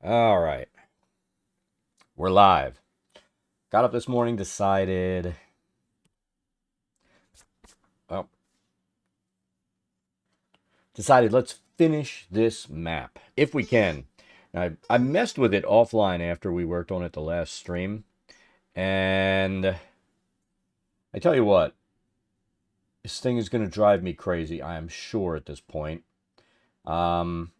All right. We're live. Got up this morning, well, decided let's finish this map if we can. Now, I messed with it offline after we worked on it the last stream, and I tell you what, this thing is going to drive me crazy. I am sure at this point. Um,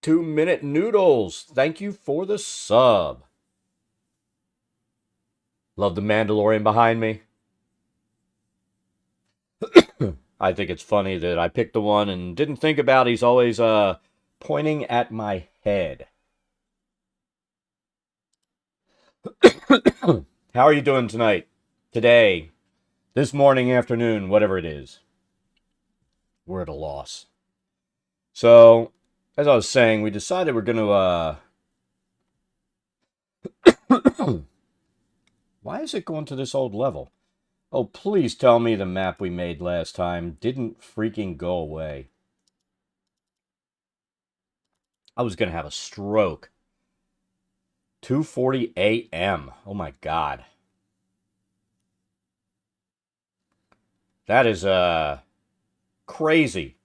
2 minute noodles. Thank you for the sub. Love the Mandalorian behind me. I think it's funny that I picked the one and didn't think about he's always pointing at my head. How are you doing tonight? Today? This morning, afternoon, whatever it is. We're at a loss. So, as I was saying, we decided we're going to why is it going to this old level? Oh, please tell me the map we made last time didn't freaking go away. I was going to have a stroke. 2:40 a.m. Oh my god. That is crazy.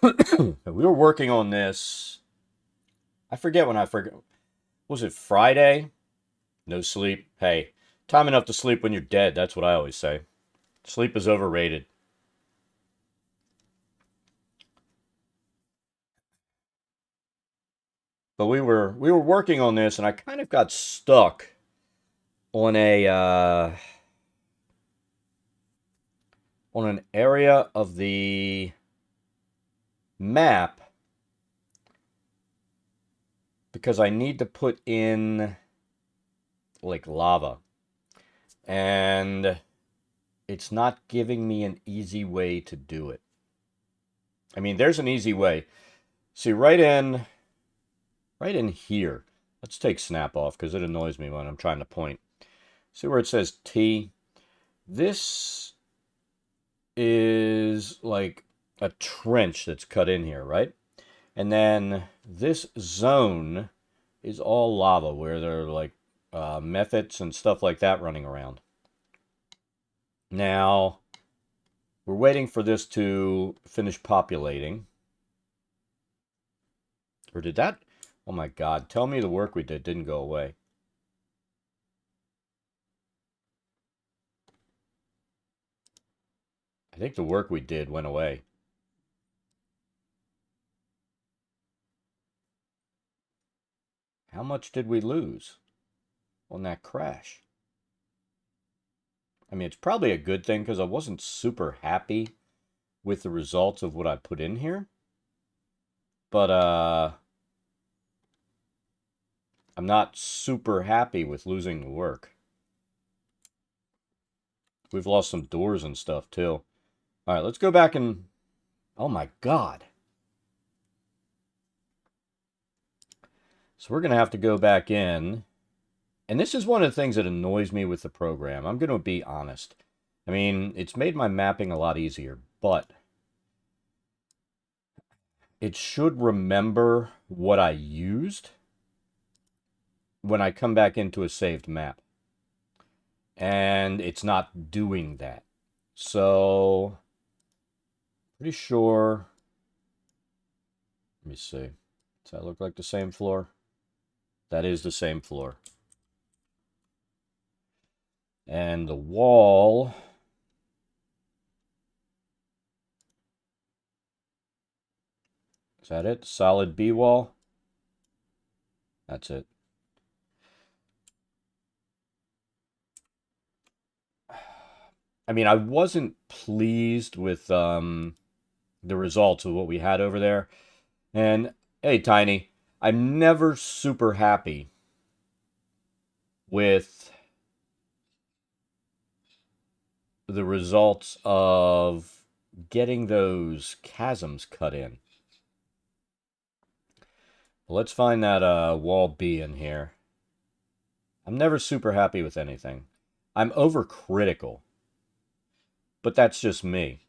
We were working on this. I forget when I forget. Was it Friday? No sleep. Hey, time enough to sleep when you're dead. That's what I always say. Sleep is overrated. But we were working on this, and I kind of got stuck on a on an area of the map because I need to put in like lava, and it's not giving me an easy way to do it. I mean, there's an easy way. See, right in here. Let's take snap off because it annoys me when I'm trying to point. See where it says T? This is like a trench that's cut in here, right? And then this zone is all lava where there are like methods and stuff like that running around. Now, we're waiting for this to finish populating. Or did that? Oh my god, tell me the work we did didn't go away. I think the work we did went away. How much did we lose on that crash? I mean, it's probably a good thing because I wasn't super happy with the results of what I put in here. But I'm not super happy with losing the work. We've lost some doors and stuff too. All right, let's go back and oh my god. So we're going to have to go back in. And this is one of the things that annoys me with the program. I'm going to be honest. I mean, it's made my mapping a lot easier, but it should remember what I used when I come back into a saved map. And it's not doing that. So, pretty sure. Let me see. Does that look like the same floor? That is the same floor. And the wall. Is that it? Solid B wall? That's it. I mean, I wasn't pleased with the results of what we had over there. And hey, Tiny, I'm never super happy with the results of getting those chasms cut in. Let's find that wall B in here. I'm never super happy with anything. I'm overcritical, but that's just me.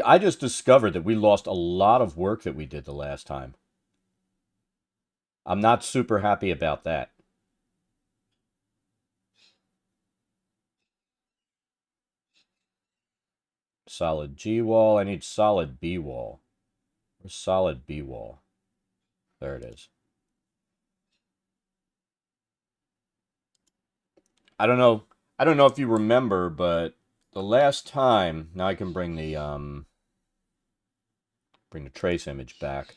I just discovered that we lost a lot of work that we did the last time. I'm not super happy about that. Solid G wall. I need solid B wall. Where's solid B wall? There it is. I don't know. I don't know if you remember, but the last time, now I can bring the trace image back.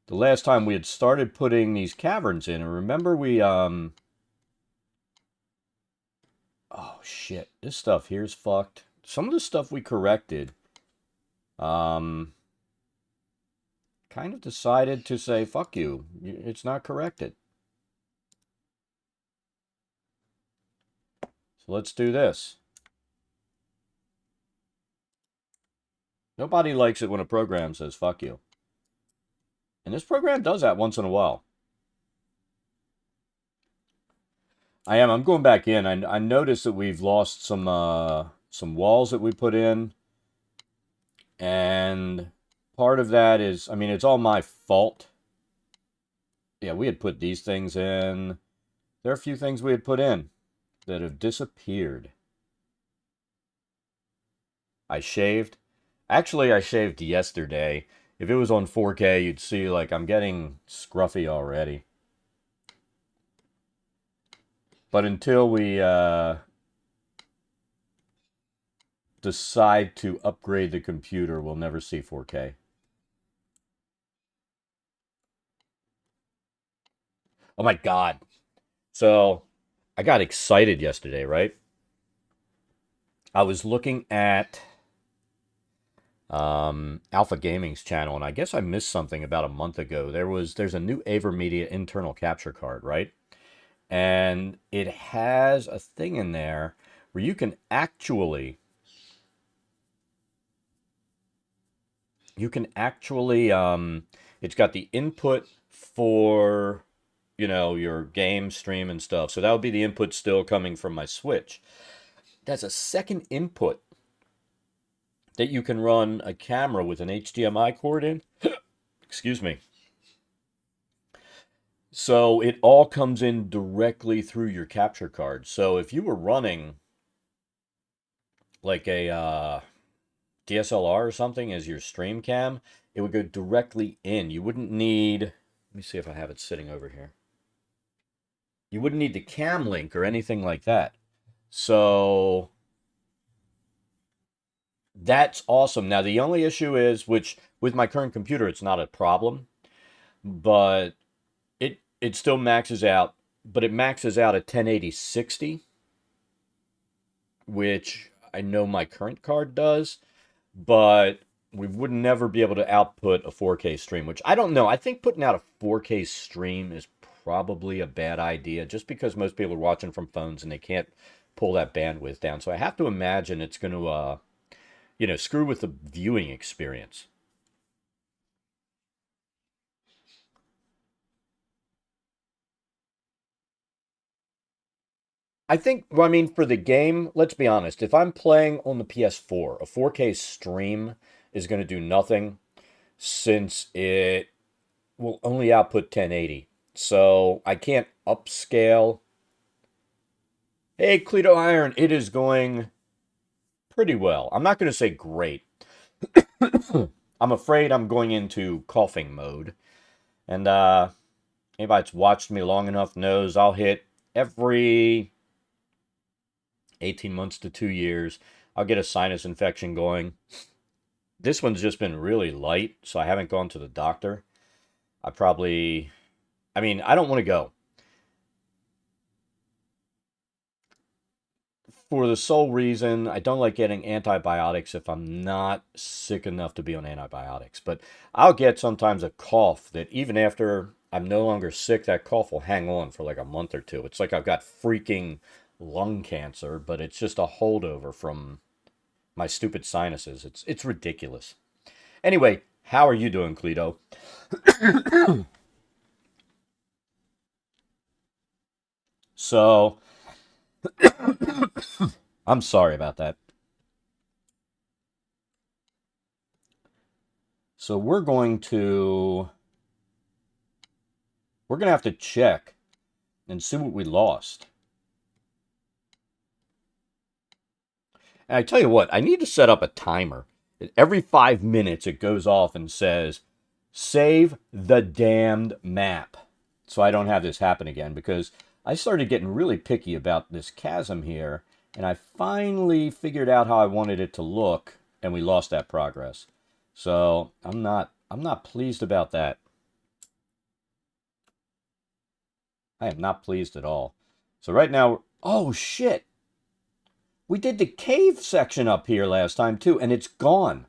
The last time we had started putting these caverns in, and remember oh shit, this stuff here's fucked. Some of the stuff we corrected, um, kind of decided to say, fuck you, it's not corrected. So let's do this. Nobody likes it when a program says, fuck you. And this program does that once in a while. I'm going back in. I noticed that we've lost some walls that we put in. And part of that is, I mean, it's all my fault. Yeah, we had put these things in. There are a few things we had put in that have disappeared. I shaved. Actually, I shaved yesterday. If it was on 4K, you'd see, like, I'm getting scruffy already. But until we decide to upgrade the computer, we'll never see 4K. Oh my God. So I got excited yesterday, right? I was looking at Alpha Gaming's channel, and I guess I missed something about a month ago. There's a new AverMedia internal capture card, right? And it has a thing in there where you can actually it's got the input for your game stream and stuff. So that would be the input still coming from my Switch. That's a second input that you can run a camera with an HDMI cord in. Excuse me. So it all comes in directly through your capture card. So if you were running like a DSLR or something as your stream cam, it would go directly in. You wouldn't need, let me see if I have it sitting over here. You wouldn't need the cam link or anything like that. So that's awesome. Now the only issue is, which with my current computer it's not a problem, but it still maxes out, but it maxes out at 1080 60, which I know my current card does, but we would never be able to output a 4K stream, which I don't know. I think putting out a 4K stream is probably a bad idea just because most people are watching from phones and they can't pull that bandwidth down. So I have to imagine it's going to screw with the viewing experience. I think, well, I mean, for the game, let's be honest. If I'm playing on the PS4, a 4K stream is going to do nothing since it will only output 1080. So I can't upscale. Hey, Cleto Iron, it is going pretty well. I'm not going to say great. I'm afraid I'm going into coughing mode. And anybody that's watched me long enough knows I'll hit every 18 months to 2 years. I'll get a sinus infection going. This one's just been really light, so I haven't gone to the doctor. I don't want to go for the sole reason I don't like getting antibiotics if I'm not sick enough to be on antibiotics. But I'll get sometimes a cough that even after I'm no longer sick, that cough will hang on for like a month or two. It's like I've got freaking lung cancer, but it's just a holdover from my stupid sinuses. It's ridiculous. Anyway, How are you doing, Cleto? So, I'm sorry about that. So we're going to have to check and see what we lost. And I tell you what, I need to set up a timer. Every 5 minutes, it goes off and says, save the damned map. So I don't have this happen again, because I started getting really picky about this chasm here, and I finally figured out how I wanted it to look, and we lost that progress. So I'm not pleased about that. I am not pleased at all. So right now, oh shit! We did the cave section up here last time too, and it's gone.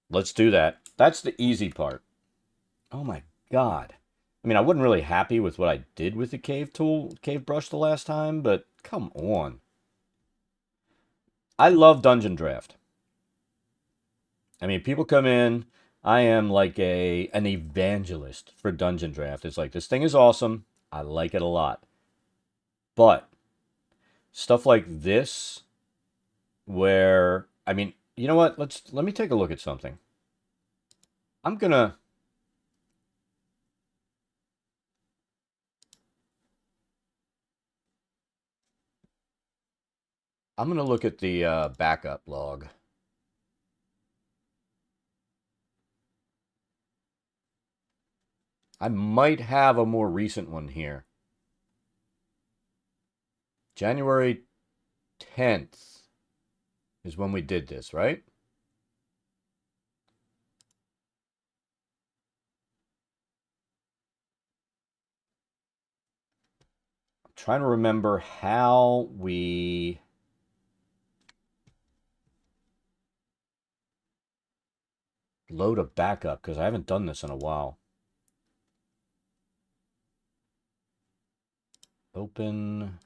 Let's do that. That's the easy part. Oh my god. I mean, I wasn't really happy with what I did with the cave brush the last time, but come on. I love Dungeondraft. I mean, people come in, I am like an evangelist for Dungeondraft. It's like, this thing is awesome. I like it a lot. But stuff like this, where, I mean, you know what? Let me take a look at something. I'm gonna look at the backup log. I might have a more recent one here. January 10th is when we did this, right? I'm trying to remember how we load a backup, because I haven't done this in a while. Open.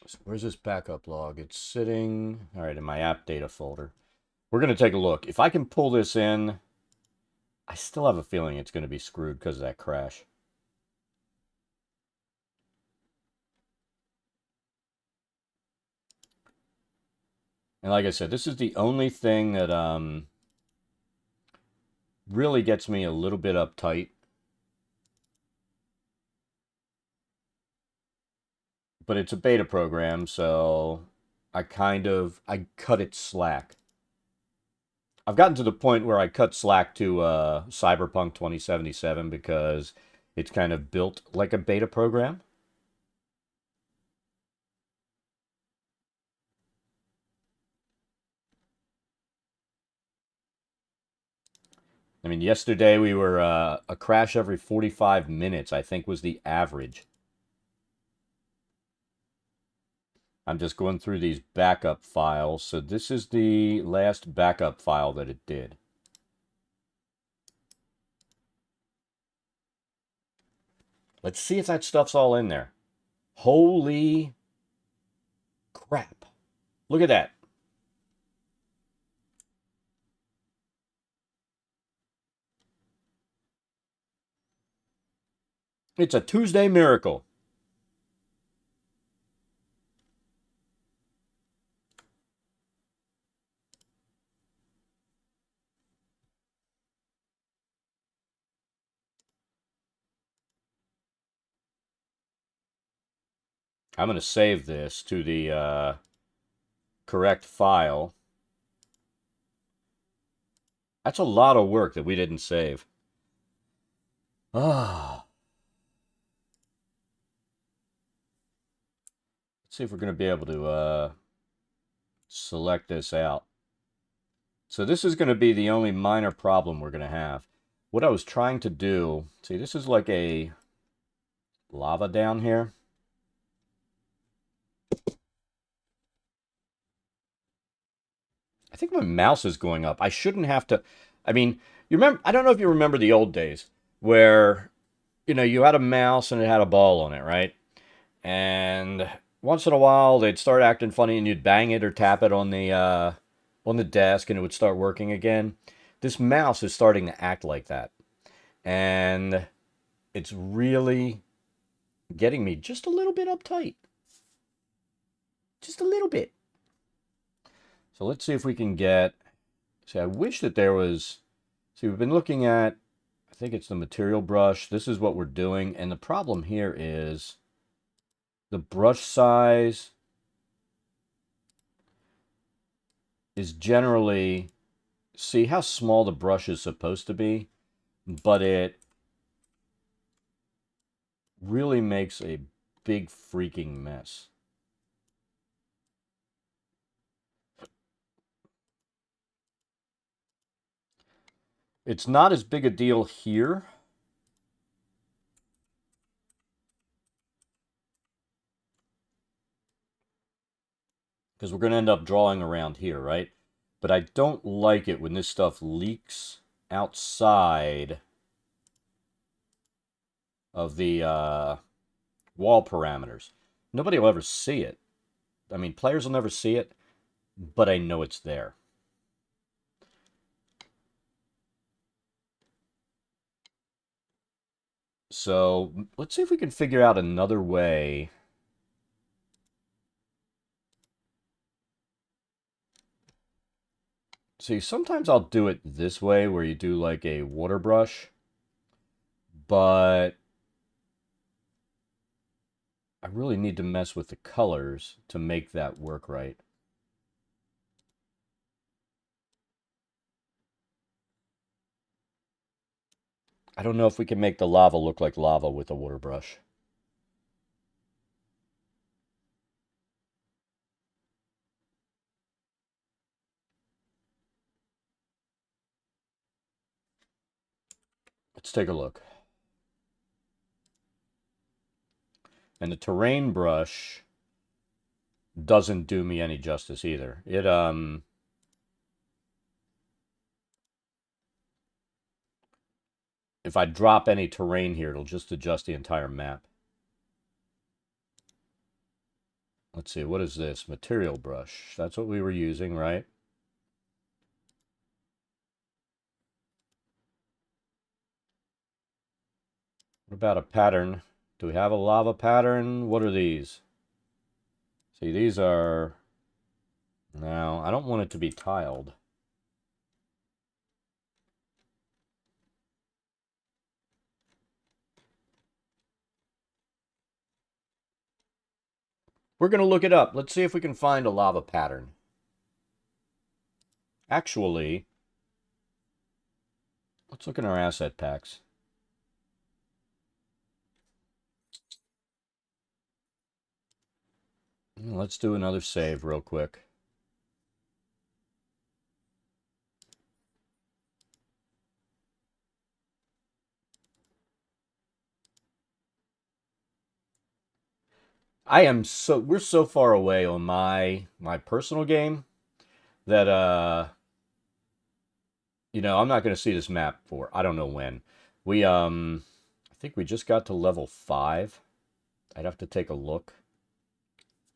So where's this backup log? It's sitting, all right, in my app data folder. We're going to take a look. If I can pull this in, I still have a feeling it's going to be screwed because of that crash. And like I said, this is the only thing that really gets me a little bit uptight. But it's a beta program, so I cut it slack. I've gotten to the point where I cut slack to Cyberpunk 2077 because it's kind of built like a beta program. I mean, yesterday we were a crash every 45 minutes, I think was the average. I'm just going through these backup files. So this is the last backup file that it did. Let's see if that stuff's all in there. Holy crap. Look at that. It's a Tuesday miracle. I'm going to save this to the correct file. That's a lot of work that we didn't save. Ah. Let's see if we're going to be able to select this out. So this is going to be the only minor problem we're going to have. What I was trying to do, see, this is like a lava down here. I think my mouse is going up. I shouldn't have to. I mean, you remember? I don't know if you remember the old days where you had a mouse and it had a ball on it, right? And once in a while they'd start acting funny, and you'd bang it or tap it on the desk, and it would start working again. This mouse is starting to act like that, and it's really getting me just a little bit uptight, just a little bit. So let's see if we can get. See, I wish that there was. See, we've been looking at. I think it's the material brush. This is what we're doing, and the problem here is the brush size is generally, see how small the brush is supposed to be, but it really makes a big freaking mess. It's not as big a deal here. Because we're going to end up drawing around here, right? But I don't like it when this stuff leaks outside of the wall parameters. Nobody will ever see it. I mean, players will never see it, but I know it's there. So let's see if we can figure out another way. See, sometimes I'll do it this way, where you do like a water brush, but I really need to mess with the colors to make that work right. I don't know if we can make the lava look like lava with a water brush. Let's take a look. And the terrain brush doesn't do me any justice either. If I drop any terrain here, it'll just adjust the entire map. Let's see, what is this? Material brush. That's what we were using, right? What about a pattern? Do we have a lava pattern? What are these? See, these are... No, I don't want it to be tiled. We're going to look it up. Let's see if we can find a lava pattern. Actually, let's look in our asset packs. Let's do another save real quick. We're so far away on my personal game that I'm not going to see this map for I don't know when. I think we just got to level 5. I'd have to take a look.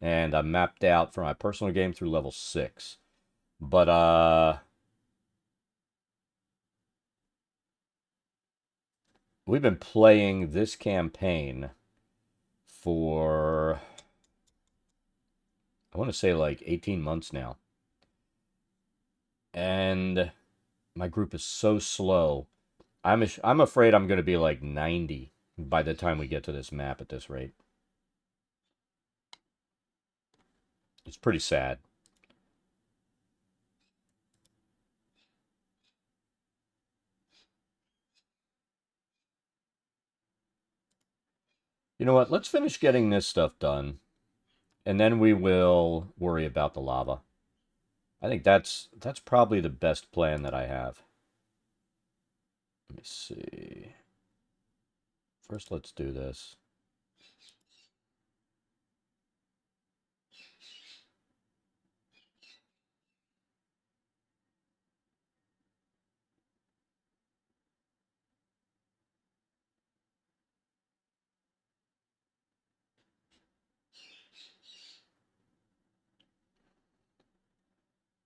And I mapped out for my personal game through level 6. But we've been playing this campaign for, I want to say like 18 months now. And my group is so slow. I'm afraid I'm going to be like 90 by the time we get to this map at this rate. It's pretty sad. You know what? Let's finish getting this stuff done, and then we will worry about the lava. I think that's probably the best plan that I have. Let me see. First, let's do this.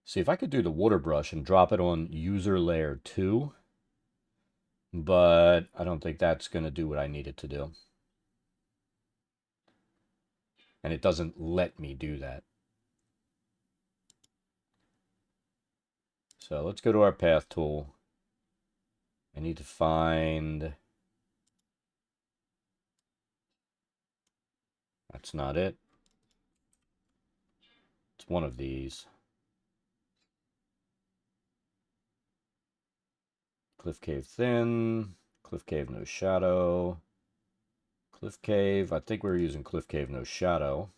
See if I could do the water brush and drop it on user layer 2, but I don't think that's going to do what I need it to do. And it doesn't let me do that. So let's go to our path tool. I need to find... That's not it. It's one of these. Cliff Cave Thin. Cliff Cave No Shadow. Cliff Cave. I think we're using Cliff Cave No Shadow.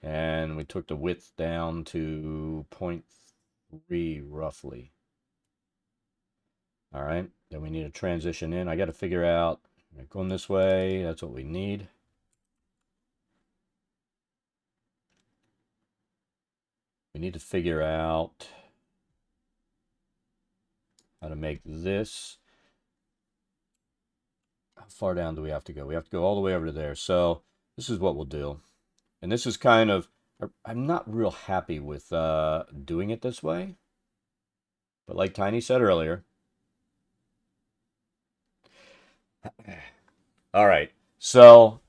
And we took the width down to 0.3 roughly. All right, then we need a transition in. I got to figure out, going this way, that's what we need. We need to figure out how to make this. How far down do we have to go? We have to go all the way over to there. So this is what we'll do. And this is kind of, I'm not real happy with doing it this way. But like Tiny said earlier. All right, so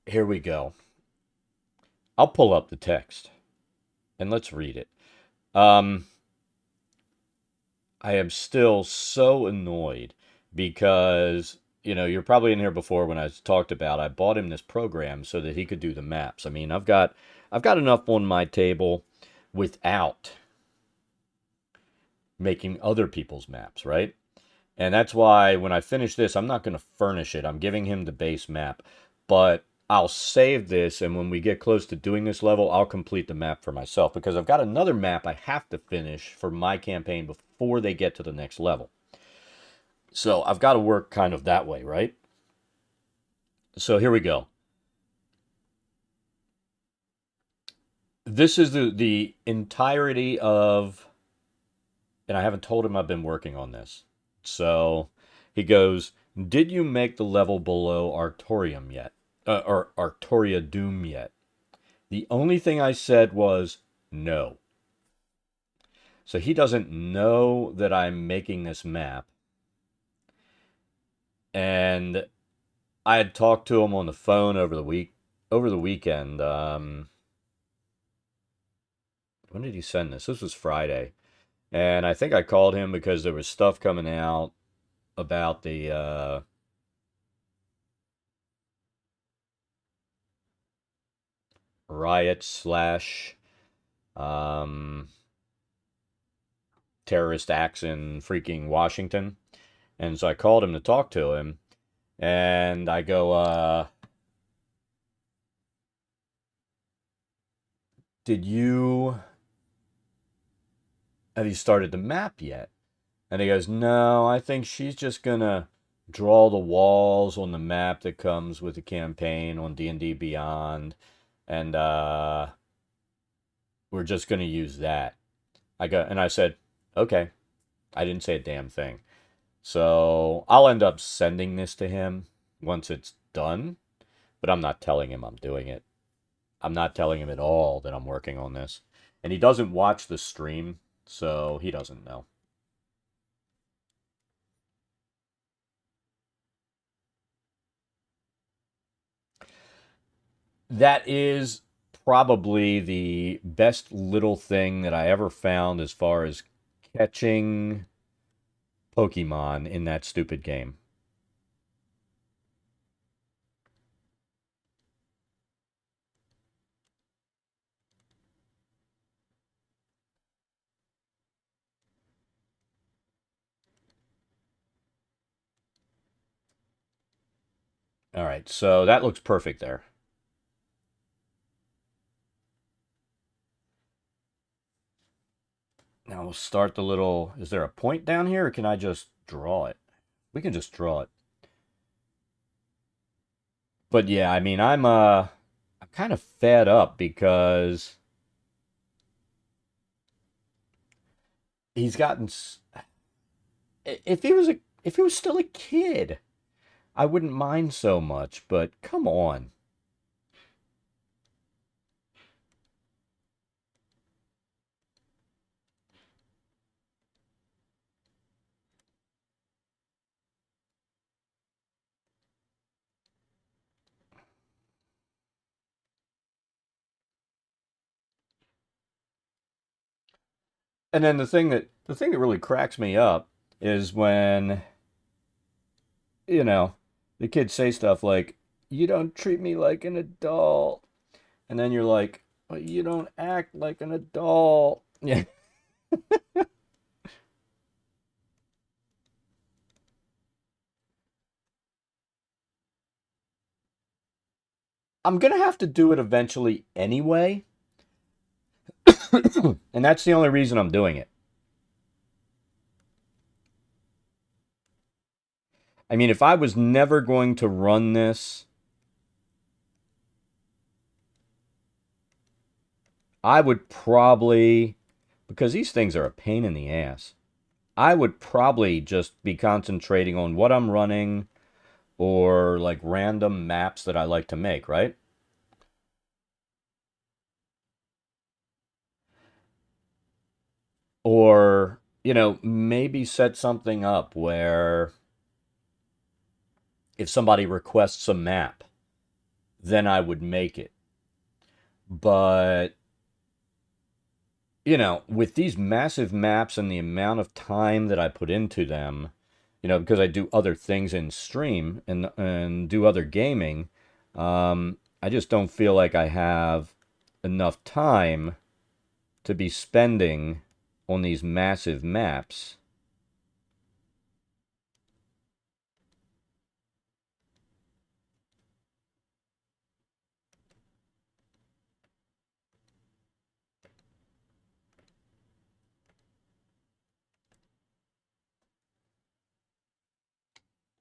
here we go. I'll pull up the text and let's read it. I am still so annoyed because, you know, you're probably in here before when I talked about I bought him this program so that he could do the maps. I mean, I've got enough on my table without making other people's maps, right? And that's why when I finish this, I'm not going to furnish it. I'm giving him the base map, but I'll save this, and when we get close to doing this level, I'll complete the map for myself because I've got another map I have to finish for my campaign before they get to the next level. So I've got to work kind of that way, right? So here we go. This is the entirety of, and I haven't told him I've been working on this. So he goes, "Did you make the level below Artorium yet? Or Artoria Doom yet?" The only thing I said was no. So he doesn't know that I'm making this map. And I had talked to him on the phone over the weekend. When did he send this? This was Friday. And I think I called him because there was stuff coming out about the riot slash terrorist acts in freaking Washington. And so I called him to talk to him. And I go, have you started the map yet? And he goes, no, I think she's just going to draw the walls on the map that comes with the campaign on D&D Beyond. And we're just going to use that. I said, okay. I didn't say a damn thing. So I'll end up sending this to him once it's done, but I'm not telling him I'm doing it. I'm not telling him at all that I'm working on this. And he doesn't watch the stream, so he doesn't know. That is probably the best little thing that I ever found as far as catching Pokemon in that stupid game. All right, so that looks perfect there. Now we'll start the little... Is there a point down here, or can I just draw it. We can just draw it. But yeah, I mean, I'm kind of fed up because he's gotten. If he was still a kid, I wouldn't mind so much. But come on. And then the thing that really cracks me up is when you know the kids say stuff like, "You don't treat me like an adult," and then you're like, "Well, you don't act like an adult." Yeah. I'm gonna have to do it eventually anyway, and that's the only reason I'm doing it. I mean, if I was never going to run this, I would probably, because these things are a pain in the ass, I would probably just be concentrating on what I'm running or like random maps that I like to make, right? Or, maybe set something up where if somebody requests a map, then I would make it. But, with these massive maps and the amount of time that I put into them, because I do other things in stream and do other gaming, I just don't feel like I have enough time to be spending on these massive maps.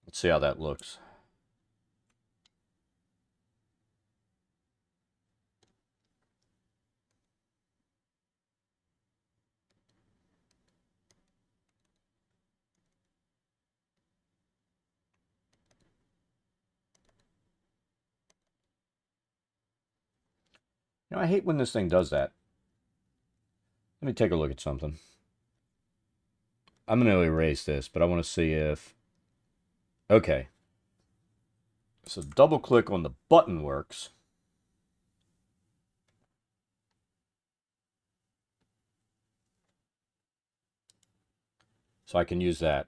Let's see how that looks. I hate when this thing does that. Let me take a look at something. I'm going to erase this, but I want to see if... Okay. So double click on the button works. So I can use that.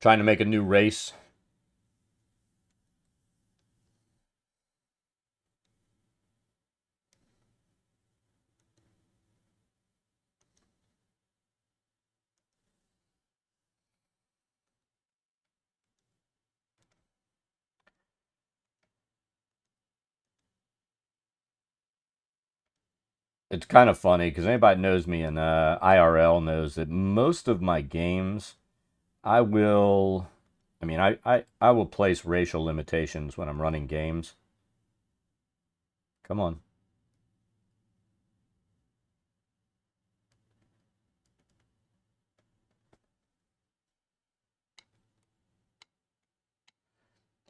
Trying to make a new race. It's kind of funny because anybody that knows me in IRL knows that most of my games, I will, I mean, I will place racial limitations when I'm running games. Come on.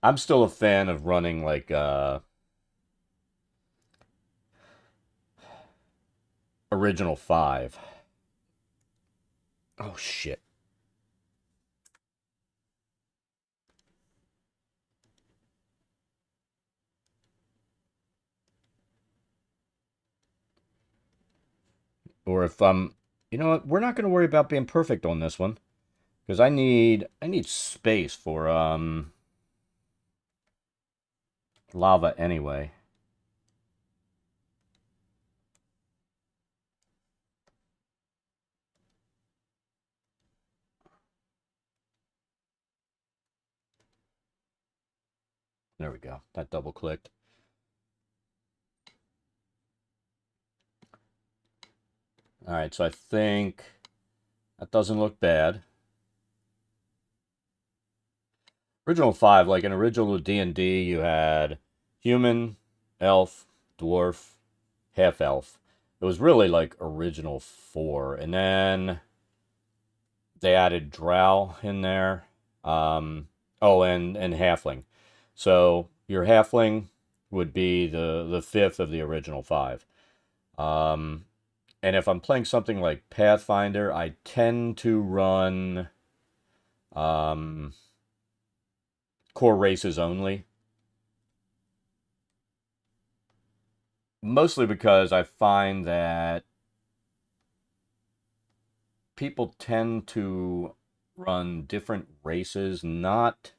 I'm still a fan of running like original 5. Oh shit. Or if I'm, you know what, we're not going to worry about being perfect on this one because I need space for lava anyway. There we go. That double clicked. All right, so I think That doesn't look bad. Original 5, like in original D&D, you had human, elf, dwarf, half-elf. It was really like original 4. And then they added drow in there. Oh, and halfling. So your halfling would be the fifth of the original 5. Um, and if I'm playing something like Pathfinder, I tend to run um, core races only. Mostly because I find that people tend to run different races, not.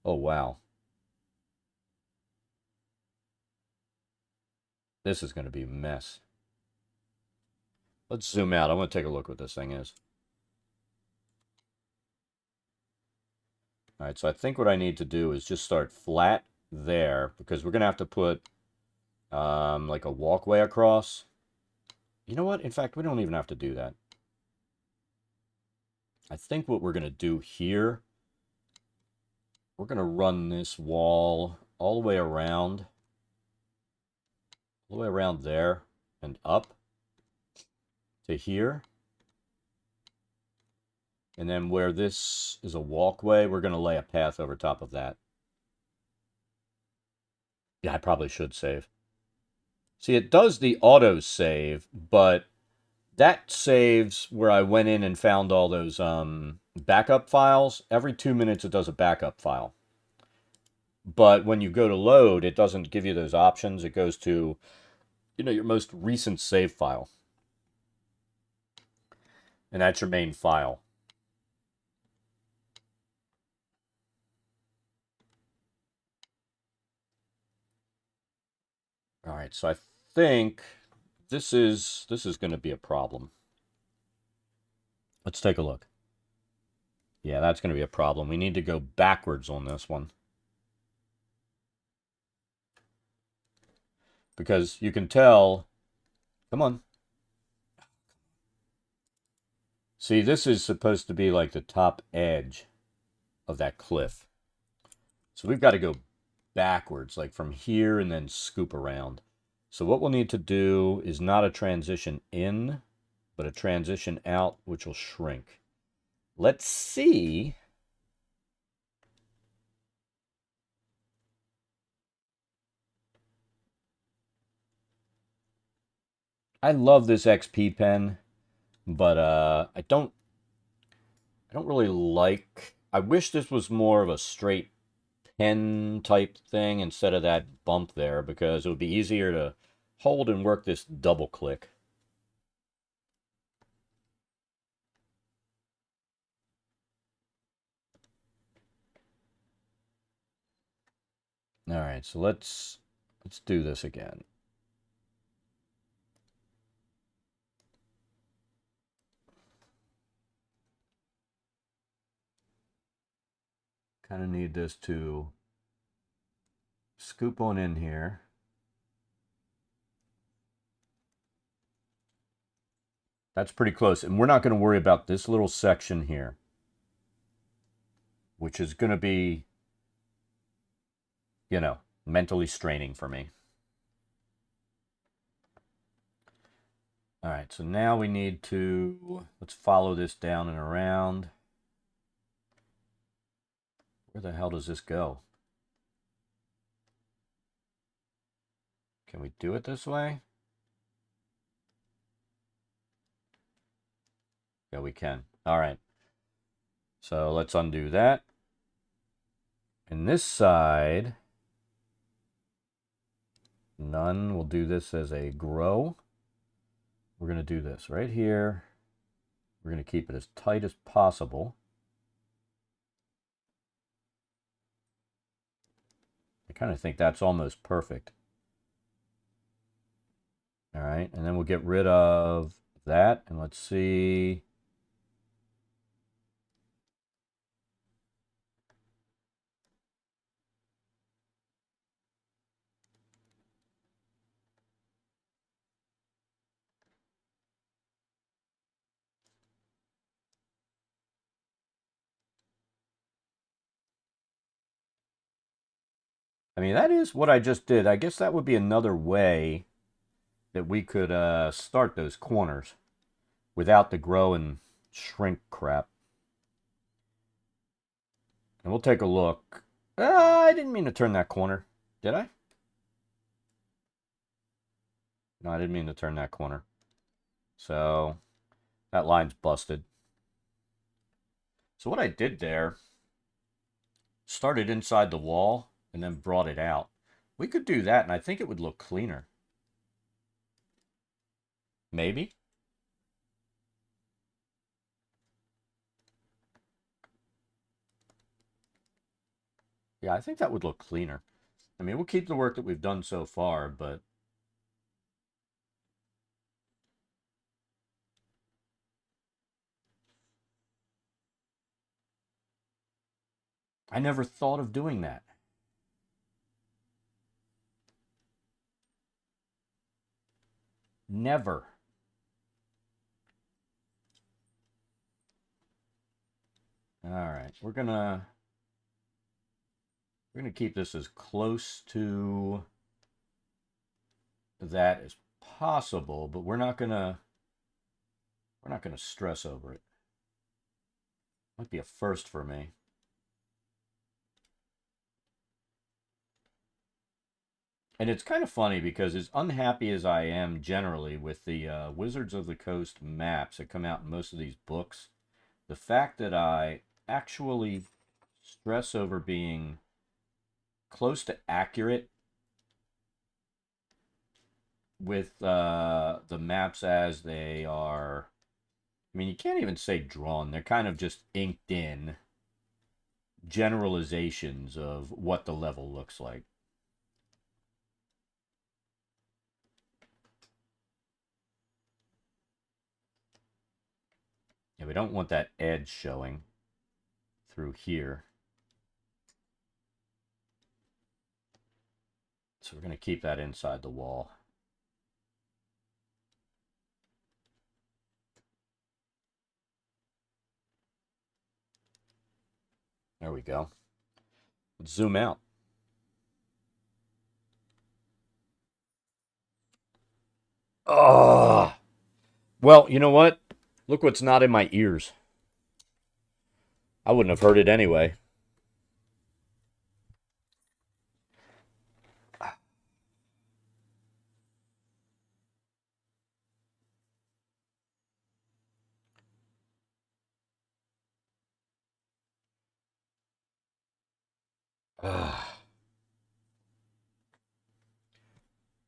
Oh, wow. This is going to be a mess. Let's zoom out. I want to take a look what this thing is. All right, so I think what I need to do is just start flat there because we're going to have to put like a walkway across. You know what? In fact, we don't even have to do that. I think what we're going to do here, we're going to run this wall all the way around there and up to here. And then where this is a walkway, we're going to lay a path over top of that. Yeah, I probably should save. See, it does the auto save, but that saves where I went in and found all those backup files. Every 2 minutes it does a backup file. But when you go to load, it doesn't give you those options. It goes to, your most recent save file. And that's your main file. All right, so I think this is going to be a problem. Let's take a look. Yeah, that's going to be a problem. We need to go backwards on this one. Because you can tell, come on. See, this is supposed to be like the top edge of that cliff. So we've got to go backwards, like from here and then scoop around. So what we'll need to do is not a transition in, but a transition out, which will shrink. Let's see. I love this XP pen, but I don't really like. I wish this was more of a straight pen type thing instead of that bump there because it would be easier to hold and work this double click. All right, so let's do this again. Kind of need this to scoop on in here. That's pretty close. And we're not going to worry about this little section here, which is going to be, mentally straining for me. All right, so now we need to, let's follow this down and around. Where the hell does this go? Can we do it this way? Yeah, we can. All right. So let's undo that. And this side, none. We'll do this as a grow. We're going to do this right here. We're going to keep it as tight as possible. I kind of think that's almost perfect. All right, and then we'll get rid of that, and let's see. I mean, that is what I just did. I guess that would be another way that we could start those corners without the grow and shrink crap. And we'll take a look. I didn't mean to turn that corner. Did I? No, I didn't mean to turn that corner. So that line's busted. So what I did there, started inside the wall and then brought it out. We could do that, and I think it would look cleaner. Maybe. Yeah, I think that would look cleaner. I mean, we'll keep the work that we've done so far, but I never thought of doing that. Never. All right, we're gonna keep this as close to that as possible, but we're not gonna stress over it. Might be a first for me. And it's kind of funny because as unhappy as I am generally with the Wizards of the Coast maps that come out in most of these books, the fact that I actually stress over being close to accurate with the maps as they are. I mean, you can't even say drawn. They're kind of just inked in generalizations of what the level looks like. Yeah, we don't want that edge showing through here. So we're going to keep that inside the wall. There we go. Let's zoom out. Oh, well, you know what? Look what's not in my ears. I wouldn't have heard it anyway.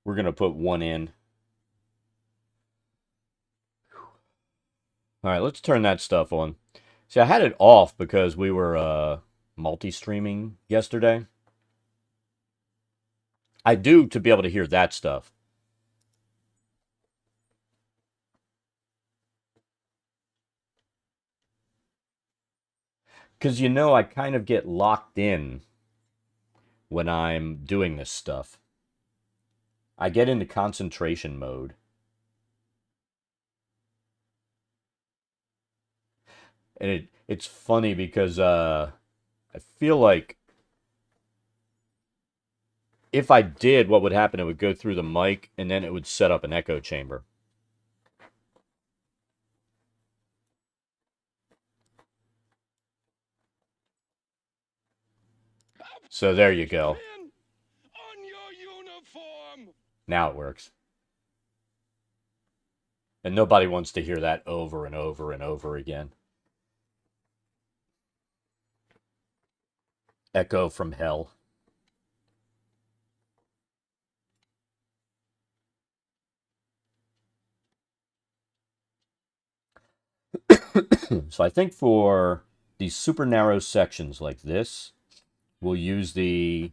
We're going to put one in. All right, let's turn that stuff on. See, I had it off because we were multi-streaming yesterday. I do to be able to hear that stuff. Because you know, I kind of get locked in when I'm doing this stuff. I get into concentration mode. And it's funny because I feel like if I did, what would happen? It would go through the mic and then it would set up an echo chamber. So there you go. Now it works. And nobody wants to hear that over and over and over again. Echo from hell. So I think for these super narrow sections like this, we'll use the...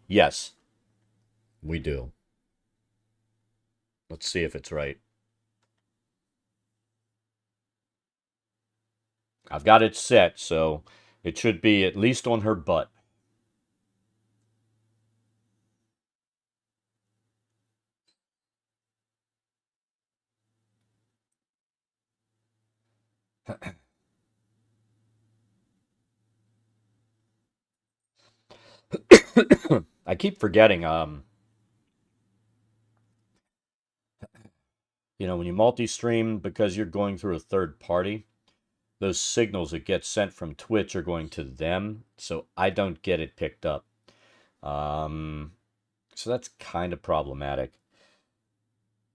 Yes, we do. Let's see if it's right. I've got it set, so it should be at least on her butt. I keep forgetting, when you multi-stream because you're going through a third party, those signals that get sent from Twitch are going to them, so I don't get it picked up. Um, so that's kind of problematic.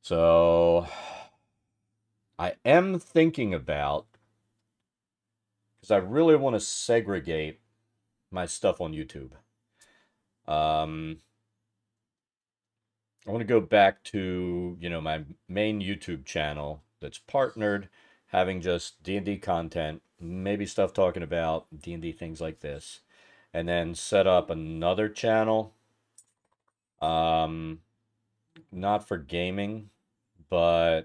So I am thinking about, because I really want to segregate my stuff on YouTube. I want to go back to, my main YouTube channel that's partnered, having just D&D content, maybe stuff talking about D&D things like this, and then set up another channel, um, not for gaming, but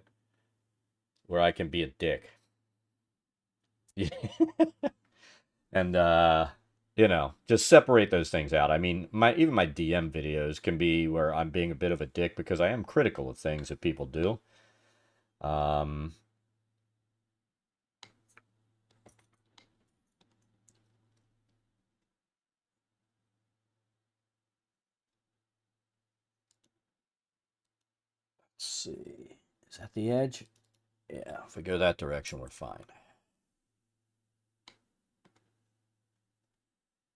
where I can be a dick. And just separate those things out. I mean, even my DM videos can be where I'm being a bit of a dick because I am critical of things that people do. Um, let's see. Is that the edge? Yeah, if we go that direction, we're fine.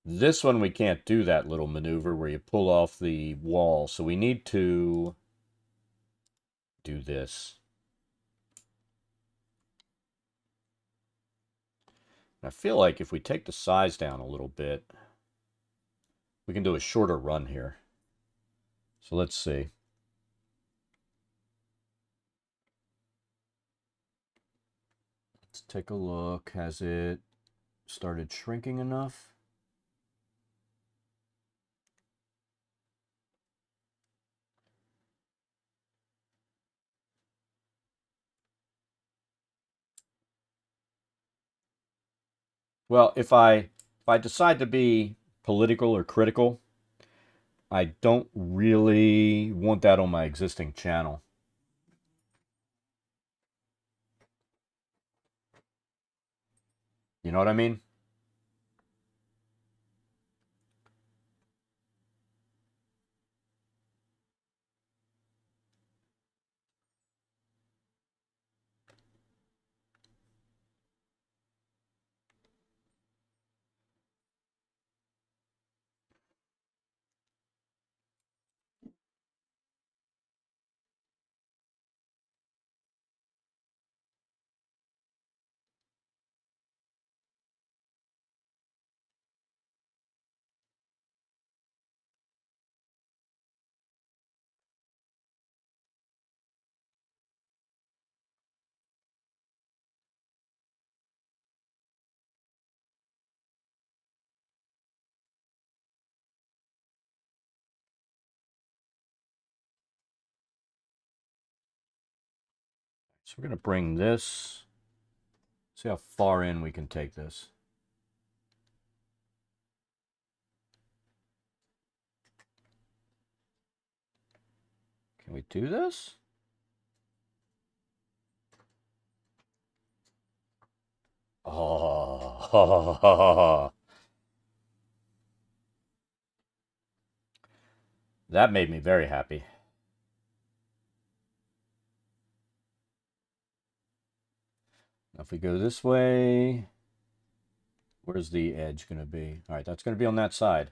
This one, we can't do that little maneuver where you pull off the wall, so we need to do this. I feel like if we take the size down a little bit, we can do a shorter run here. So let's see. Let's take a look. Has it started shrinking enough? Well, if I decide to be political or critical, I don't really want that on my existing channel. You know what I mean? So we're going to bring this, see how far in we can take this. Can we do this? Oh, that made me very happy. Now if we go this way, where's the edge going to be? All right, that's going to be on that side.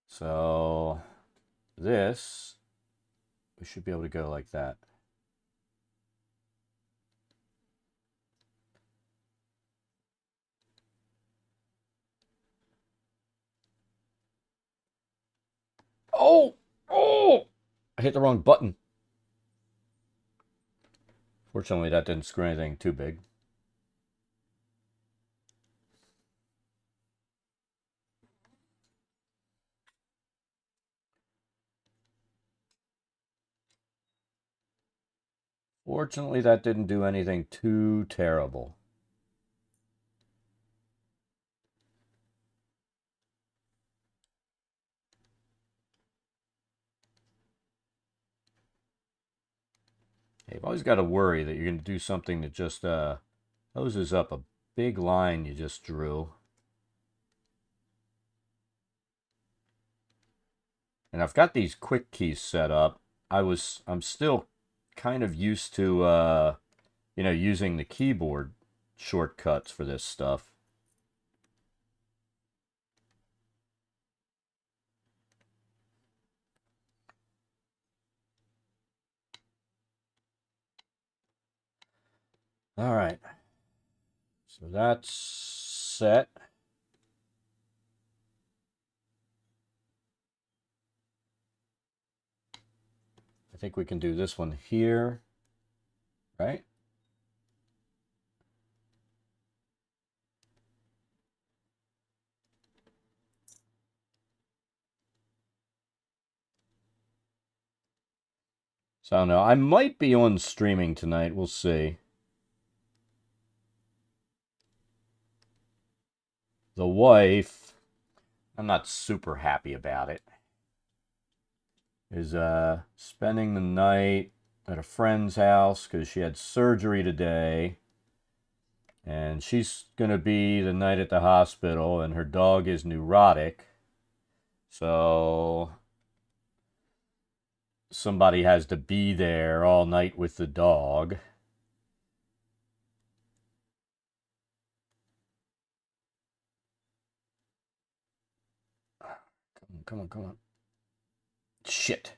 So this, we should be able to go like that. Oh! Oh! I hit the wrong button. Fortunately, that didn't screw anything too big. Fortunately, that didn't do anything too terrible. Hey, you've always got to worry that you're going to do something that just hoses up a big line you just drew. And I've got these quick keys set up. I'm still kind of used to using the keyboard shortcuts for this stuff. All right. So that's set. I think we can do this one here, right? So I don't know. I might be on streaming tonight. We'll see. The wife, I'm not super happy about it, is spending the night at a friend's house because she had surgery today. And she's going to be the night at the hospital, and her dog is neurotic. So somebody has to be there all night with the dog. Come on, come on. Shit.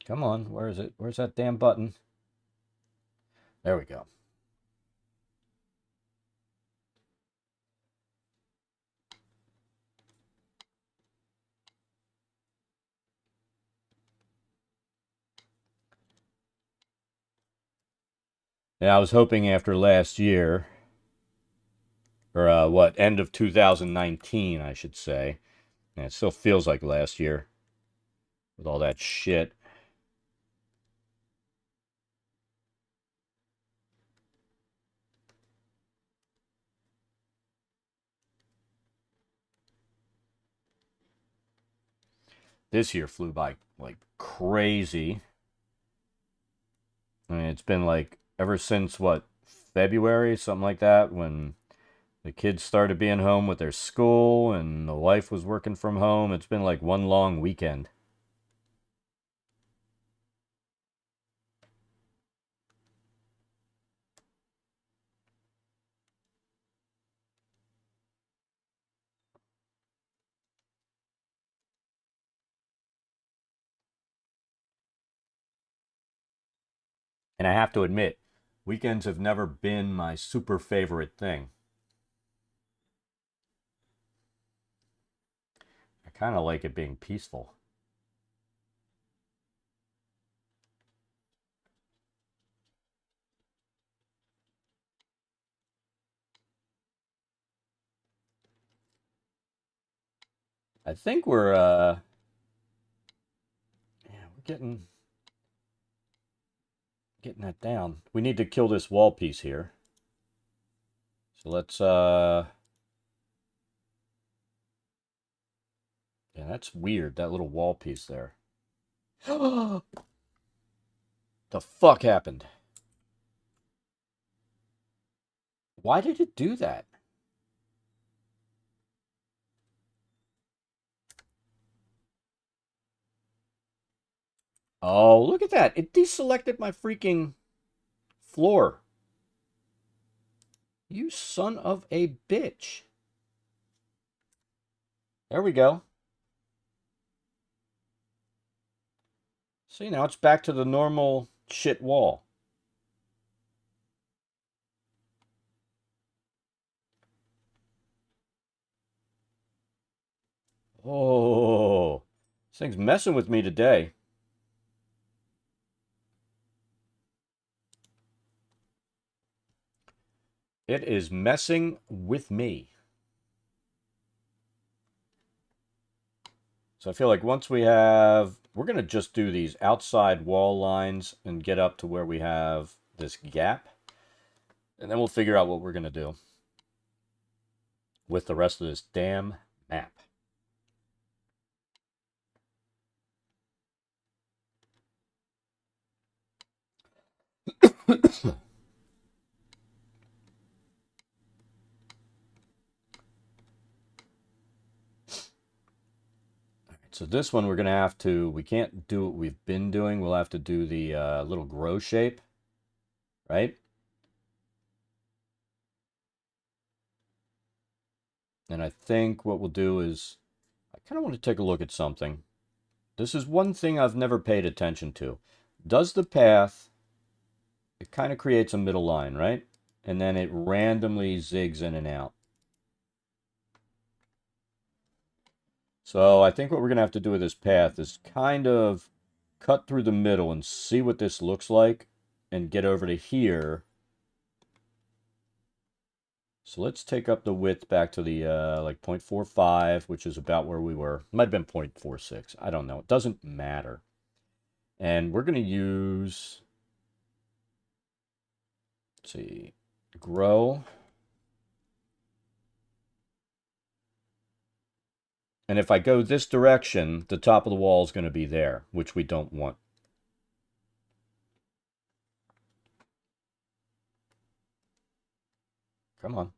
Come on, where is it? Where's that damn button? There we go. Yeah, I was hoping after last year, or end of 2019, I should say. And it still feels like last year with all that shit. This year flew by like crazy. I mean, it's been like ever since February, something like that, when the kids started being home with their school and the wife was working from home. It's been like one long weekend. And I have to admit, weekends have never been my super favorite thing. I kind of like it being peaceful. I think we're getting that down. We need to kill this wall piece here. So let's yeah, that's weird, that little wall piece there. The fuck happened? Why did it do that? Oh, look at that. It deselected my freaking floor. You son of a bitch. There we go. See, now it's back to the normal shit wall. Oh, this thing's messing with me today. It is messing with me. So I feel like once we're going to just do these outside wall lines and get up to where we have this gap. And then we'll figure out what we're going to do. with the rest of this damn map. So this one we're going to have to, we can't do what we've been doing. We'll have to do the little grow shape, right? And I think what we'll do is, I kind of want to take a look at something. This is one thing I've never paid attention to. Does the path, it kind of creates a middle line, right? And then it randomly zigs in and out. So I think what we're going to have to do with this path is kind of cut through the middle and see what this looks like and get over to here. So let's take up the width back to the like 0.45, which is about where we were. Might have been 0.46. I don't know. It doesn't matter. And we're going to use, let's see, grow. And if I go this direction, the top of the wall is going to be there, which we don't want. Come on.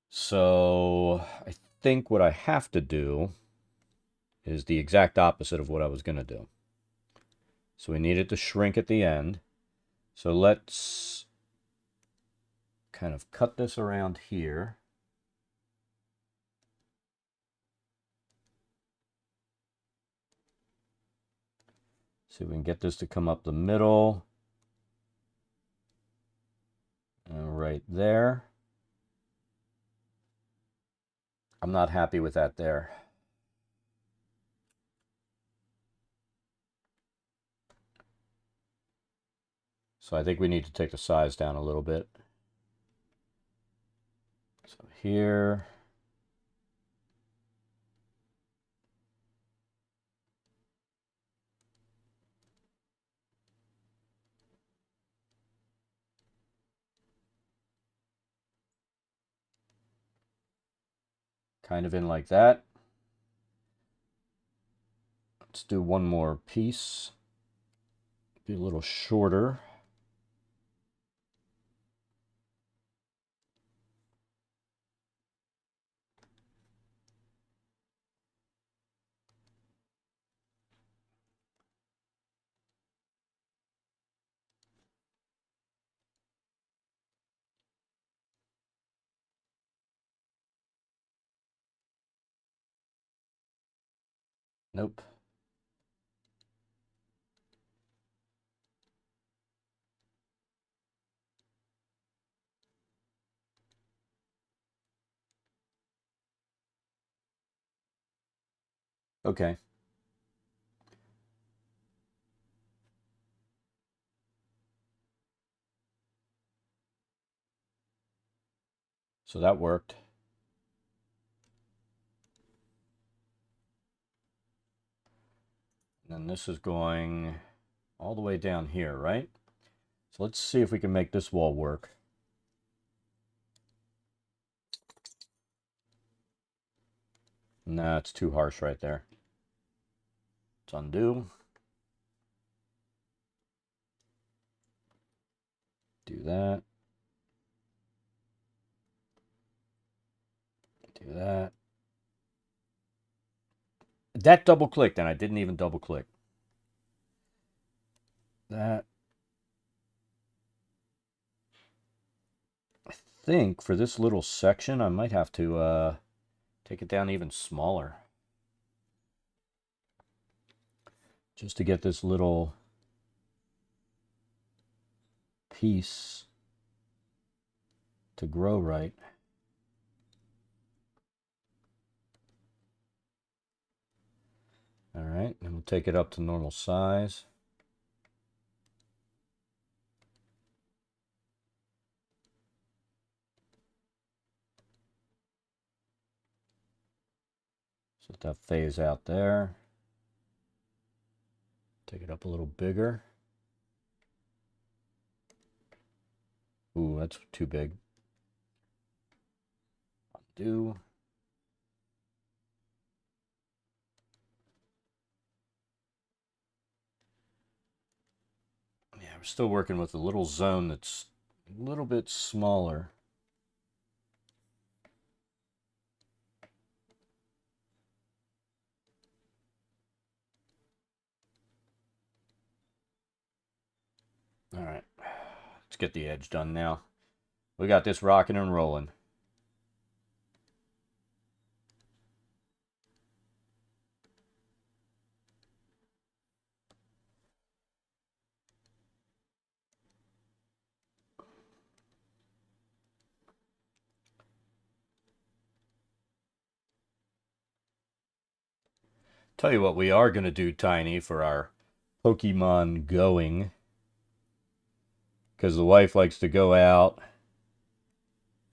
So I think what I have to do is the exact opposite of what I was going to do. So we needed to shrink at the end. So let's kind of cut this around here. See if we can get this to come up the middle. And right there. I'm not happy with that there. So I think we need to take the size down a little bit. So here. Kind of in like that. Let's do one more piece. Be a little shorter. Nope. Okay. So that worked. And then this is going all the way down here, right? So let's see if we can make this wall work. Nah, it's too harsh right there. Let's undo. Do that. Do that. That double clicked and I didn't even double click. That. I think for this little section, I might have to take it down even smaller. Just to get this little piece to grow right. All right, and we'll take it up to normal size. So let that phase out there. Take it up a little bigger. Ooh, that's too big. Undo. Yeah, we're still working with a little zone that's a little bit smaller. All right, let's get the edge done now. We got this rocking and rolling. Tell you what we are going to do, Tiny, for our Pokemon going. Because the wife likes to go out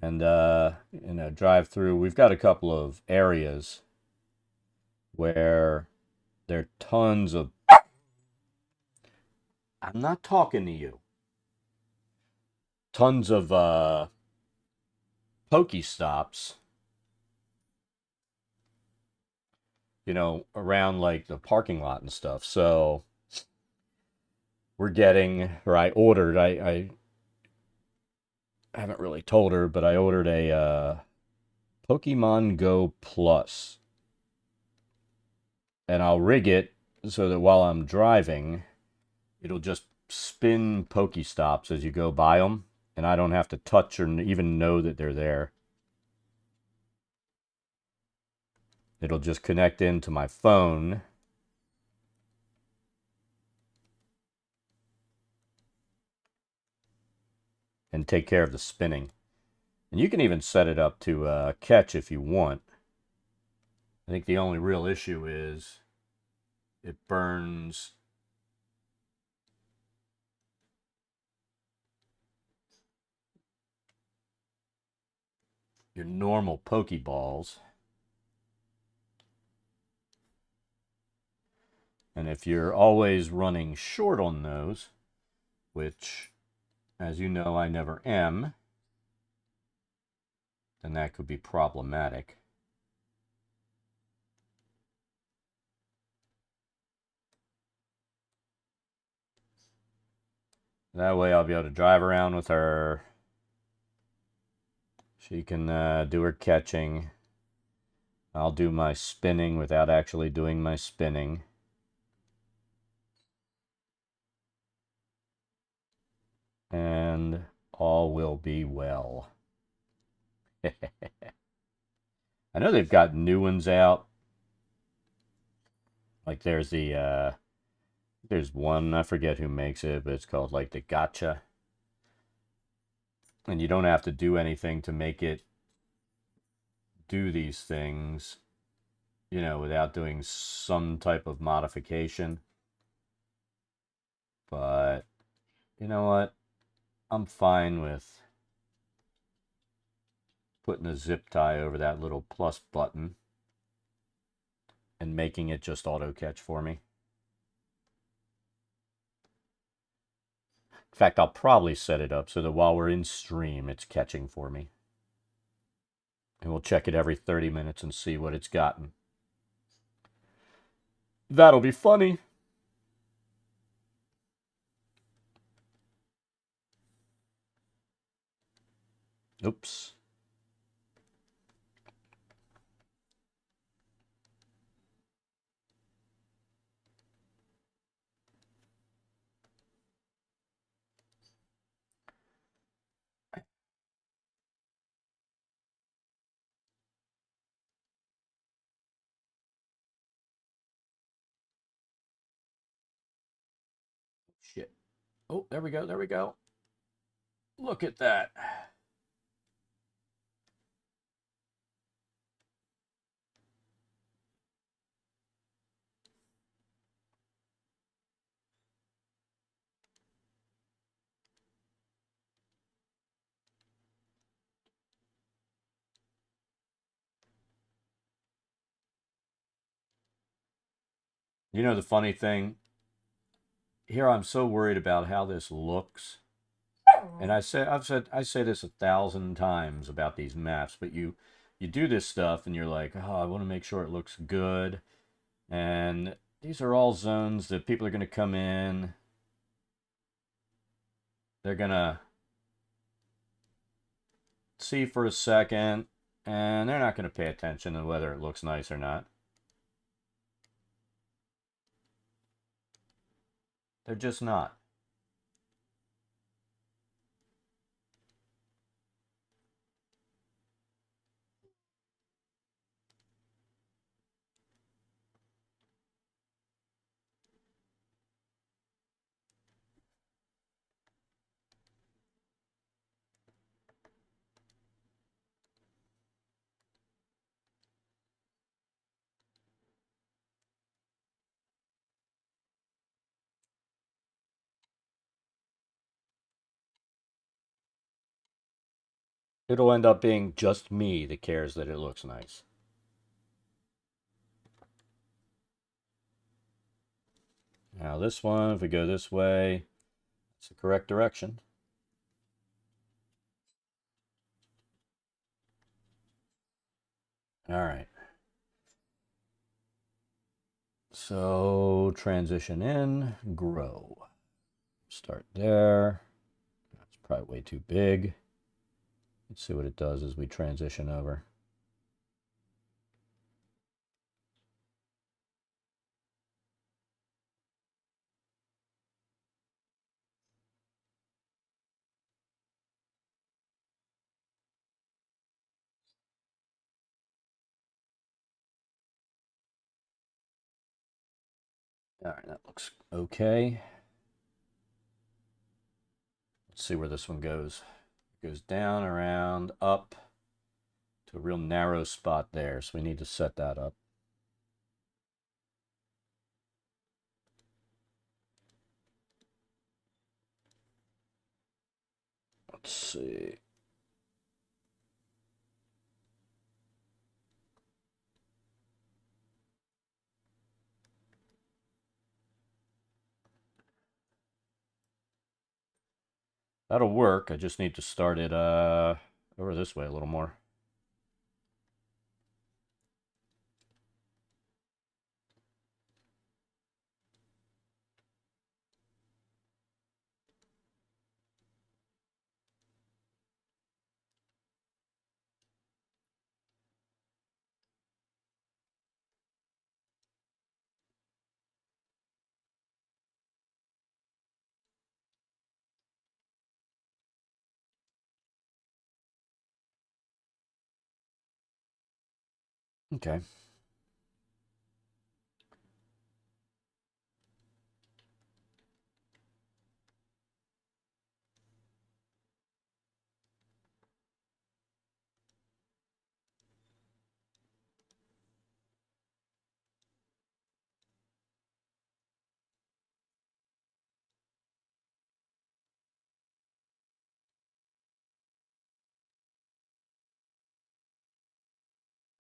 and, drive through. We've got a couple of areas where there are tons of... I'm not talking to you. Tons of, Pokestops, around like the parking lot and stuff. So we're getting, or I ordered, I haven't really told her, but I ordered a Pokemon Go Plus. And I'll rig it so that while I'm driving, it'll just spin Pokestops as you go by them. And I don't have to touch or even know that they're there. It'll just connect into my phone. And take care of the spinning. And you can even set it up to catch if you want. I think the only real issue is it burns your normal Pokeballs. And if you're always running short on those, which, as you know, I never am, then that could be problematic. That way I'll be able to drive around with her. She can do her catching. I'll do my spinning without actually doing my spinning. And all will be well. I know they've got new ones out. Like there's there's one, I forget who makes it, but it's called like the Gotcha. And you don't have to do anything to make it do these things, without doing some type of modification. But you know what? I'm fine with putting a zip tie over that little plus button and making it just auto catch for me. In fact, I'll probably set it up so that while we're in stream, it's catching for me. And we'll check it every 30 minutes and see what it's gotten. That'll be funny. Oops. Shit. Oh, there we go. There we go. Look at that. You know the funny thing? Here I'm so worried about how this looks. And I say this 1,000 times about these maps, but you do this stuff and you're like, oh, I want to make sure it looks good. And these are all zones that people are going to come in. They're going to see for a second, and they're not going to pay attention to whether it looks nice or not. They're just not. It'll end up being just me that cares that it looks nice. Now this one, if we go this way, it's the correct direction. All right. So transition in, grow. Start there. That's probably way too big. Let's see what it does as we transition over. All right, that looks okay. Let's see where this one goes. It goes down, around, up to a real narrow spot there. So we need to set that up. Let's see. That'll work. I just need to start it over this way a little more. Okay.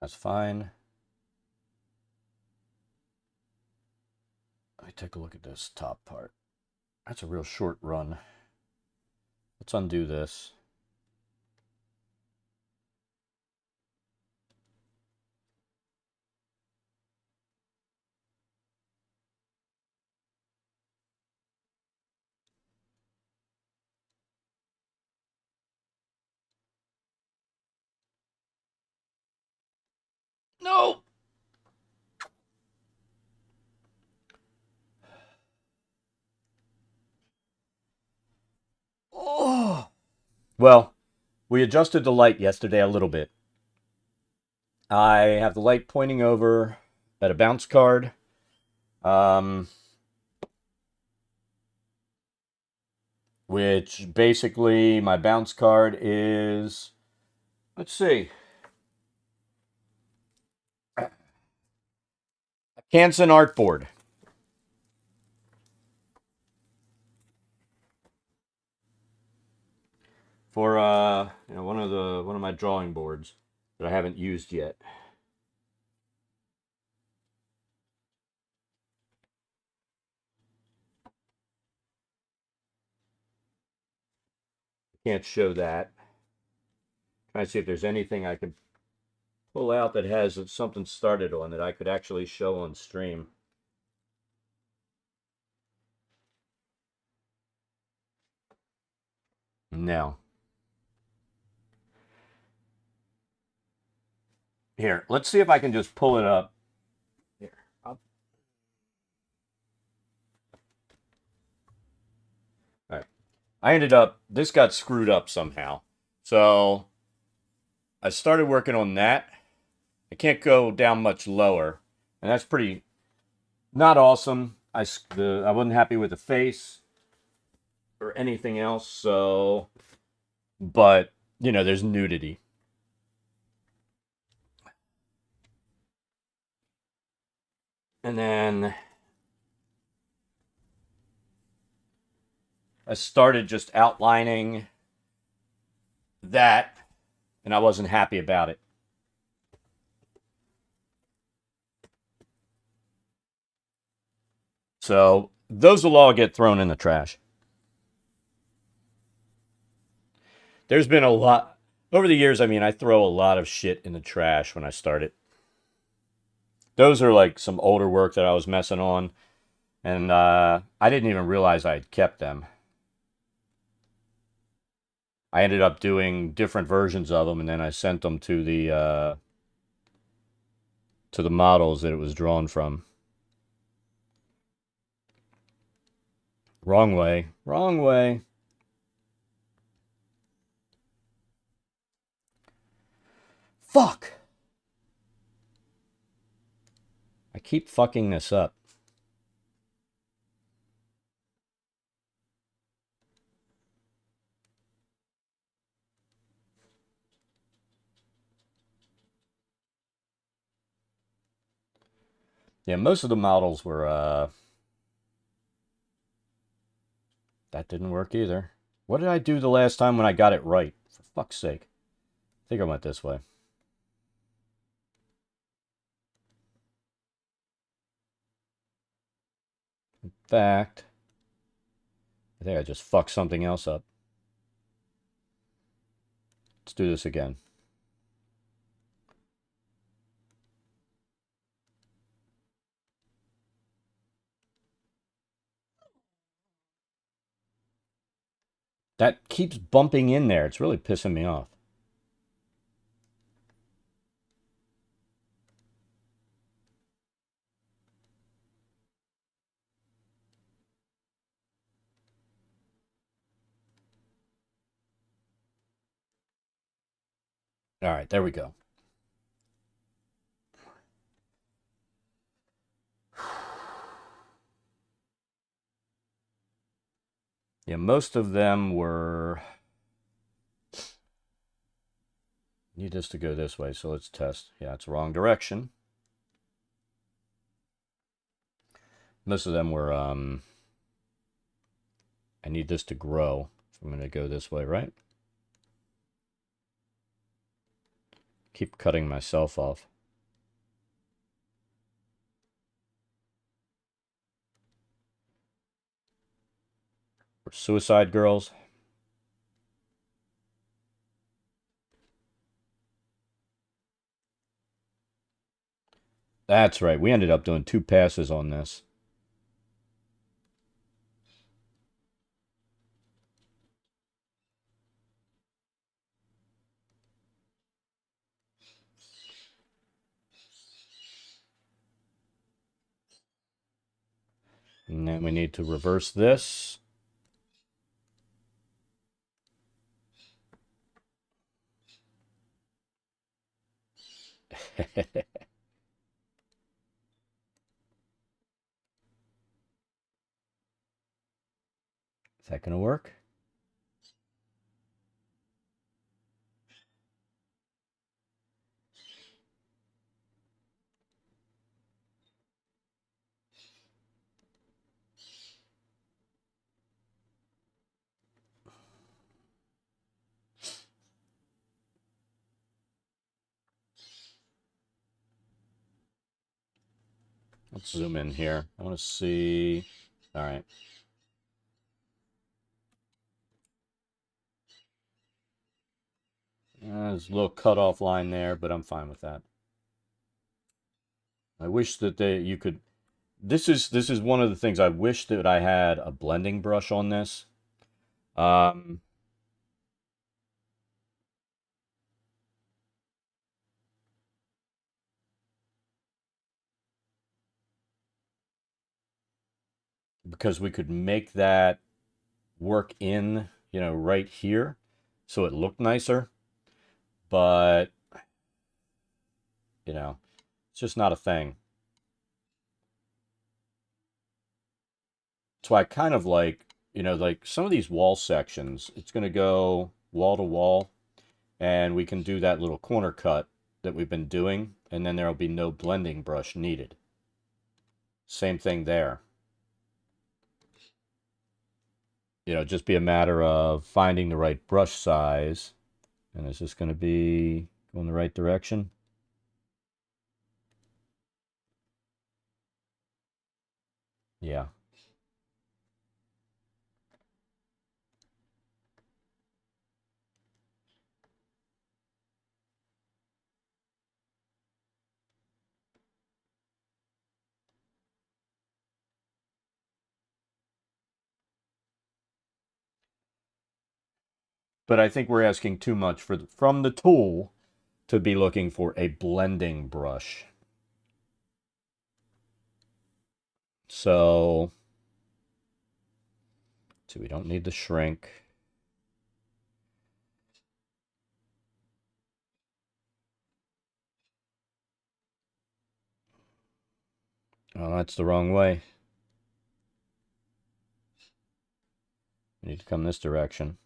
That's fine. Let me take a look at this top part. That's a real short run. Let's undo this. No! Oh! Well, we adjusted the light yesterday a little bit. I have the light pointing over at a bounce card. Which basically my bounce card is, let's see, a Canson artboard. For one of my drawing boards that I haven't used yet. Can't show that. Trying to see if there's anything I can pull out that has something started on that I could actually show on stream. No. Here, let's see if I can just pull it up. Here. All right. I ended up, this got screwed up somehow. So I started working on that. I can't go down much lower. And that's pretty not awesome. I wasn't happy with the face or anything else. So, but, you know, there's nudity. And then I started just outlining that, and I wasn't happy about it. So those will all get thrown in the trash. There's been a lot over the years. I mean, I throw a lot of shit in the trash when I start it. Those are like some older work that I was messing on, and I didn't even realize I had kept them. I ended up doing different versions of them, and then I sent them to the models that it was drawn from. Wrong way. Wrong way. Fuck! I keep fucking this up. Yeah, most of the models were, that didn't work either. What did I do the last time when I got it right? For fuck's sake. I think I went this way. In fact, I think I just fucked something else up. Let's do this again. That keeps bumping in there. It's really pissing me off. All right, there we go. Yeah, most of them were... Need this to go this way, so let's test. Yeah, it's wrong direction. Most of them were, I need this to grow. So I'm going to go this way, right? Keep cutting myself off. We're suicide girls. That's right. We ended up doing 2 passes on this. And then we need to reverse this. Is that going to work? Let's zoom in here. I want to see. All right. There's a little cutoff line there, but I'm fine with that. I wish that you could. This is one of the things I wish that I had a blending brush on this. Because we could make that work in, right here, so it looked nicer. But, it's just not a thing. So I kind of like, like some of these wall sections, it's going to go wall to wall, and we can do that little corner cut that we've been doing, and then there'll be no blending brush needed. Same thing there. Just be a matter of finding the right brush size. And is this going to be going the right direction? Yeah. But I think we're asking too much from the tool to be looking for a blending brush. So we don't need the shrink. Oh, that's the wrong way. We need to come this direction.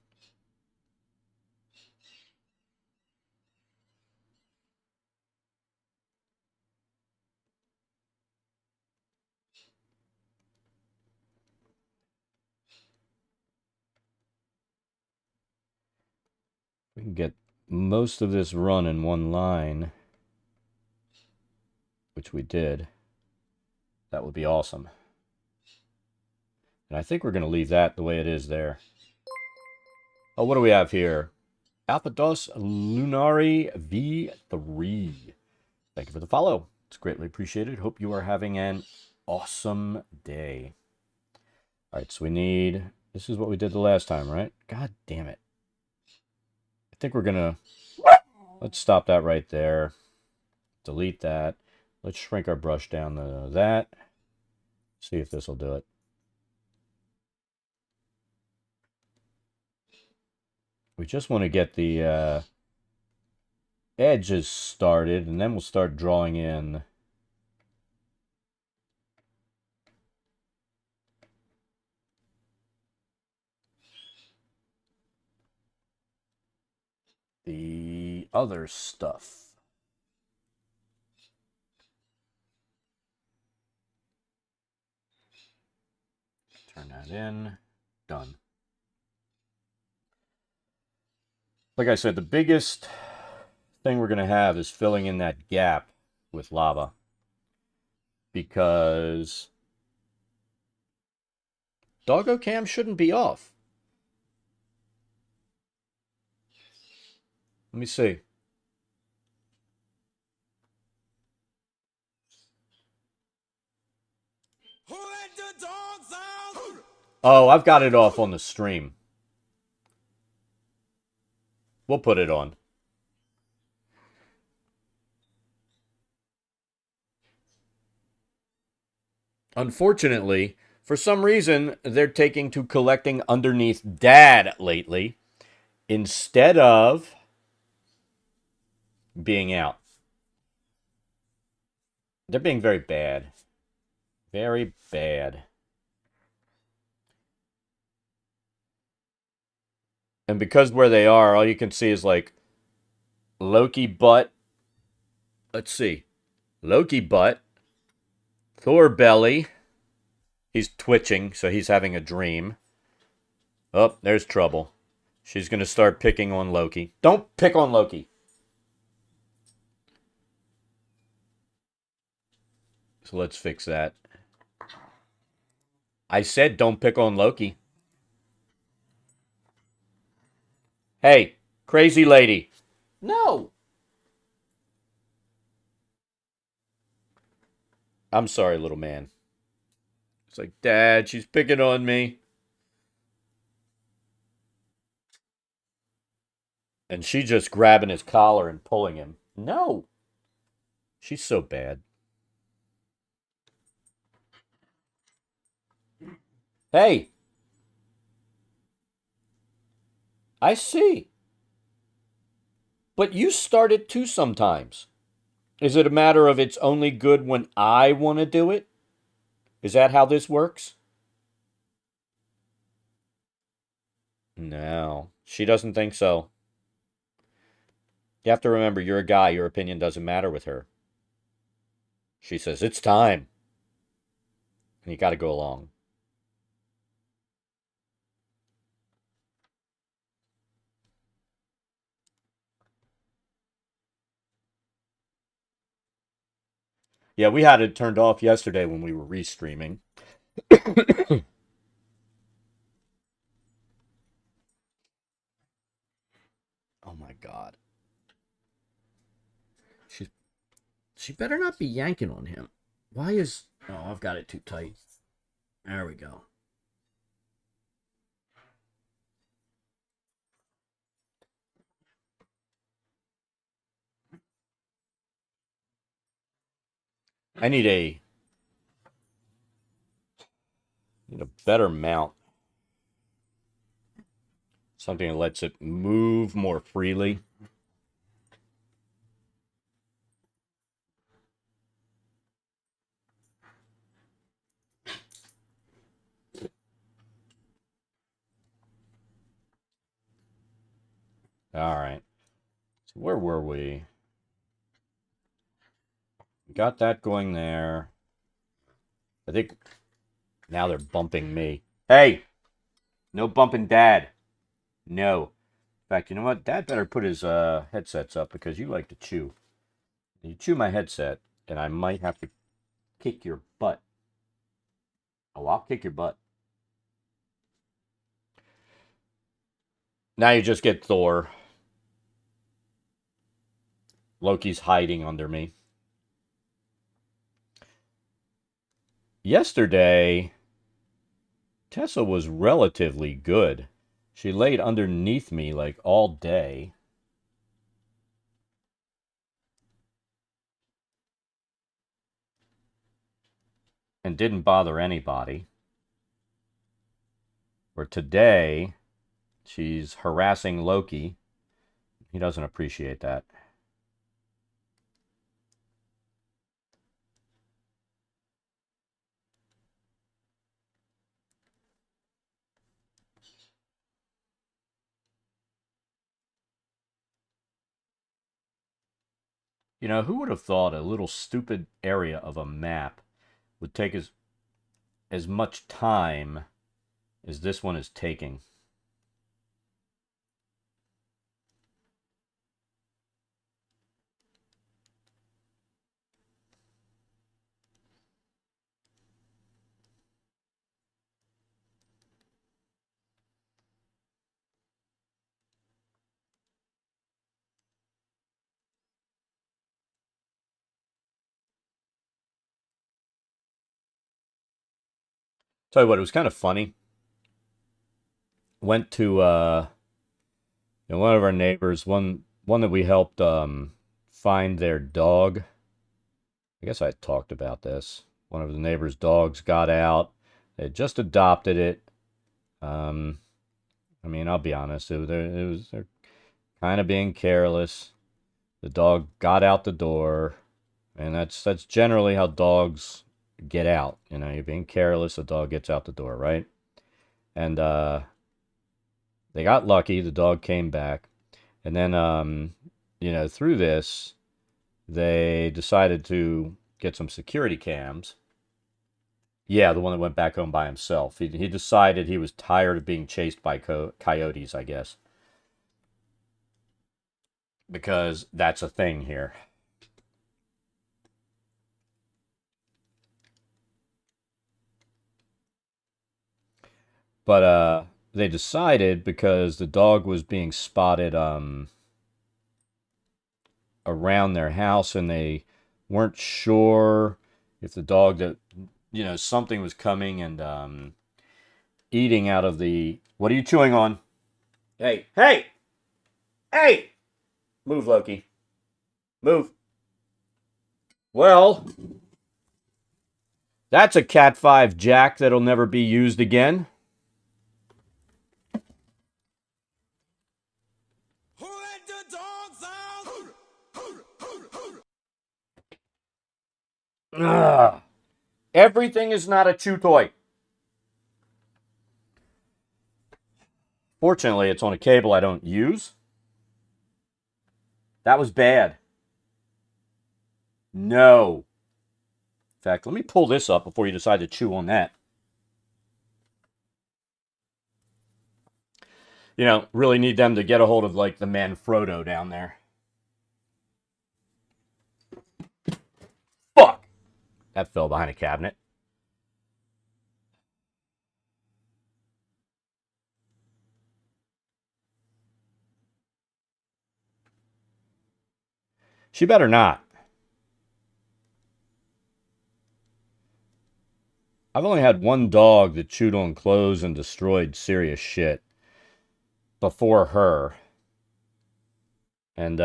We can get most of this run in one line, which we did. That would be awesome. And I think we're going to leave that the way it is there. Oh, what do we have here? Alphados Lunari V3. Thank you for the follow. It's greatly appreciated. Hope you are having an awesome day. All right, so we need... This is what we did the last time, right? God damn it. I think we're going to... Let's stop that right there. Delete that. Let's shrink our brush down to that. See if this will do it. We just want to get the edges started, and then we'll start drawing in the other stuff. Turn that in. Done. Like I said, the biggest thing we're going to have is filling in that gap with lava. Because Doggo Cam shouldn't be off. Let me see. Who let the dogs out? Oh, I've got it off on the stream. We'll put it on. Unfortunately, for some reason, they're taking to collecting underneath Dad lately instead of being out. They're being very bad. Very bad. And because where they are, all you can see is like Loki butt. Let's see. Loki butt. Thor belly. He's twitching, so he's having a dream. Oh, there's trouble. She's going to start picking on Loki. Don't pick on Loki. So let's fix that. I said don't pick on Loki. Hey, crazy lady. No. I'm sorry, little man. It's like, Dad, she's picking on me. And she just grabbing his collar and pulling him. No. She's so bad. Hey, I see. But you start it too sometimes. Is it a matter of it's only good when I want to do it? Is that how this works? No, she doesn't think so. You have to remember, you're a guy. Your opinion doesn't matter with her. She says, it's time. And you got to go along. Yeah, we had it turned off yesterday when we were restreaming. Oh my God. She better not be yanking on him. Why is... Oh, I've got it too tight. There we go. I need a better mount. Something that lets it move more freely. All right. So where were we? We got that going there. I think now they're bumping me. Hey, no bumping Dad. No. In fact, you know what? Dad better put his headsets up because you like to chew. You chew my headset, and I might have to kick your butt. Oh, I'll kick your butt. Now you just get Thor. Loki's hiding under me. Yesterday, Tessa was relatively good. She laid underneath me like all day. And didn't bother anybody. Where today, she's harassing Loki. He doesn't appreciate that. You know, who would have thought a little stupid area of a map would take as much time as this one is taking? Tell you what, it was kind of funny. Went to one of our neighbors, one that we helped find their dog. I guess I talked about this. One of the neighbors' dogs got out. They had just adopted it. I mean, I'll be honest. They're kind of being careless. The dog got out the door, and that's generally how dogs get out. You know, you're being careless. The dog gets out the door, right? And they got lucky. The dog came back, and then through this, they decided to get some security cams. Yeah, the one that went back home by himself. He decided he was tired of being chased by coyotes, I guess. Because that's a thing here. But they decided because the dog was being spotted around their house, and they weren't sure if the dog that, something was coming and eating out of the. What are you chewing on? Hey, hey, hey! Move, Loki. Move. Well, that's a Cat 5 jack that'll never be used again. Who let the dogs out? Ugh. Everything is not a chew toy. Fortunately, it's on a cable I don't use. That was bad. No. In fact, let me pull this up before you decide to chew on that. Really need them to get a hold of, like, the Manfrotto down there. Fuck! That fell behind a cabinet. She better not. I've only had one dog that chewed on clothes and destroyed serious shit before her. And,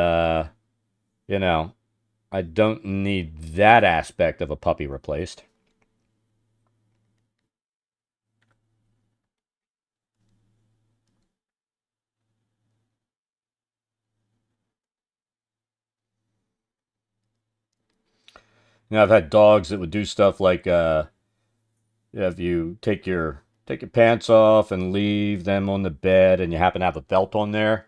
I don't need that aspect of a puppy replaced. I've had dogs that would do stuff like, if you take your pants off and leave them on the bed and you happen to have a belt on there,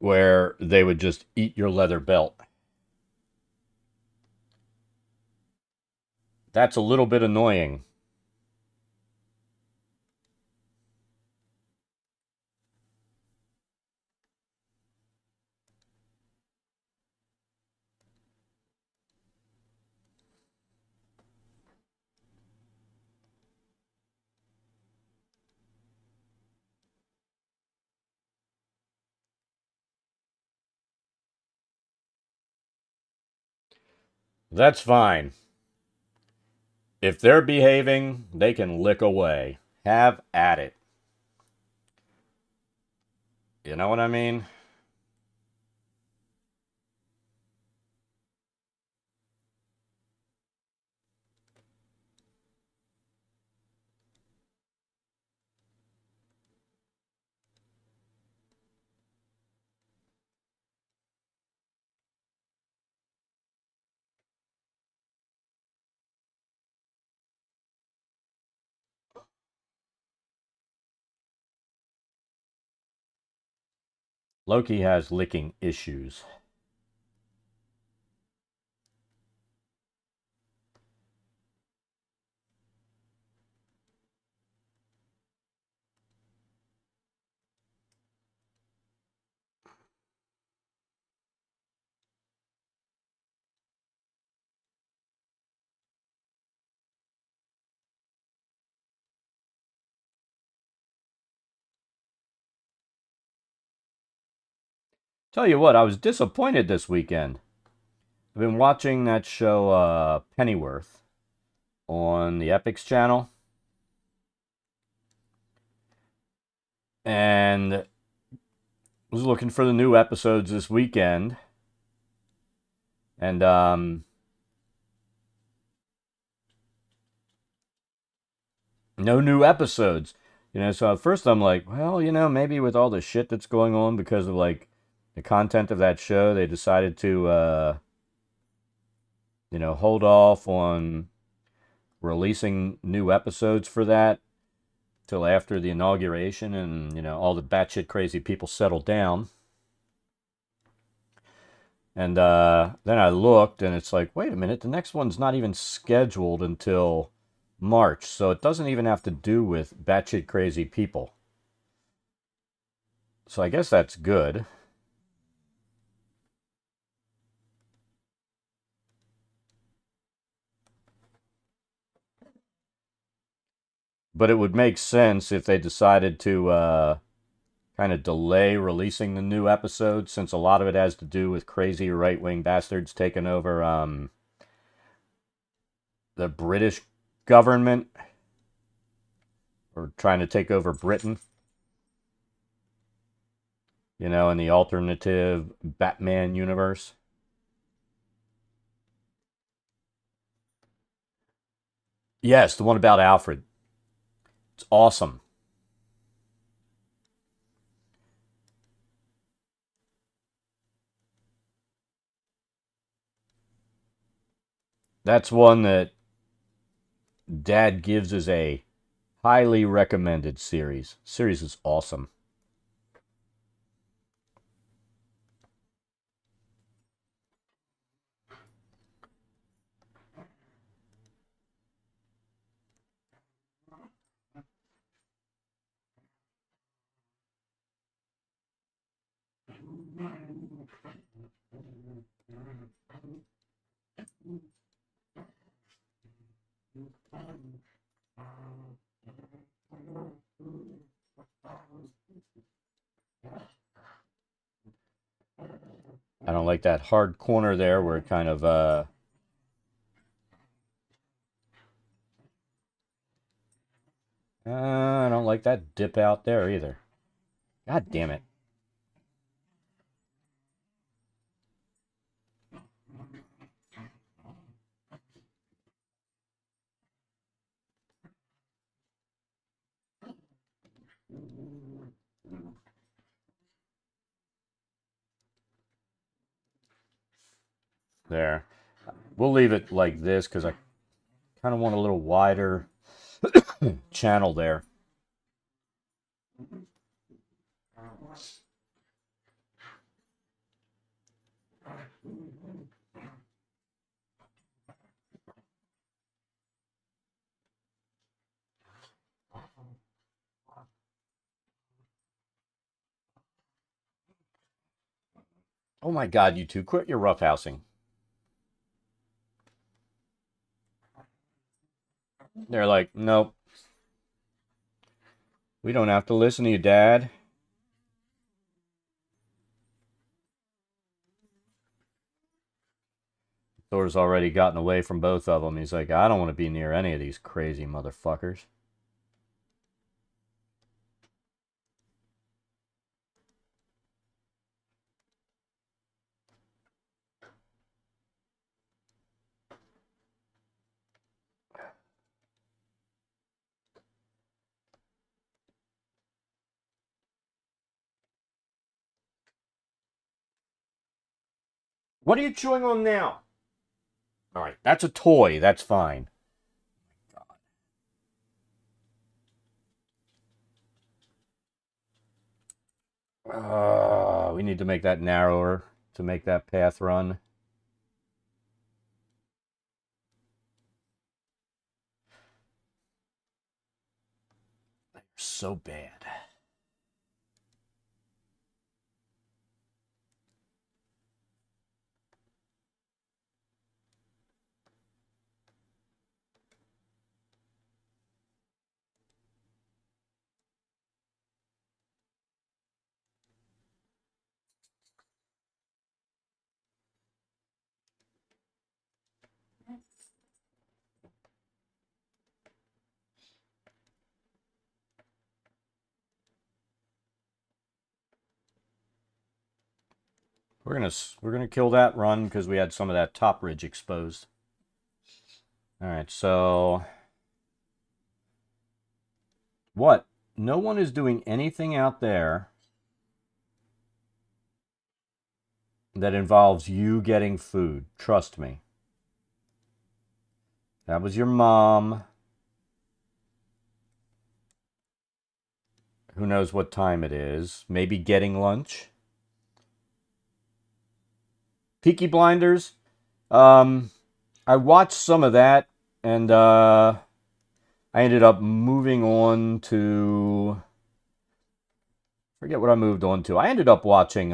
where they would just eat your leather belt. That's a little bit annoying. That's fine. If they're behaving, they can lick away. Have at it. You know what I mean? Loki has licking issues. Tell you what, I was disappointed this weekend. I've been watching that show, Pennyworth, on the Epix channel. And was looking for the new episodes this weekend. And, no new episodes. So at first I'm like, well, maybe with all the shit that's going on because of, like, the content of that show, they decided to, hold off on releasing new episodes for that till after the inauguration and, all the batshit crazy people settled down. And then I looked and it's like, wait a minute, the next one's not even scheduled until March, so it doesn't even have to do with batshit crazy people. So I guess that's good. But it would make sense if they decided to kind of delay releasing the new episode, since a lot of it has to do with crazy right-wing bastards taking over the British government, or trying to take over Britain. You know, in the alternative Batman universe. Yes, the one about Alfred. It's awesome. That's one that Dad gives as a highly recommended series. Series is awesome. I don't like that hard corner there where it kind of I don't like that dip out there either. God damn it. There. We'll leave it like this because I kind of want a little wider channel there. Oh my God, you two, quit your roughhousing. They're like, nope, we don't have to listen to you, Dad. Thor's already gotten away from both of them. He's like, I don't want to be near any of these crazy motherfuckers. What are you chewing on now? All right, that's a toy. That's fine. We need to make that narrower to make that path run. They're so bad. We're gonna kill that run because we had some of that top ridge exposed. All right, so what? No one is doing anything out there that involves you getting food. Trust me. That was your mom. Who knows what time it is? Maybe getting lunch. Peaky Blinders. I watched some of that, and I ended up moving on to, forget what I moved on to. I ended up watching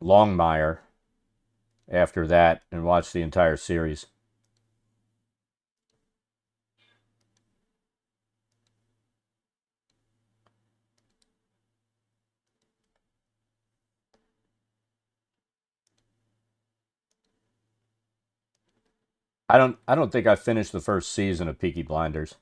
Longmire after that and watched the entire series. I don't think I finished the first season of Peaky Blinders.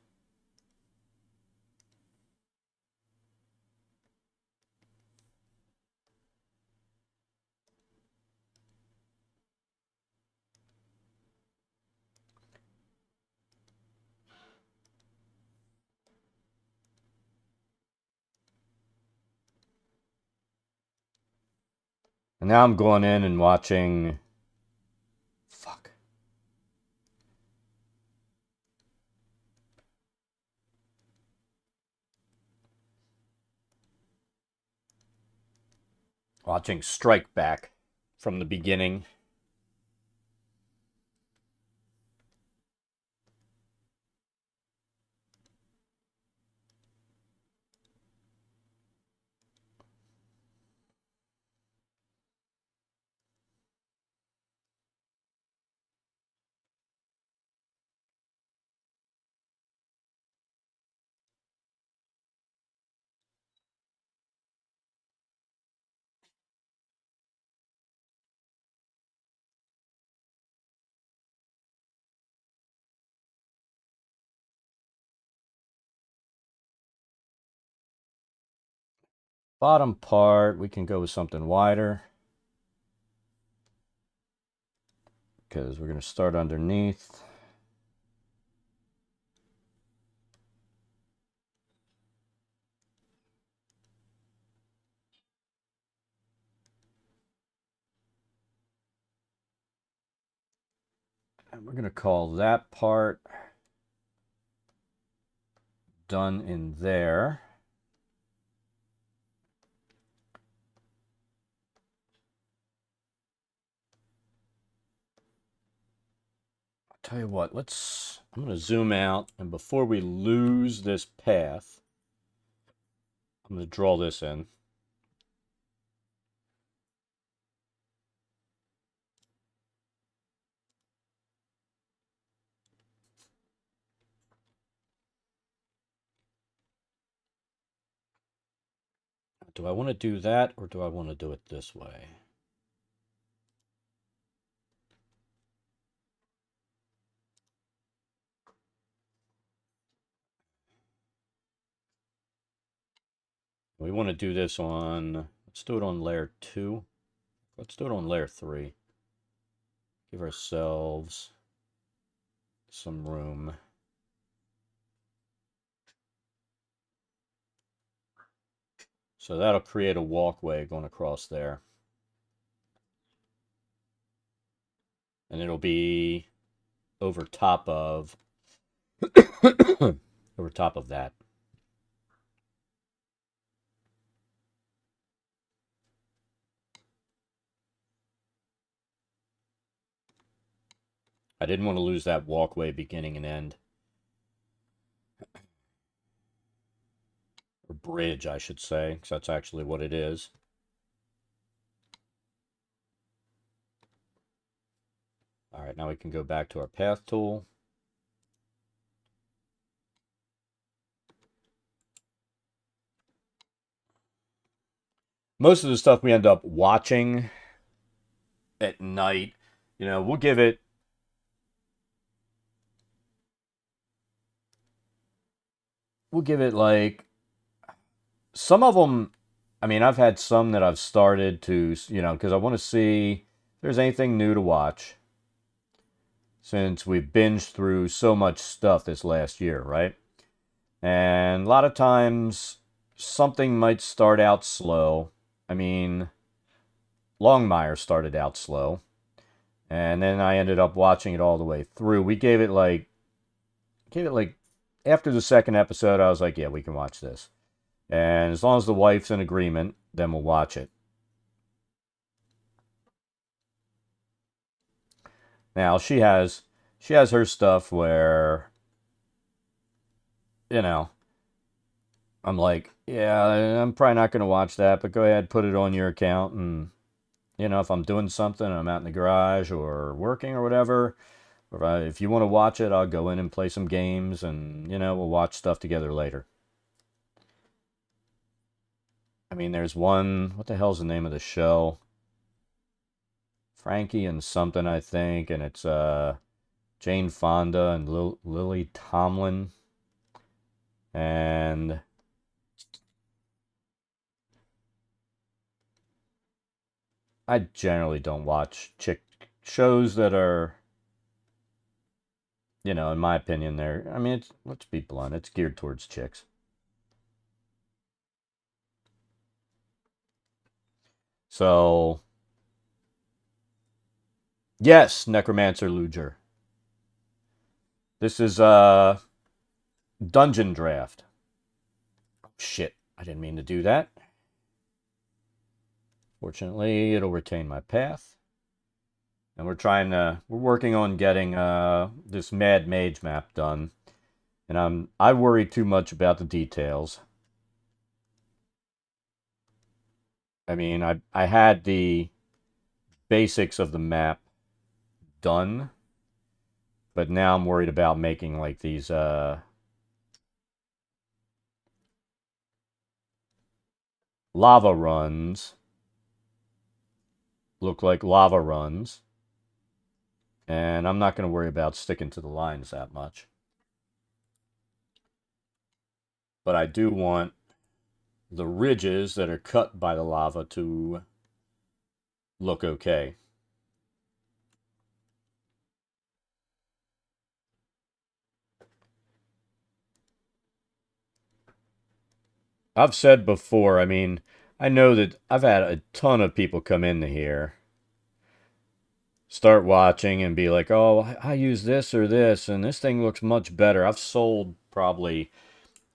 And now I'm going in and watching. Fuck. Watching Strike Back from the beginning. Bottom part, we can go with something wider. Because we're going to start underneath. And we're going to call that part done in there. I'll tell you what, I'm going to zoom out, and before we lose this path, I'm going to draw this in. Do I want to do that, or do I want to do it this way? We want to do this on, let's do it on layer 2. Let's do it on layer 3. Give ourselves some room. So that'll create a walkway going across there. And it'll be over top of over top of that. I didn't want to lose that walkway beginning and end. Or bridge, I should say, because that's actually what it is. All right, now we can go back to our path tool. Most of the stuff we end up watching at night, we'll give it like some of them. I mean, I've had some that I've started to, because I want to see if there's anything new to watch since we've binged through so much stuff this last year, right? And a lot of times something might start out slow. I mean, Longmire started out slow, and then I ended up watching it all the way through. We gave it like after the second episode, I was like, yeah, we can watch this. And as long as the wife's in agreement, then we'll watch it. Now she has her stuff where, you know, I'm like, yeah, I'm probably not going to watch that, but go ahead, put it on your account. And, if I'm doing something, I'm out in the garage or working or whatever, or if you want to watch it, I'll go in and play some games and, we'll watch stuff together later. I mean, there's one, what the hell's the name of the show? Frankie and something, I think, and it's Jane Fonda and Lily Tomlin. And I generally don't watch chick shows that are, you know, in my opinion, they're, I mean, it's, let's be blunt, it's geared towards chicks. So, yes, Necromancer Luger. This is Dungeondraft. Shit, I didn't mean to do that. Fortunately, it'll retain my path. And we're working on getting this Mad Mage map done. And I worry too much about the details. I mean, I had the basics of the map done, but now I'm worried about making like these lava runs look like lava runs. And I'm not going to worry about sticking to the lines that much. But I do want the ridges that are cut by the lava to look okay. I've said before, I mean, I know that I've had a ton of people come into here, start watching and be like, oh, I use this or this, and this thing looks much better. I've sold probably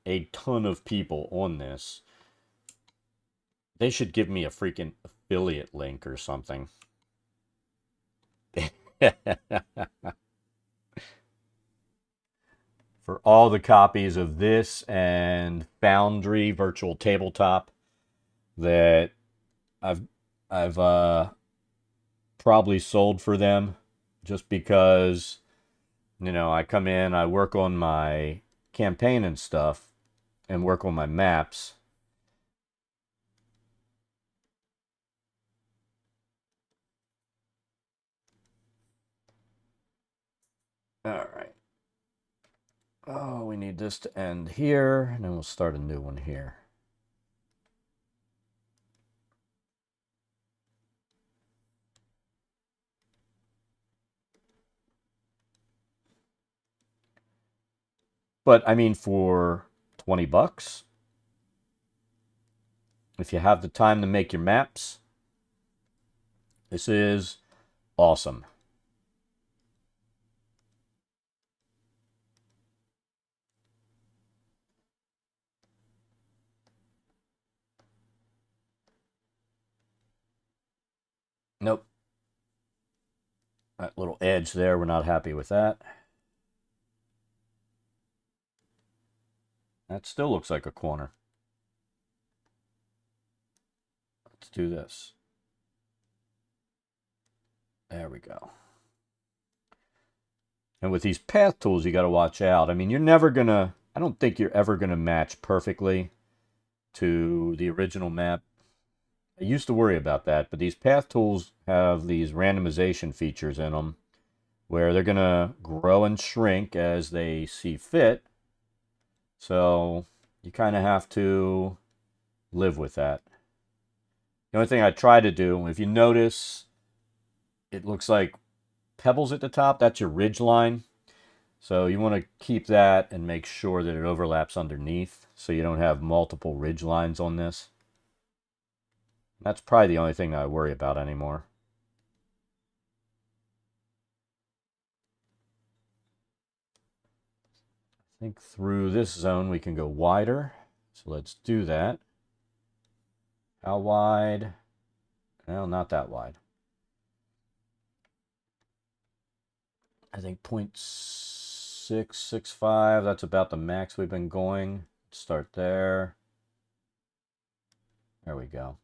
a ton of people on this. They should give me a freaking affiliate link or something. For all the copies of this and Foundry Virtual Tabletop that I've I've probably sold for them, just because, you know, I come in, I work on my campaign and stuff and work on my maps. All right. Oh, we need this to end here, and then we'll start a new one here. But I mean, for 20 bucks, if you have the time to make your maps, this is awesome. Nope. That little edge there, we're not happy with that. That still looks like a corner. Let's do this. There we go. And with these path tools, you got to watch out. I mean, you're never going to, I don't think you're ever going to match perfectly to the original map. I used to worry about that, but these path tools have these randomization features in them where they're going to grow and shrink as they see fit. So you kind of have to live with that. The only thing I try to do, if you notice, it looks like pebbles at the top. That's your ridge line. So you want to keep that and make sure that it overlaps underneath so you don't have multiple ridge lines on this. That's probably the only thing that I worry about anymore. I think through this zone we can go wider. So let's do that. How wide? Well, not that wide. I think 0.665. That's about the max we've been going. Start there. There we go.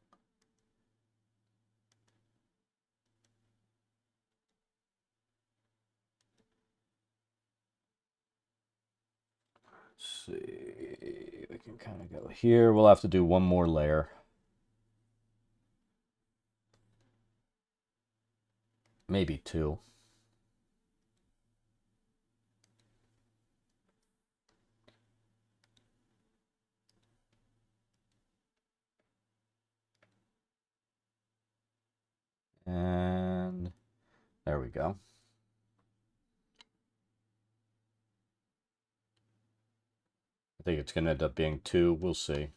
Let's see. We can kind of go here. We'll have to do one more layer. Maybe two. There we go. I think it's going to end up being 2. We'll see.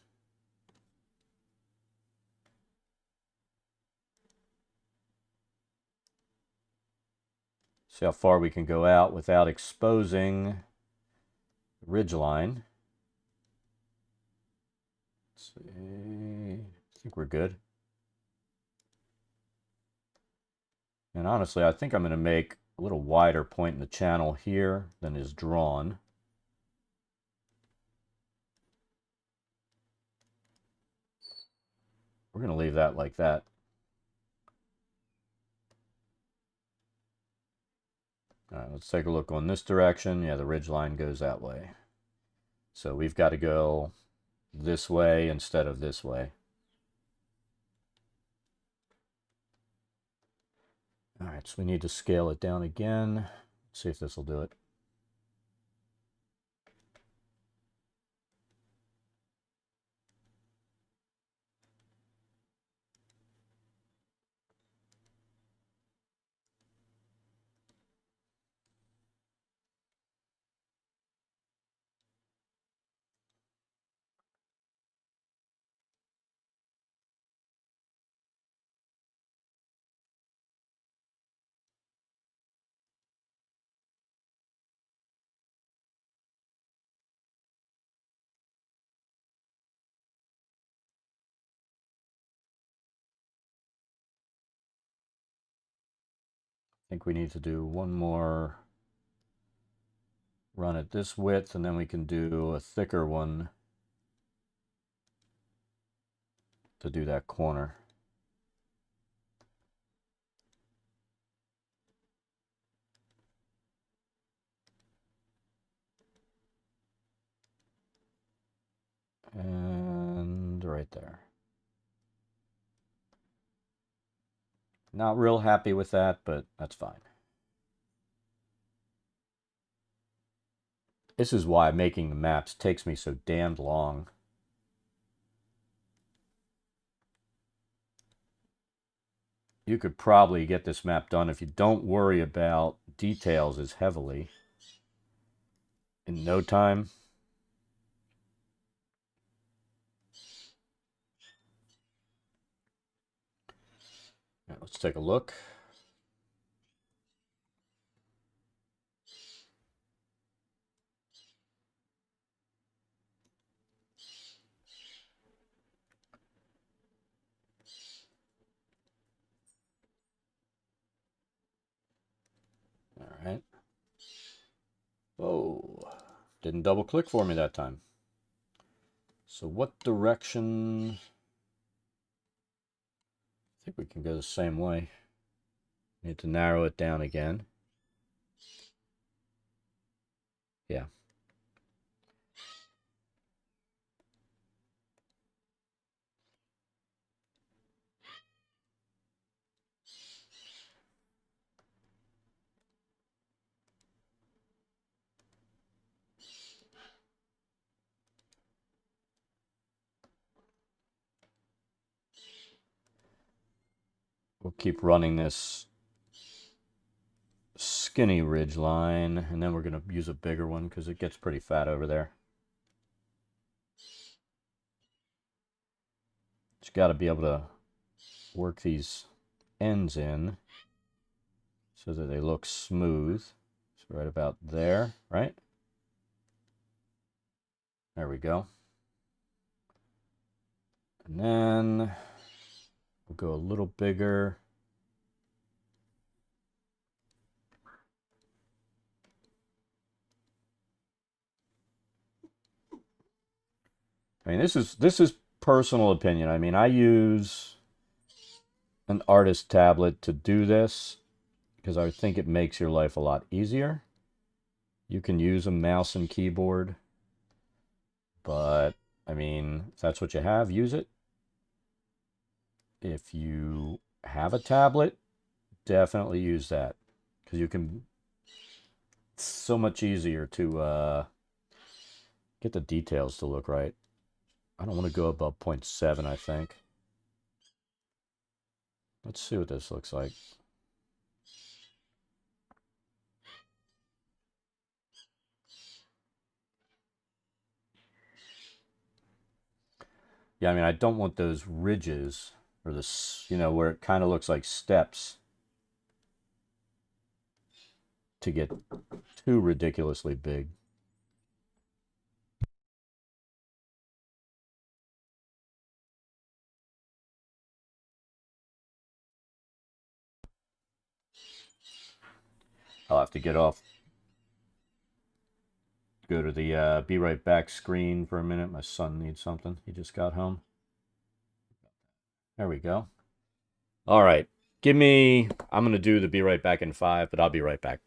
See how far we can go out without exposing the ridgeline. Let's see. I think we're good. And honestly, I think I'm going to make a little wider point in the channel here than is drawn. We're going to leave that like that. All right, let's take a look on this direction. Yeah, the ridge line goes that way. So we've got to go this way instead of this way. All right, so we need to scale it down again. Let's see if this will do it. I think we need to do one more run at this width, and then we can do a thicker one to do that corner. And right there. Not real happy with that, but that's fine. This is why making the maps takes me so damned long. You could probably get this map done if you don't worry about details as heavily in no time. Now, let's take a look. All right. Oh, didn't double click for me that time. So what direction? I think we can go the same way. Need to narrow it down again. Yeah. We'll keep running this skinny ridge line, and then we're going to use a bigger one because it gets pretty fat over there. Just got to be able to work these ends in so that they look smooth. So right about there, right? There we go. And then we'll go a little bigger. I mean, this is personal opinion. I mean, I use an artist tablet to do this because I think it makes your life a lot easier. You can use a mouse and keyboard, but I mean, if that's what you have, use it. If you have a tablet, definitely use that because you can. It's so much easier to get the details to look right. I don't want to go above 0.7, I think. Let's see what this looks like. Yeah, I mean, I don't want those ridges, or this, where it kind of looks like steps, to get too ridiculously big. I'll have to get off, go to the be right back screen for a minute. My son needs something. He just got home. There we go. All right. I'm going to do the be right back in 5, but I'll be right back.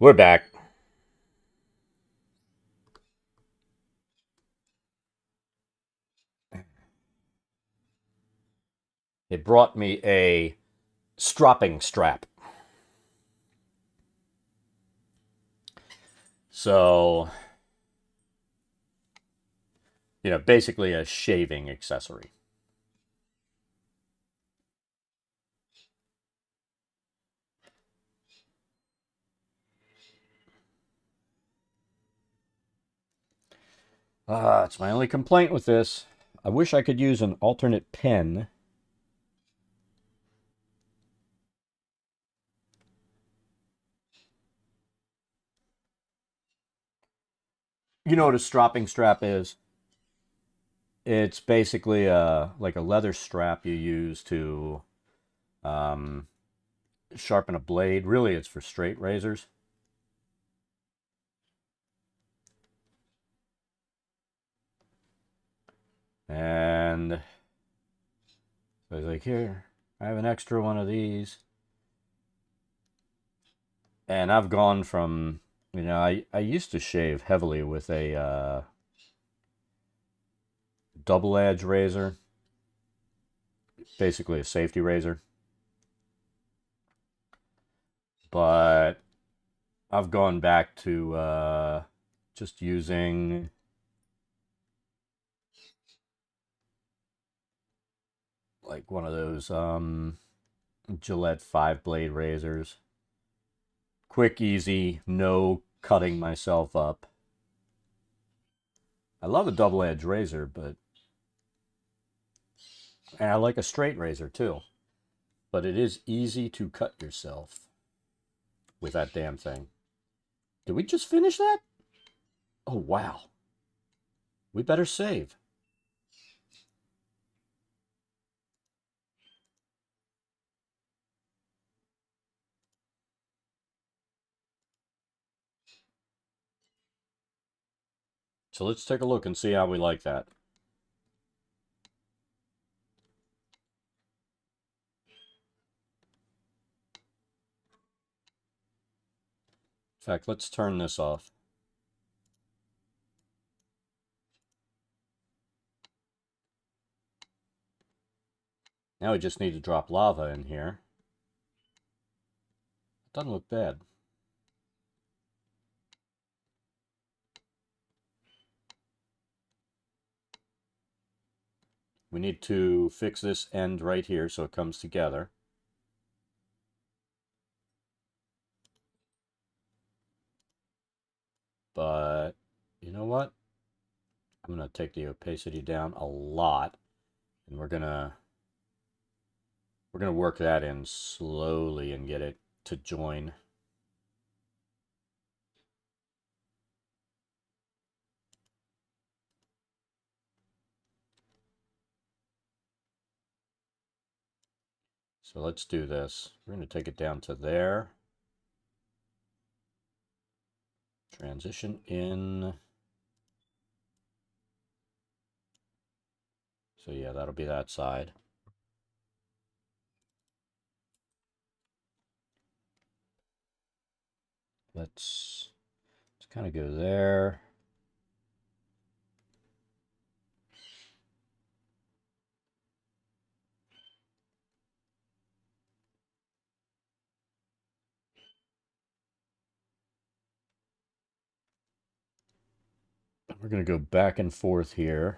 We're back. It brought me a stropping strap. So, basically a shaving accessory. It's my only complaint with this. I wish I could use an alternate pen. You know what a stropping strap is? It's basically like a leather strap you use to um, sharpen a blade. Really, it's for straight razors. And so I was like, here, I have an extra one of these. And I've gone from, I used to shave heavily with a double edge razor, basically a safety razor. But I've gone back to just using like one of those Gillette 5-blade razors. Quick, easy, no cutting myself up. I love a double edge razor, and I like a straight razor too. But it is easy to cut yourself with that damn thing. Did we just finish that? Oh, wow. We better save. So let's take a look and see how we like that. In fact, let's turn this off. Now we just need to drop lava in here. It doesn't look bad. We need to fix this end right here so it comes together. But you know what? I'm going to take the opacity down a lot, and we're going to work that in slowly and get it to join. So let's do this. We're going to take it down to there. Transition in. So yeah, that'll be that side. Let's kind of go there. We're going to go back and forth here.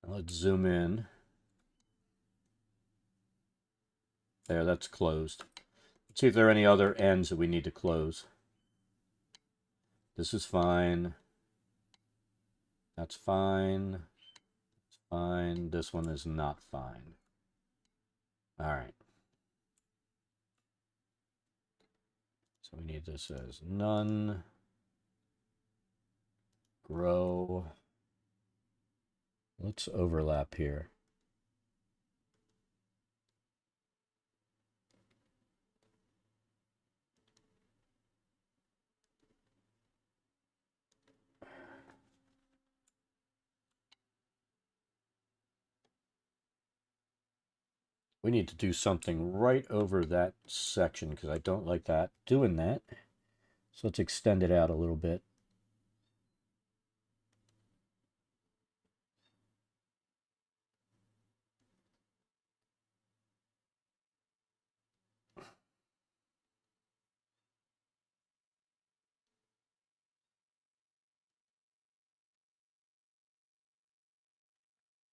Let's zoom in. There, that's closed. Let's see if there are any other ends that we need to close. This is fine. That's fine. It's fine. This one is not fine. All right. So we need this as none. Grow. Let's overlap here. We need to do something right over that section because I don't like that doing that. So let's extend it out a little bit.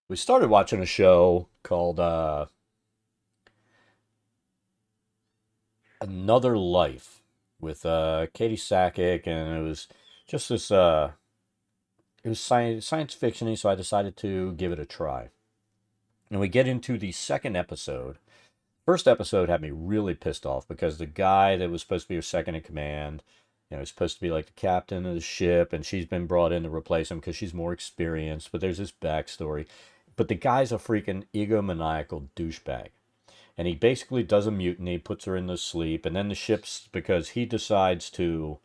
We started watching a show called Another Life with Katie Sackett, and it was just this. It was science fiction-y, so I decided to give it a try. And we get into the second episode. First episode had me really pissed off because the guy that was supposed to be her second in command, is supposed to be like the captain of the ship, and she's been brought in to replace him because she's more experienced. But there's this backstory. But the guy's a freaking egomaniacal douchebag. And he basically does a mutiny, puts her in the sleep, and then the ship's because he decides to,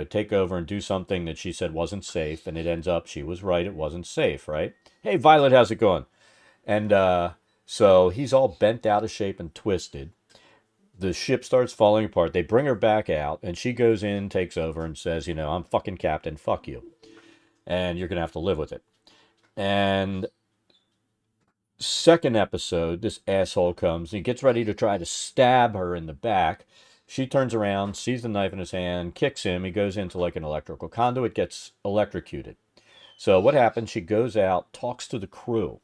take over and do something that she said wasn't safe, and it ends up she was right, it wasn't safe, right? Hey, Violet, how's it going? And so he's all bent out of shape and twisted. The ship starts falling apart. They bring her back out, and she goes in, takes over, and says, I'm fucking captain, fuck you. And you're going to have to live with it. And second episode, this asshole comes and he gets ready to try to stab her in the back. She turns around, sees the knife in his hand, kicks him. He goes into like an electrical conduit, gets electrocuted. So what happens? She goes out, talks to the crew,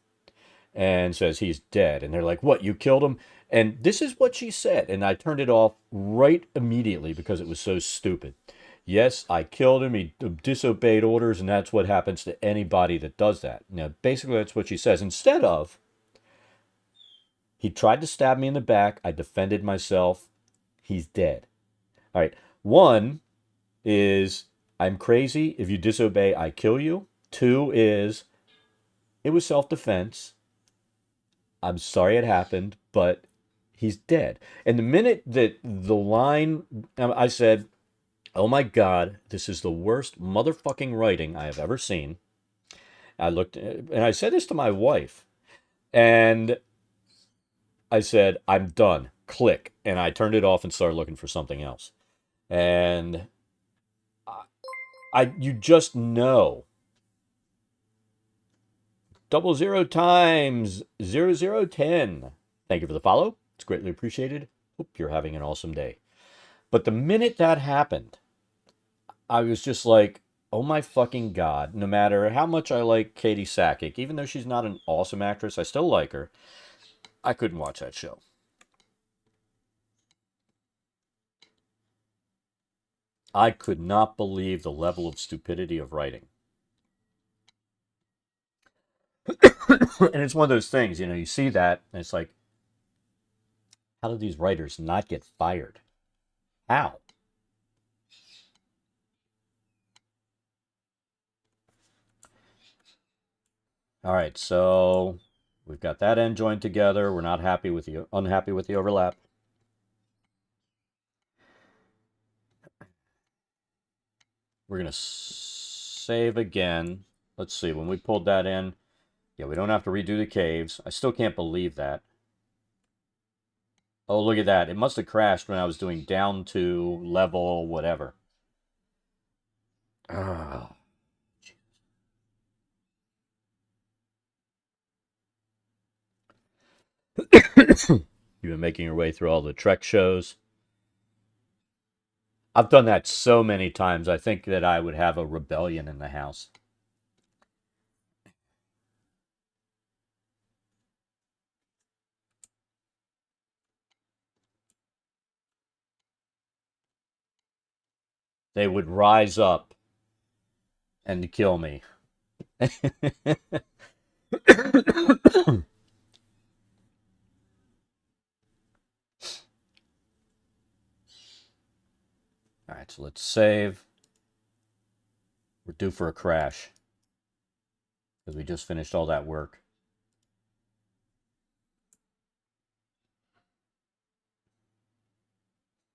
and says he's dead. And they're like, "What? You killed him?" And this is what she said. And I turned it off right immediately because it was so stupid. Yes, I killed him. He disobeyed orders, and that's what happens to anybody that does that. Now, basically, that's what she says. Instead of, he tried to stab me in the back. I defended myself. He's dead. All right. One is, I'm crazy. If you disobey, I kill you. Two is, it was self defense. I'm sorry it happened, but he's dead. And the minute that the line, I said, oh my God, this is the worst motherfucking writing I have ever seen. I looked, and I said this to my wife, and I said, I'm done. Click. And I turned it off and started looking for something else. And you just know. 00 times 0010. Thank you for the follow. It's greatly appreciated. Hope you're having an awesome day. But the minute that happened, I was just like, oh my fucking God. No matter how much I like Katie Sackett, even though she's not an awesome actress, I still like her. I couldn't watch that show. I could not believe the level of stupidity of writing. And it's one of those things, you see that, and it's like, how do these writers not get fired? How? All right, so we've got that end joined together. We're not happy with the unhappy with the overlap. We're gonna save again. Let's see, when we pulled that in, yeah, we don't have to redo the caves. I still can't believe that. Oh, look at that. It must have crashed when I was doing down to level whatever. Oh. You've been making your way through all the Trek shows. I've done that so many times. I think that I would have a rebellion in the house. They would rise up and kill me. All right, so let's save. We're due for a crash because we just finished all that work.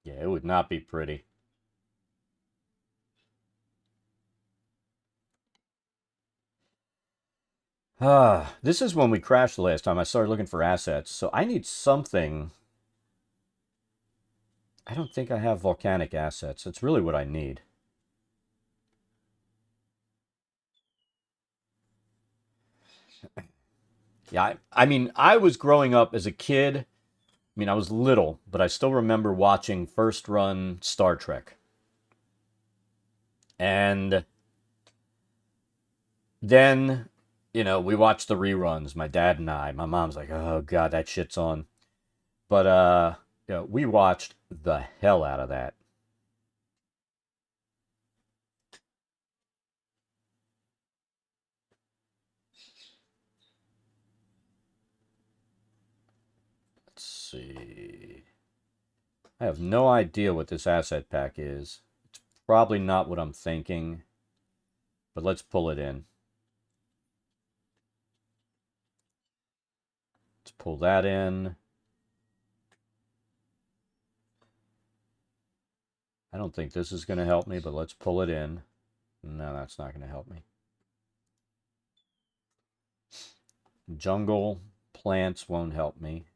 Yeah, it would not be pretty. This is when we crashed the last time. I started looking for assets. So I need something. I don't think I have volcanic assets. That's really what I need. Yeah, I mean, I was growing up as a kid. I mean, I was little, but I still remember watching first run Star Trek. And then, we watched the reruns, my dad and I. My mom's like, "Oh god, that shit's on." But we watched the hell out of that. Let's see. I have no idea what this asset pack is. It's probably not what I'm thinking, but let's pull it in. Let's pull that in. I don't think this is going to help me, but let's pull it in. No, that's not going to help me. Jungle plants won't help me.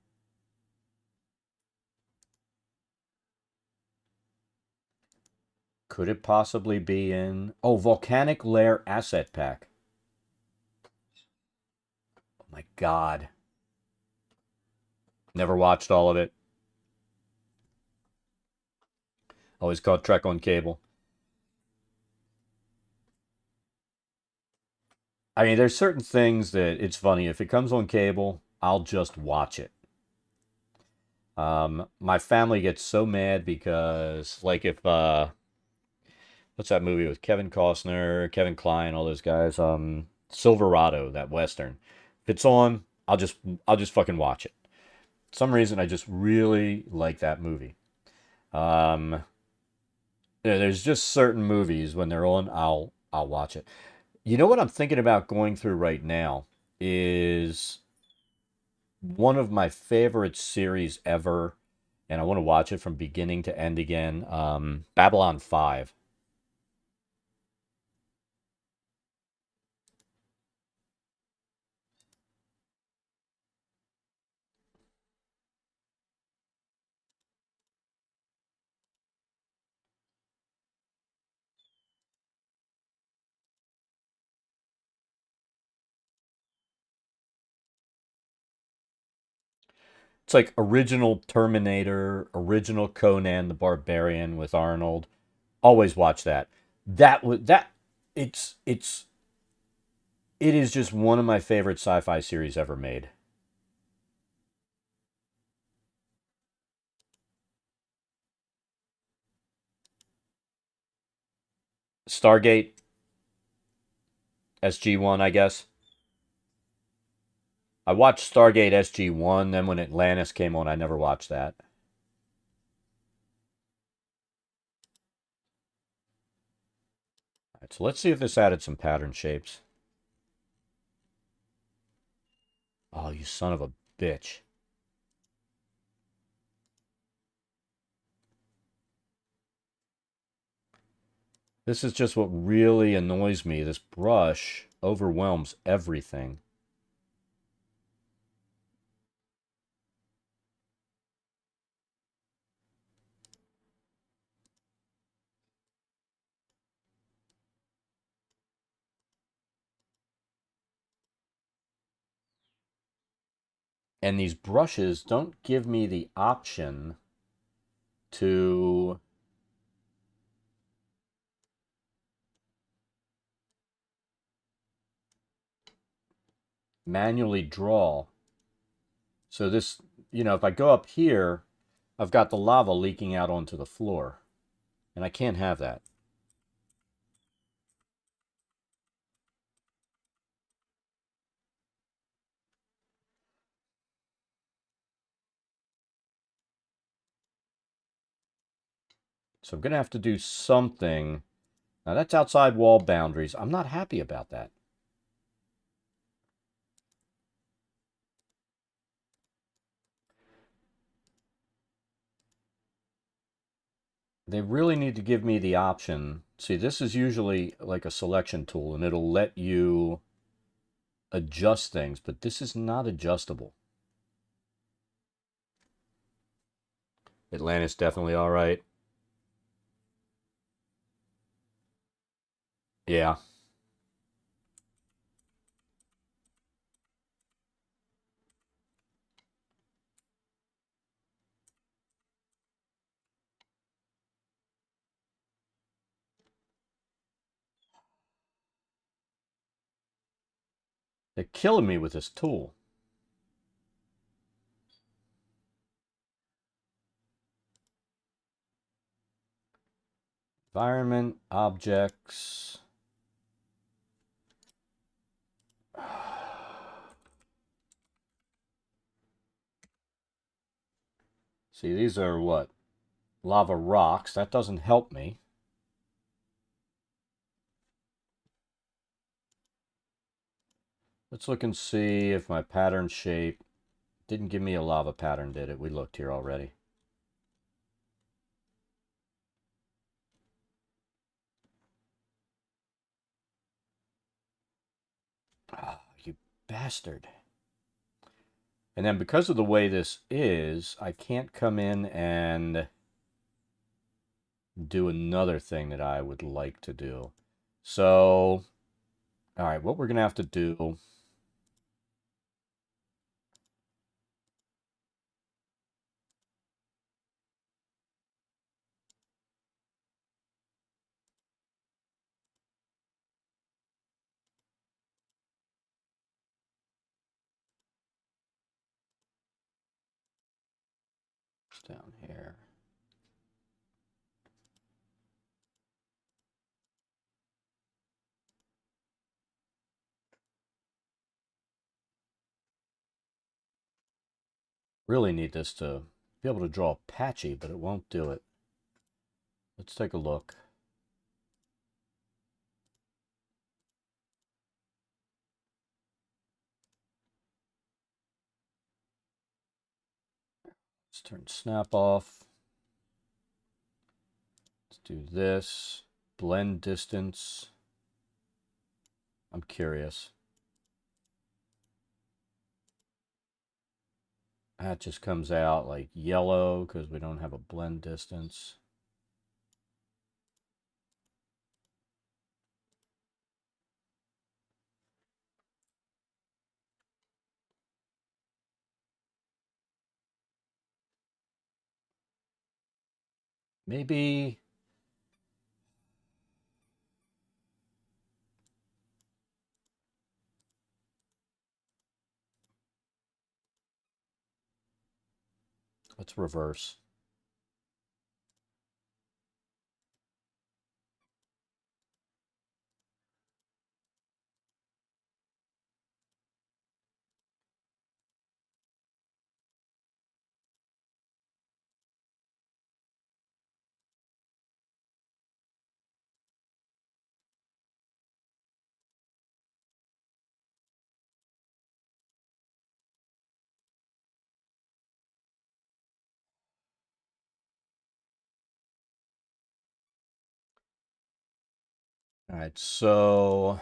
Could it possibly be in... Oh, Volcanic Lair Asset Pack. Oh my god. Never watched all of it. Always caught Trek on cable. I mean, there's certain things that it's funny. If it comes on cable, I'll just watch it. My family gets so mad because, like, if what's that movie with Kevin Costner, Kevin Kline, all those guys? Silverado, that western. If it's on, I'll just fucking watch it. For some reason, I just really like that movie. Um, there's just certain movies when they're on, I'll watch it. You know what I'm thinking about going through right now is one of my favorite series ever, and I want to watch it from beginning to end again. Babylon 5. It's like original Terminator, original Conan the Barbarian with Arnold. Always watch that. That it's it is just one of my favorite sci-fi series ever made. Stargate SG-1, I guess. I watched Stargate SG-1, then when Atlantis came on, I never watched that. All right, so let's see if this added some pattern shapes. Oh, you son of a bitch. This is just what really annoys me. This brush overwhelms everything. And these brushes don't give me the option to manually draw. So this, if I go up here, I've got the lava leaking out onto the floor. And I can't have that. So I'm going to have to do something. Now that's outside wall boundaries. I'm not happy about that. They really need to give me the option. See, this is usually like a selection tool, and it'll let you adjust things, but this is not adjustable. Atlantis definitely all right. Yeah. They're killing me with this tool. Environment, objects. See, these are what? Lava rocks. That doesn't help me. Let's look and see if my pattern shape didn't give me a lava pattern, did it? We looked here already. Oh, you bastard. And then because of the way this is, I can't come in and do another thing that I would like to do. So, all right, what we're going to have to do... down here. Really need this to be able to draw patchy, but it won't do it. Let's take a look. Let's turn snap off. Let's do this. Blend distance. I'm curious. That just comes out like yellow because we don't have a blend distance. Maybe... let's reverse. All right, so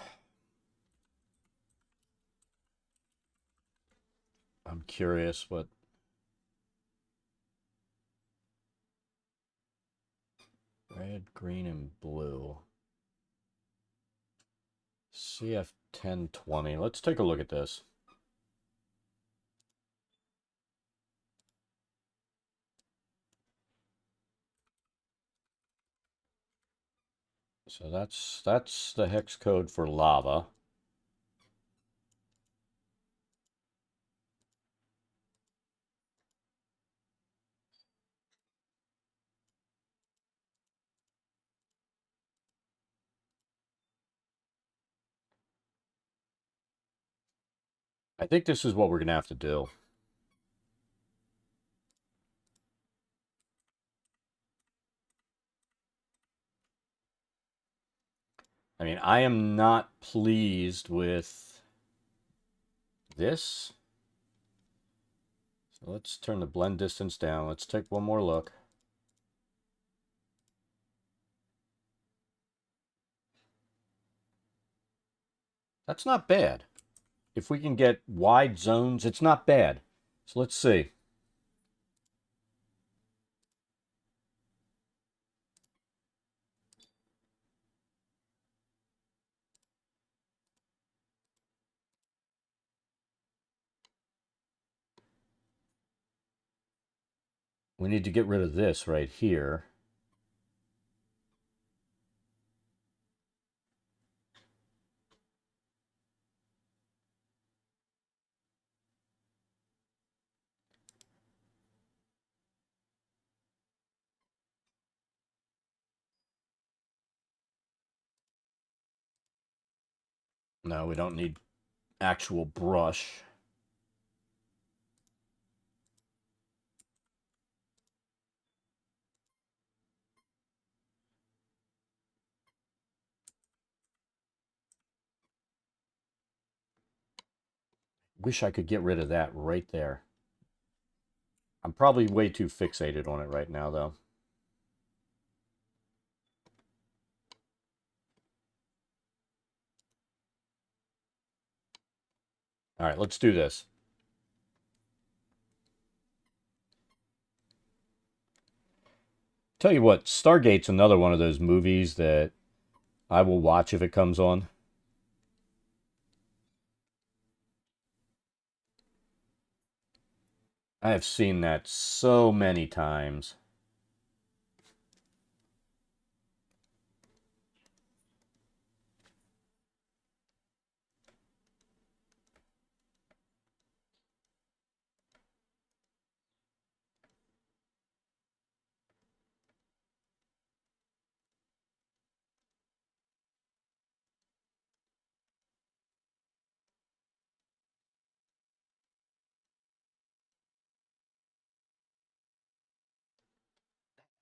I'm curious what... red, green, and blue. CF 1020. Let's take a look at this. So that's the hex code for lava. I think this is what we're going to have to do. I mean, I am not pleased with this. So let's turn the blend distance down. Let's take one more look. That's not bad. if we can get wide zones, it's not bad. So let's see. We need to get rid of this right here. No, we don't need actual brush. Wish I could get rid of that right there. I'm probably way too fixated on it right now, though. All right, let's do this. Tell you what, Stargate's another one of those movies that I will watch if it comes on. I have seen that so many times.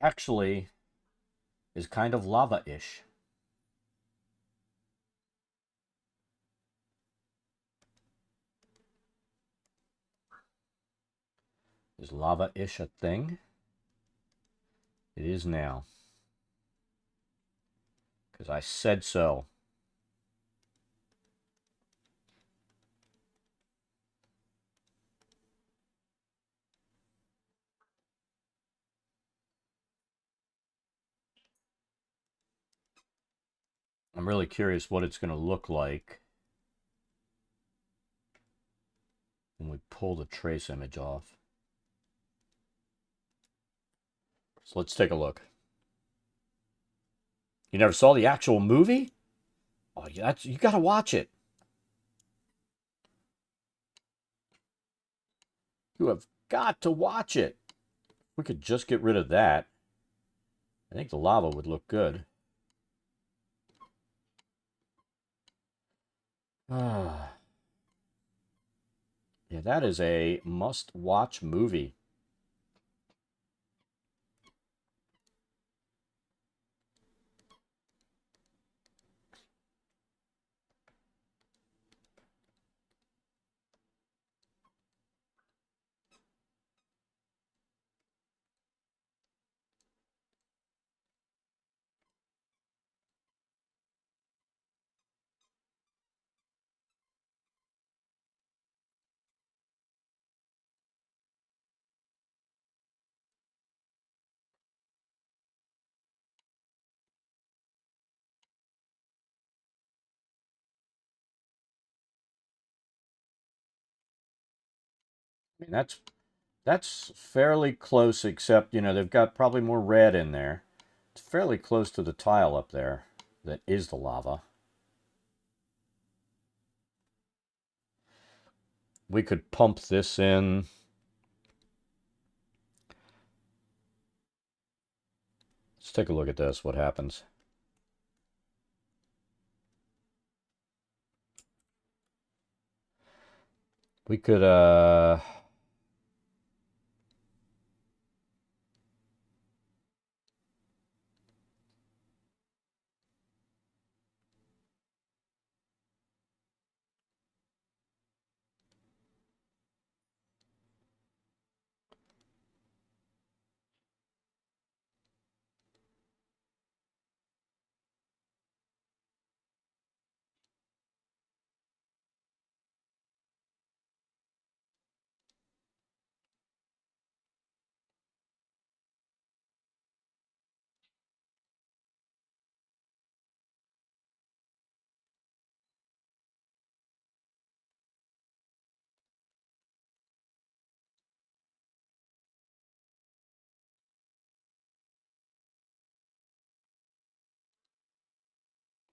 Actually, is kind of lava-ish. Is lava-ish a thing? It is now. Because I said so. I'm really curious what it's going to look like when we pull the trace image off. So let's take a look. You never saw the actual movie? Oh, yeah, you got to watch it. You have got to watch it. We could just get rid of that. I think the lava would look good. Ah. Yeah, that is a must-watch movie. I mean, that's fairly close, except, you know, they've got probably more red in there. It's fairly close to the tile up there that is the lava. We could pump this in. Let's take a look at this, what happens. We could,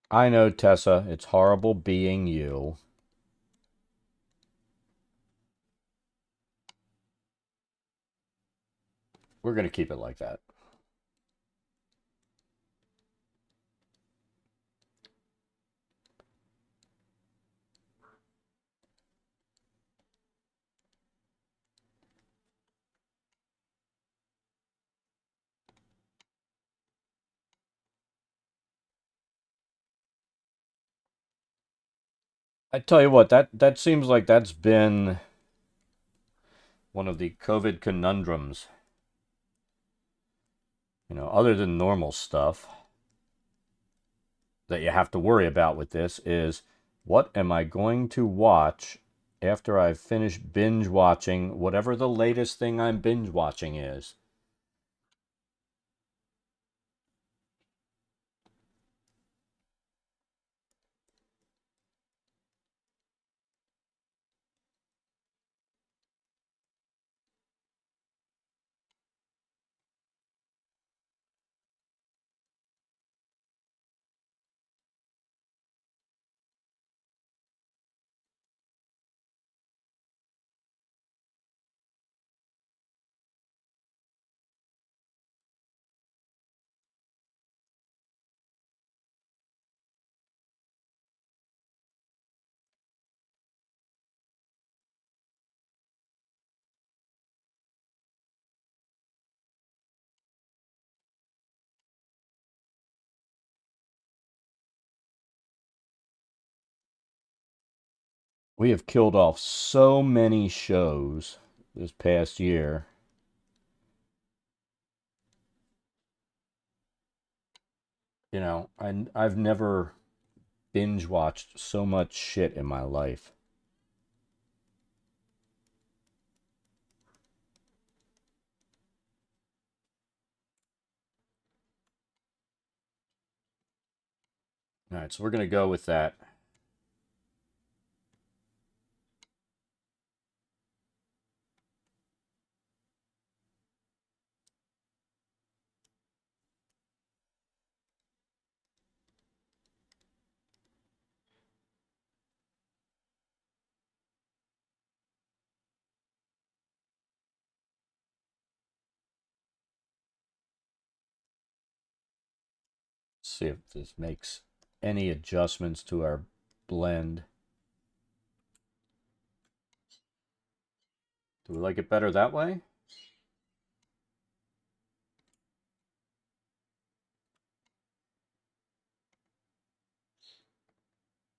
I know, Tessa. It's horrible being you. We're going to keep it like that. I tell you what, that seems like that's been one of the COVID conundrums. Other than normal stuff that you have to worry about with this is what am I going to watch after I've finished binge watching whatever the latest thing I'm binge watching is. We have killed off so many shows this past year. I've never binge watched so much shit in my life. All right, so we're going to go with that. See if this makes any adjustments to our blend. Do we like it better that way?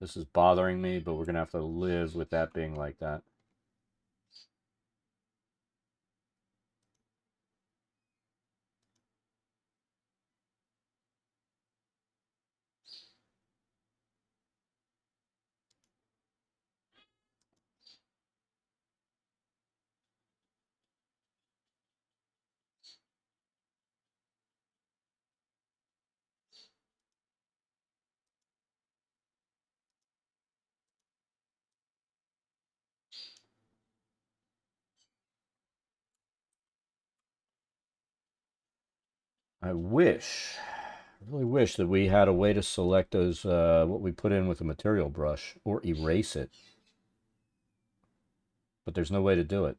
This is bothering me, but we're going to have to live with that being like that. I really wish that we had a way to select those, what we put in with a material brush, or erase it. But there's no way to do it.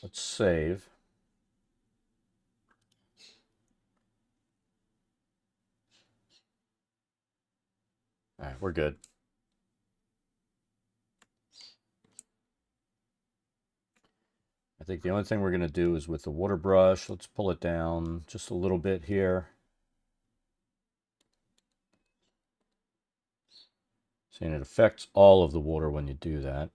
Let's save. All right, we're good. I think the only thing we're going to do is with the water brush, let's pull it down just a little bit here. See, and it affects all of the water when you do that.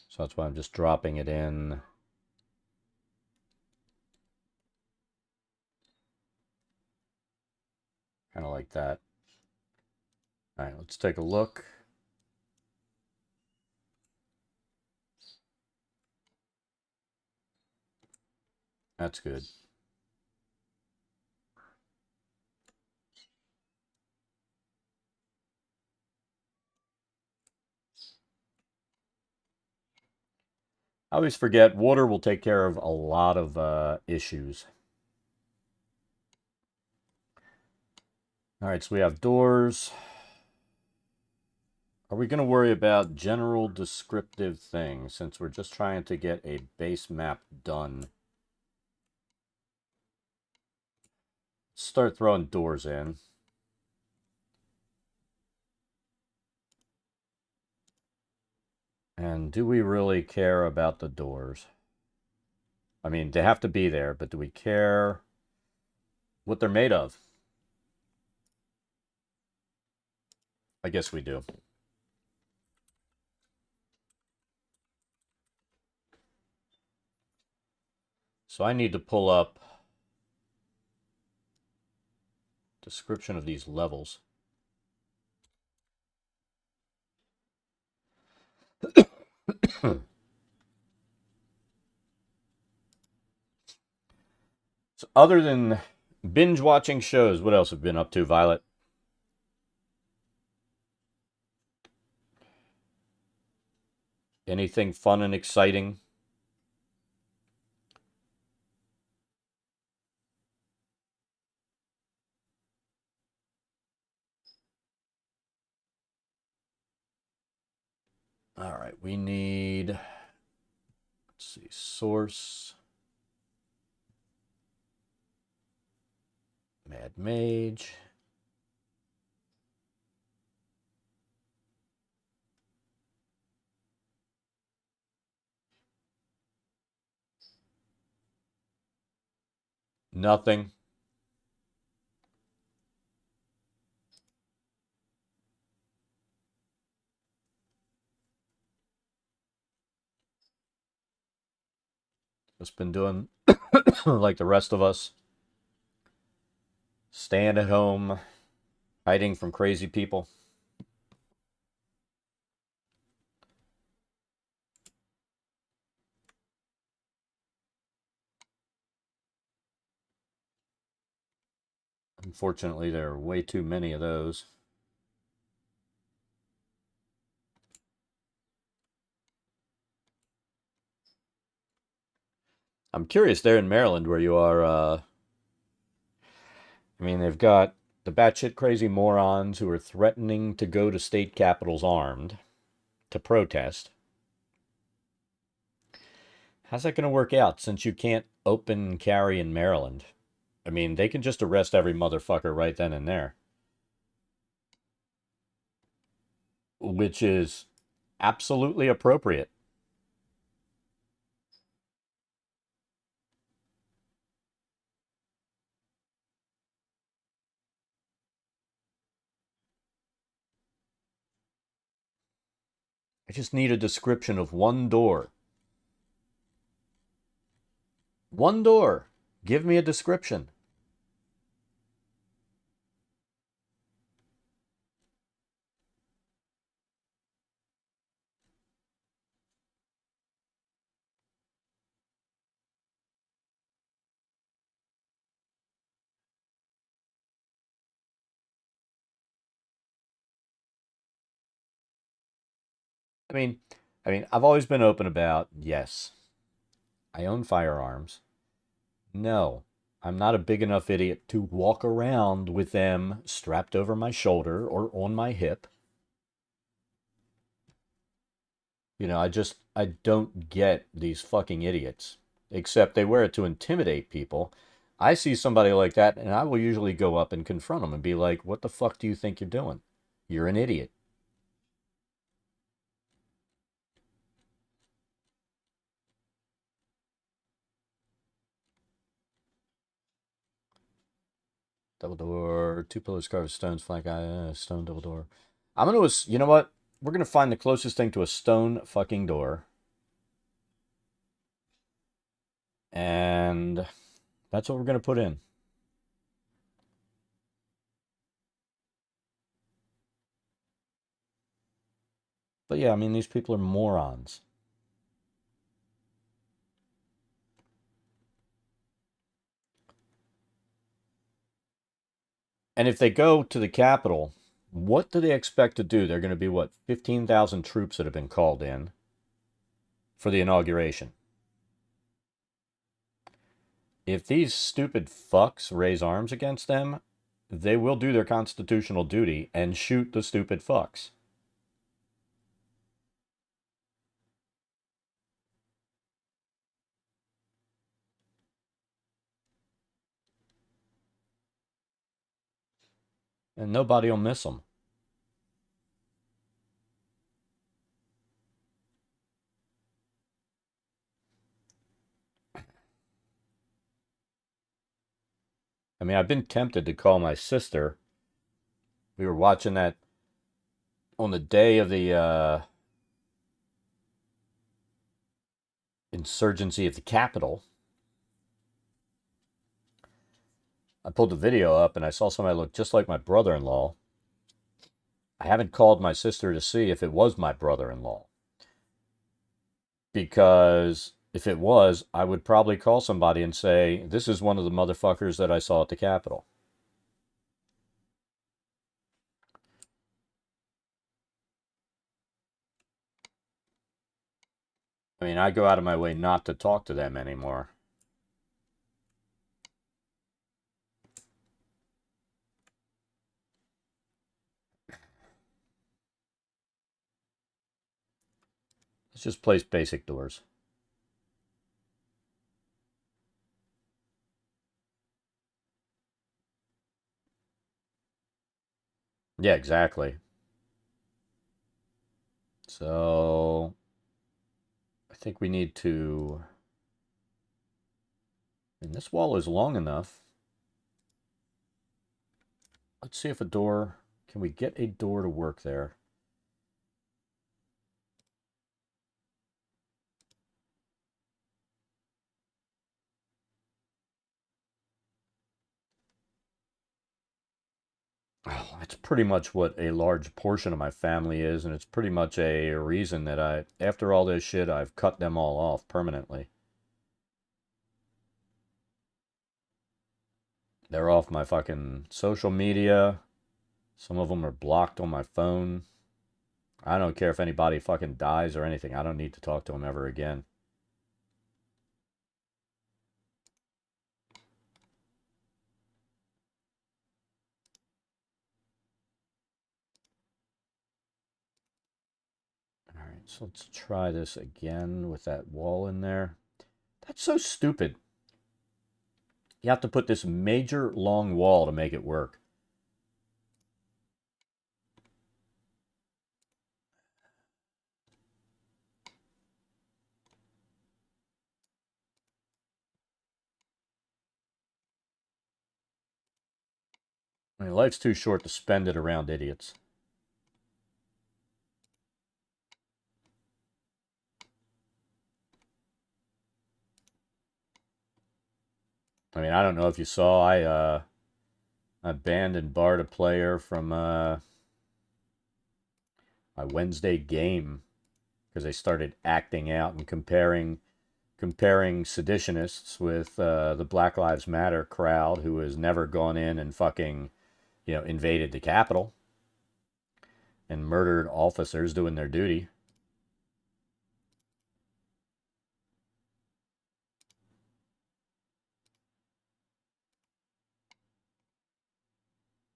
So that's why I'm just dropping it in. Kind of like that. All right, let's take a look. That's good. I always forget water will take care of a lot of issues. All right, so we have doors. Are we going to worry about general descriptive things since we're just trying to get a base map done? Start throwing doors in. And do we really care about the doors? I mean, they have to be there, but do we care what they're made of? I guess we do. So I need to pull up description of these levels. So other than binge watching shows, what else have you been up to, Violet? Anything fun and exciting? All right, we need, let's see, source, Mage. Nothing. Just been doing like the rest of us. Staying at home, hiding from crazy people. Unfortunately, there are way too many of those. I'm curious there in Maryland where you are. I mean, they've got the batshit crazy morons who are threatening to go to state capitals armed to protest. How's that going to work out since you can't open carry in Maryland? I mean, they can just arrest every motherfucker right then and there, which is absolutely appropriate. I just need a description of one door. One door. Give me a description. I mean, I've always been open about, yes, I own firearms. No, I'm not a big enough idiot to walk around with them strapped over my shoulder or on my hip. I don't get these fucking idiots. Except they wear it to intimidate people. I see somebody like that and I will usually go up and confront them and be like, what the fuck do you think you're doing? You're an idiot. Double door, two pillars carved stones, flank, stone double door. I'm gonna, you know what? We're gonna find the closest thing to a stone fucking door. And that's what we're gonna put in. But yeah, I mean, these people are morons. And if they go to the Capitol, what do they expect to do? They're going to be, what, 15,000 troops that have been called in for the inauguration. If these stupid fucks raise arms against them, they will do their constitutional duty and shoot the stupid fucks. And nobody will miss them. I mean, I've been tempted to call my sister. We were watching that on the day of the insurgency at the Capitol. I pulled the video up and I saw somebody look just like my brother-in-law. I haven't called my sister to see if it was my brother-in-law. Because if it was, I would probably call somebody and say, this is one of the motherfuckers that I saw at the Capitol. I mean, I go out of my way not to talk to them anymore. Let's just place basic doors. Yeah, exactly. So I think we need to... And this wall is long enough. Let's see if a door... Can we get a door to work there? Oh, that's pretty much what a large portion of my family is, and it's pretty much a reason that after all this shit, I've cut them all off permanently. They're off my fucking social media. Some of them are blocked on my phone. I don't care if anybody fucking dies or anything. I don't need to talk to them ever again. All right, so let's try this again with that wall in there. That's so stupid. You have to put this major long wall to make it work. I mean, life's too short to spend it around idiots. I mean, I don't know if you saw, I banned and barred a player from my Wednesday game because they started acting out and comparing seditionists with the Black Lives Matter crowd who has never gone in and fucking, invaded the Capitol and murdered officers doing their duty.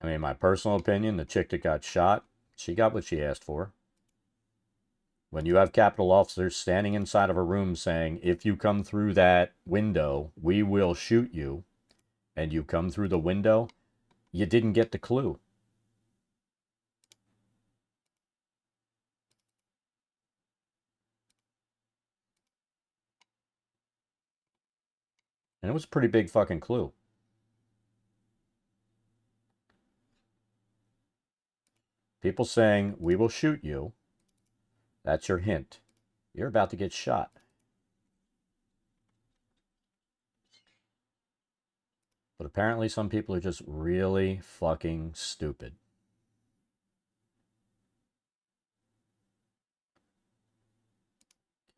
I mean, my personal opinion, the chick that got shot, she got what she asked for. When you have Capitol officers standing inside of a room saying, if you come through that window, we will shoot you, and you come through the window, you didn't get the clue. And it was a pretty big fucking clue. People saying, we will shoot you, that's your hint. You're about to get shot. But apparently some people are just really fucking stupid.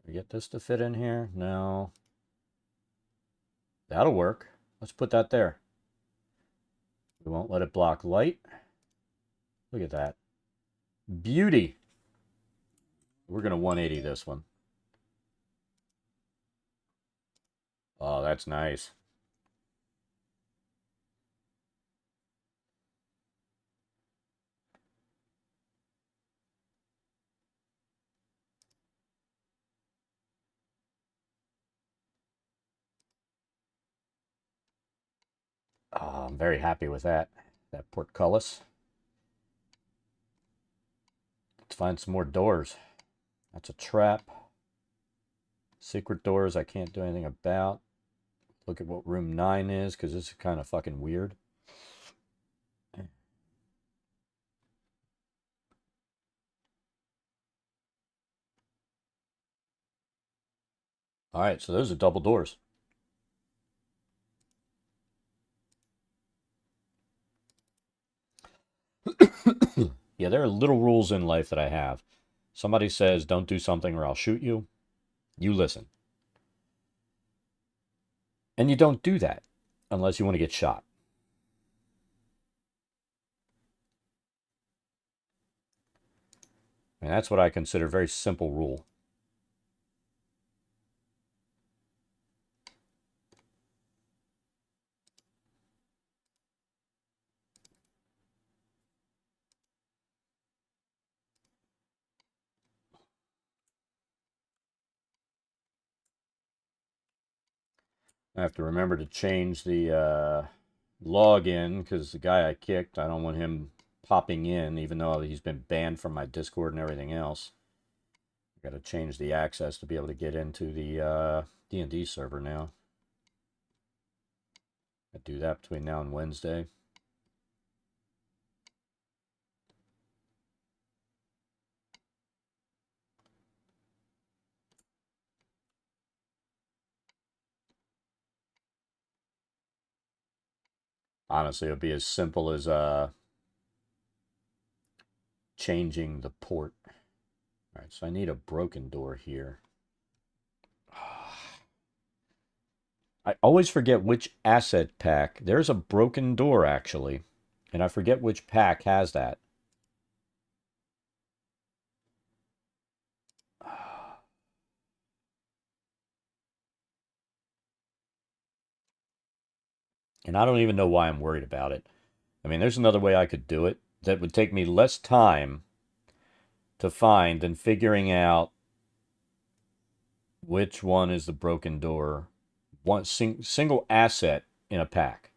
Can we get this to fit in here? No. That'll work. Let's put that there. We won't let it block light. Look at that. Beauty. We're going to 180 this one. Oh, that's nice. Oh, I'm very happy with that. That portcullis. Let's find some more doors. That's a trap. Secret doors I can't do anything about. Look at what room 9 is, because this is kind of fucking weird. All right, so those are double doors. Yeah, there are little rules in life that I have. Somebody says, don't do something or I'll shoot you. You listen. And you don't do that unless you want to get shot. And that's what I consider a very simple rule. I have to remember to change the login because the guy I kicked, I don't want him popping in, even though he's been banned from my Discord and everything else. I got to change the access to be able to get into the D&D server now. I do that between now and Wednesday. Honestly, it would be as simple as changing the port. All right, so I need a broken door here. I always forget which asset pack. There's a broken door, actually. And I forget which pack has that. And I don't even know why I'm worried about it. I mean, there's another way I could do it that would take me less time to find than figuring out which one is the broken door. One single asset in a pack.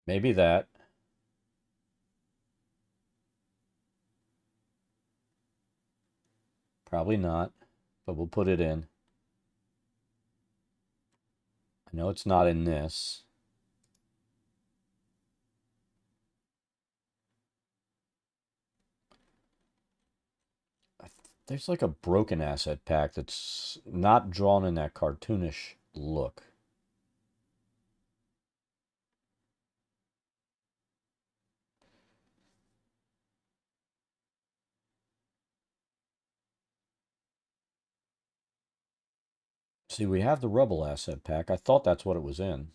Maybe that. Probably not, but we'll put it in. I know it's not in this. There's like a broken asset pack that's not drawn in that cartoonish look. See, we have the rubble asset pack. I thought that's what it was in.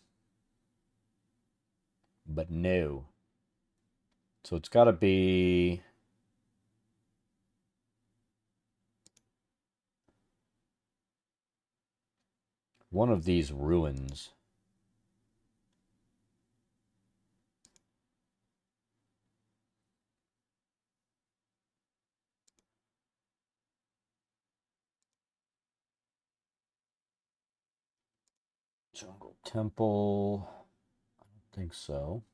But no. So it's got to be one of these ruins. Jungle Temple. I don't think so.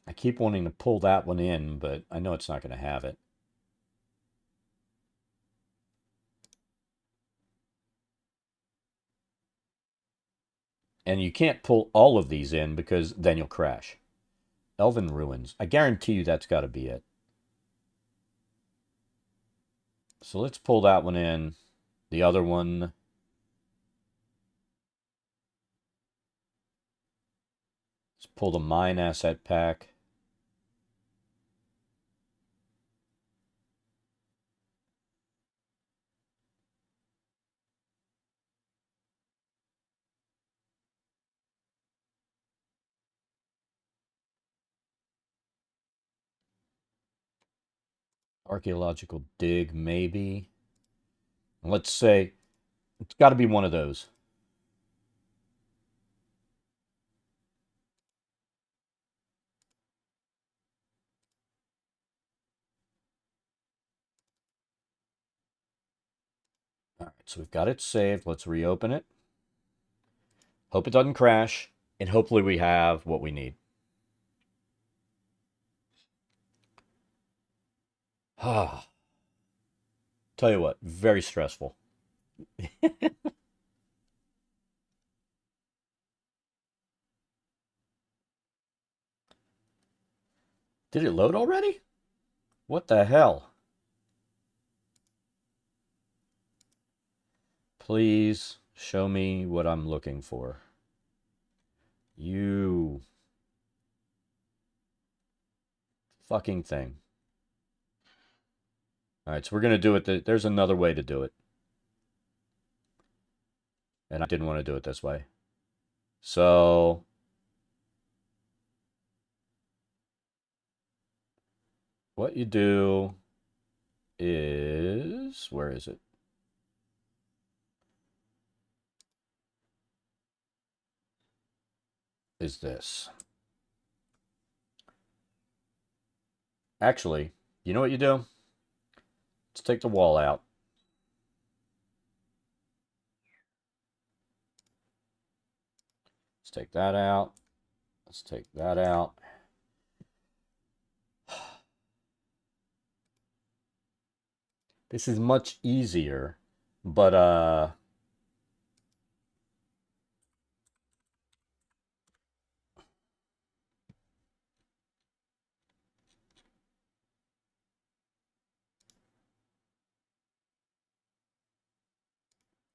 I keep wanting to pull that one in, but I know it's not going to have it. And you can't pull all of these in because then you'll crash. Elven Ruins. I guarantee you that's got to be it. So let's pull that one in. The other one. Let's pull the mine asset pack. Archaeological dig, maybe. Let's say it's got to be one of those. All right, so we've got it saved. Let's reopen it. Hope it doesn't crash, and hopefully we have what we need. Ah, tell you what, very stressful. Did it load already? What the hell? Please show me what I'm looking for. You fucking thing. All right, so we're going to do it. There's another way to do it. And I didn't want to do it this way. So what you do is, where is it? Is this. Actually, you know what you do? Let's take the wall out. Let's take that out. Let's take that out. This is much easier, but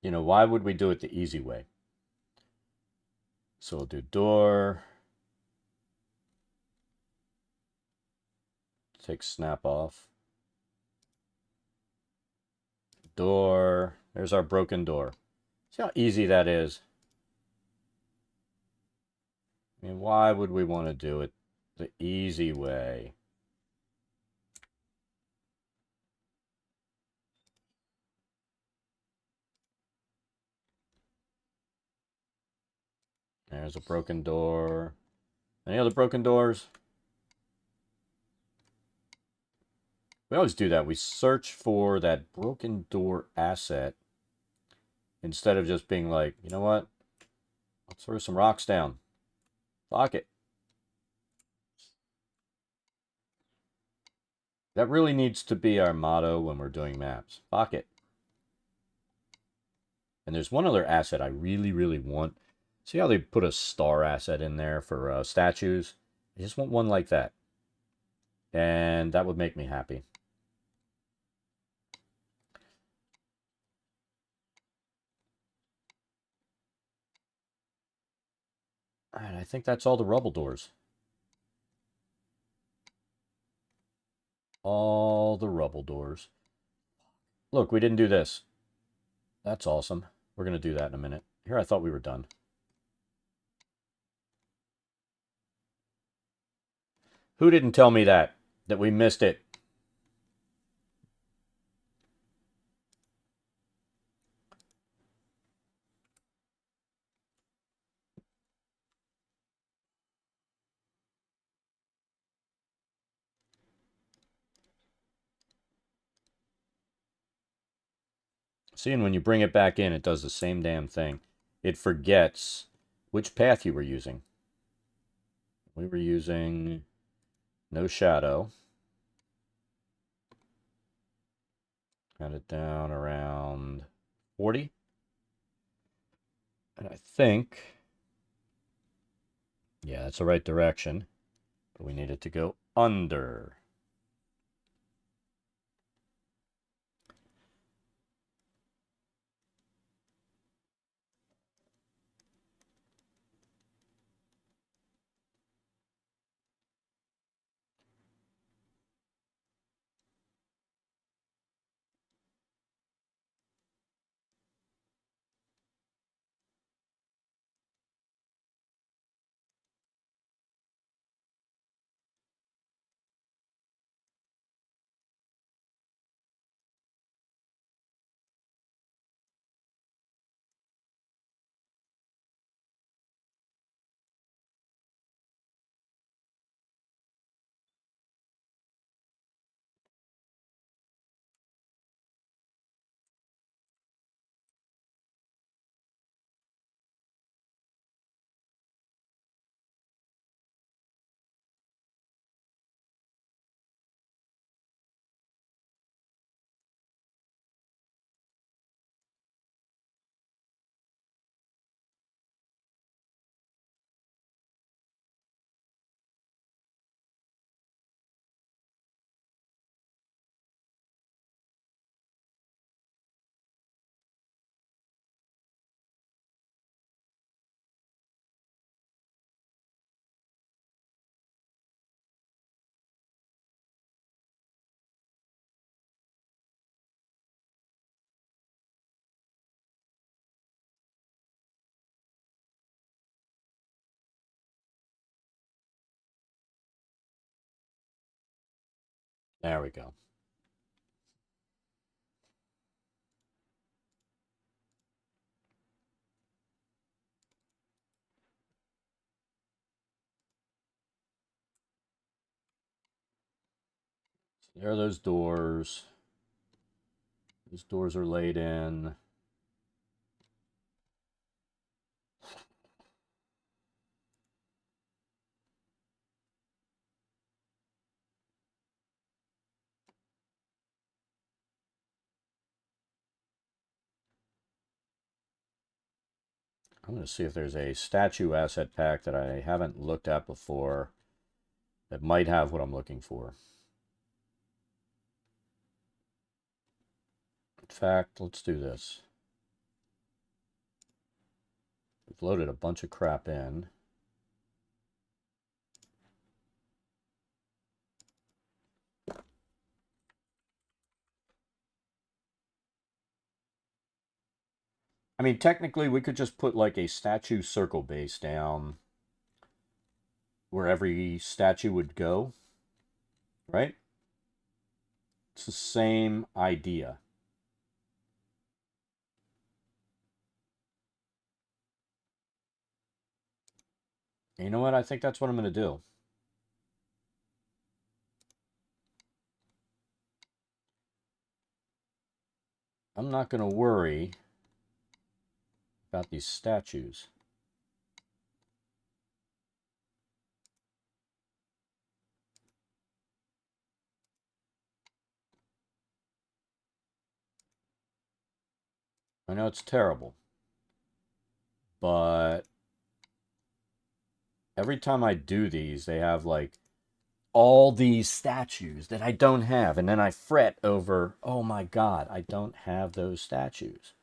you know, why would we do it the easy way? So we'll do door. Take snap off. Door. There's our broken door. See how easy that is? I mean, why would we want to do it the easy way? There's a broken door. Any other broken doors? We always do that. We search for that broken door asset instead of just being like, you know what? Let's throw some rocks down. Fuck it. That really needs to be our motto when we're doing maps. Fuck it. And there's one other asset I really, really want. See how they put a star asset in there for statues? I just want one like that. And that would make me happy. Alright, I think that's all the rubble doors. All the rubble doors. Look, we didn't do this. That's awesome. We're going to do that in a minute. Here, I thought we were done. Who didn't tell me that? That we missed it? See, and when you bring it back in, it does the same damn thing. It forgets which path you were using. We were using no shadow. Got it down around 40. And I think, yeah, that's the right direction. But we need it to go under. There we go. So there are those doors. Those doors are laid in. I'm going to see if there's a statue asset pack that I haven't looked at before that might have what I'm looking for. In fact, let's do this. We've loaded a bunch of crap in. I mean, technically, we could just put like a statue circle base down where every statue would go, right? It's the same idea. And you know what? I think that's what I'm going to do. I'm not going to worry about these statues. I know it's terrible, but every time I do these, they have like all these statues that I don't have, and then I fret over, oh my god, I don't have those statues.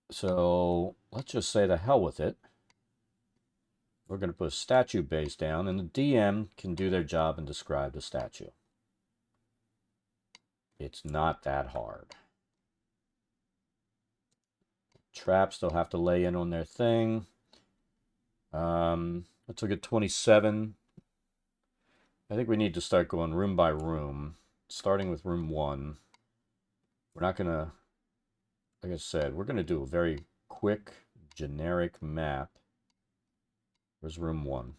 So let's just say the hell with it. We're going to put a statue base down, and the DM can do their job and describe the statue. It's not that hard. Traps they'll have to lay in on their thing. Let's look at 27. I think we need to start going room by room, starting with room 1. We're not going to, like I said, we're going to do a very quick, generic map. Where's room 1?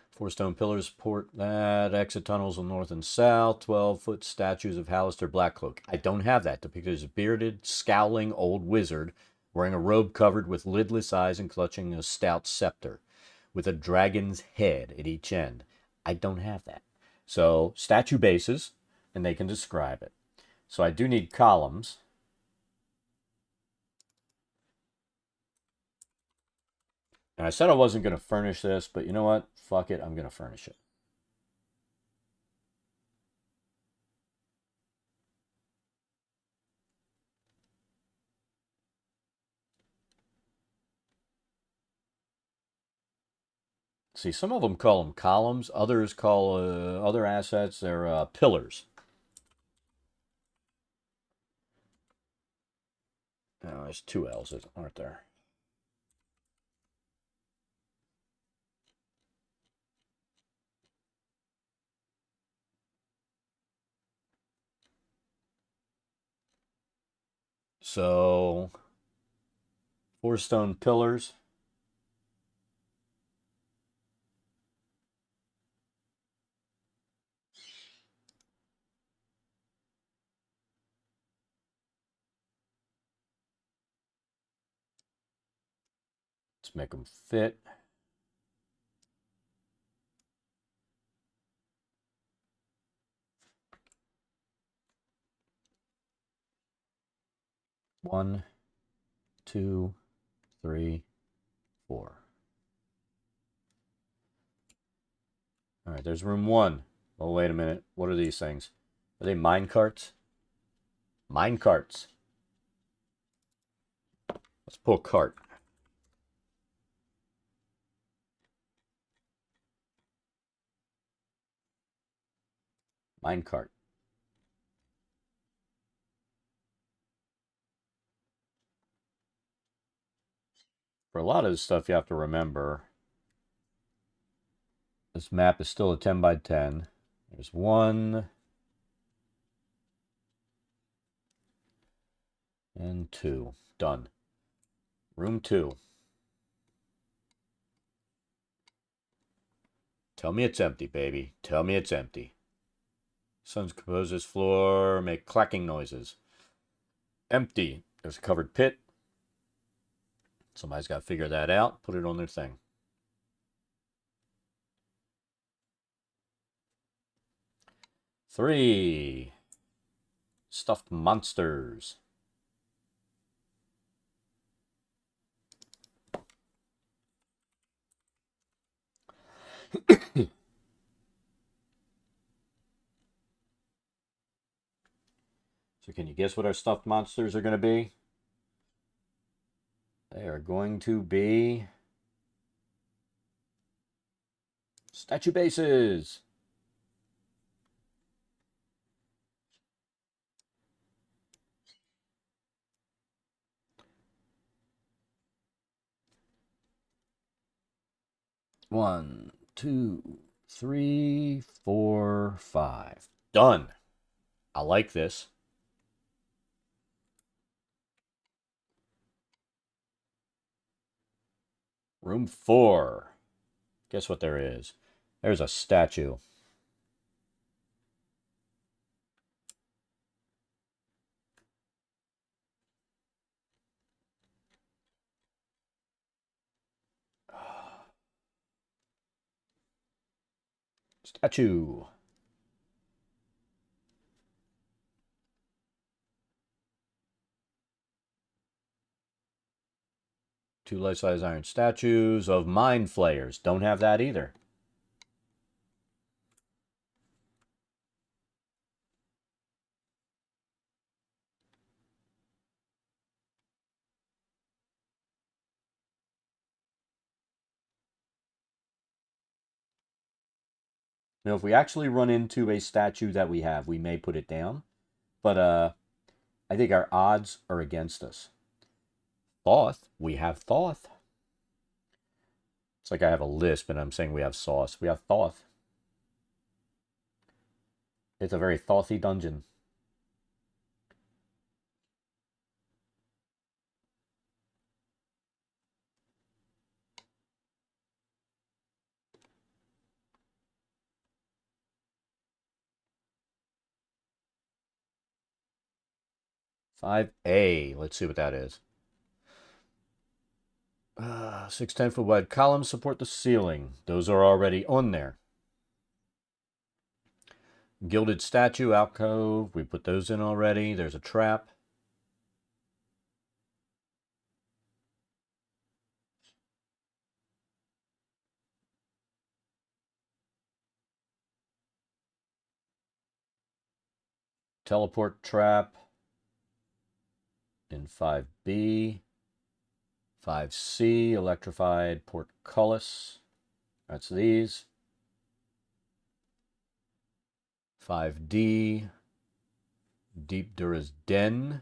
Four stone pillars support that. Exit tunnels on north and south. 12-foot statues of Hallister Blackcloak. I don't have that. Depicted as a bearded, scowling old wizard wearing a robe covered with lidless eyes and clutching a stout scepter with a dragon's head at each end. I don't have that. So statue bases, and they can describe it. So I do need columns. And I said I wasn't going to furnish this, but you know what? Fuck it, I'm going to furnish it. See, some of them call them columns. Others call other assets, they're pillars. Oh, there's 2 L's, aren't there? So, 4 stone pillars. Let's make them fit. One, two, three, 4. All right, there's room 1. Oh, wait a minute. What are these things? Are they mine carts? Mine carts. Let's pull a cart. Mine cart. For a lot of this stuff, you have to remember this map is still a 10 by 10. There's 1 and 2. Done. Room 2. Tell me it's empty, baby. Tell me it's empty. Sun's composed this floor, make clacking noises. Empty. There's a covered pit. Somebody's got to figure that out. Put it on their thing. Three. Stuffed monsters. So can you guess what our stuffed monsters are going to be? They are going to be statue bases. One, two, three, four, five. Done. I like this. Room 4. Guess what there is? There's a statue. Statue. Two life-size iron statues of mind flayers. Don't have that either. Now, if we actually run into a statue that we have, we may put it down. But I think our odds are against us. Thoth. We have Thoth. It's like I have a lisp and I'm saying we have sauce. We have Thoth. It's a very Thothy dungeon. Five A. Let's see what that is. 6 10-foot wide columns support the ceiling. Those are already on there. Gilded statue, alcove. We put those in already. There's a trap. Teleport trap in 5B. 5C, electrified portcullis. That's these. 5D, Deep Dura's Den.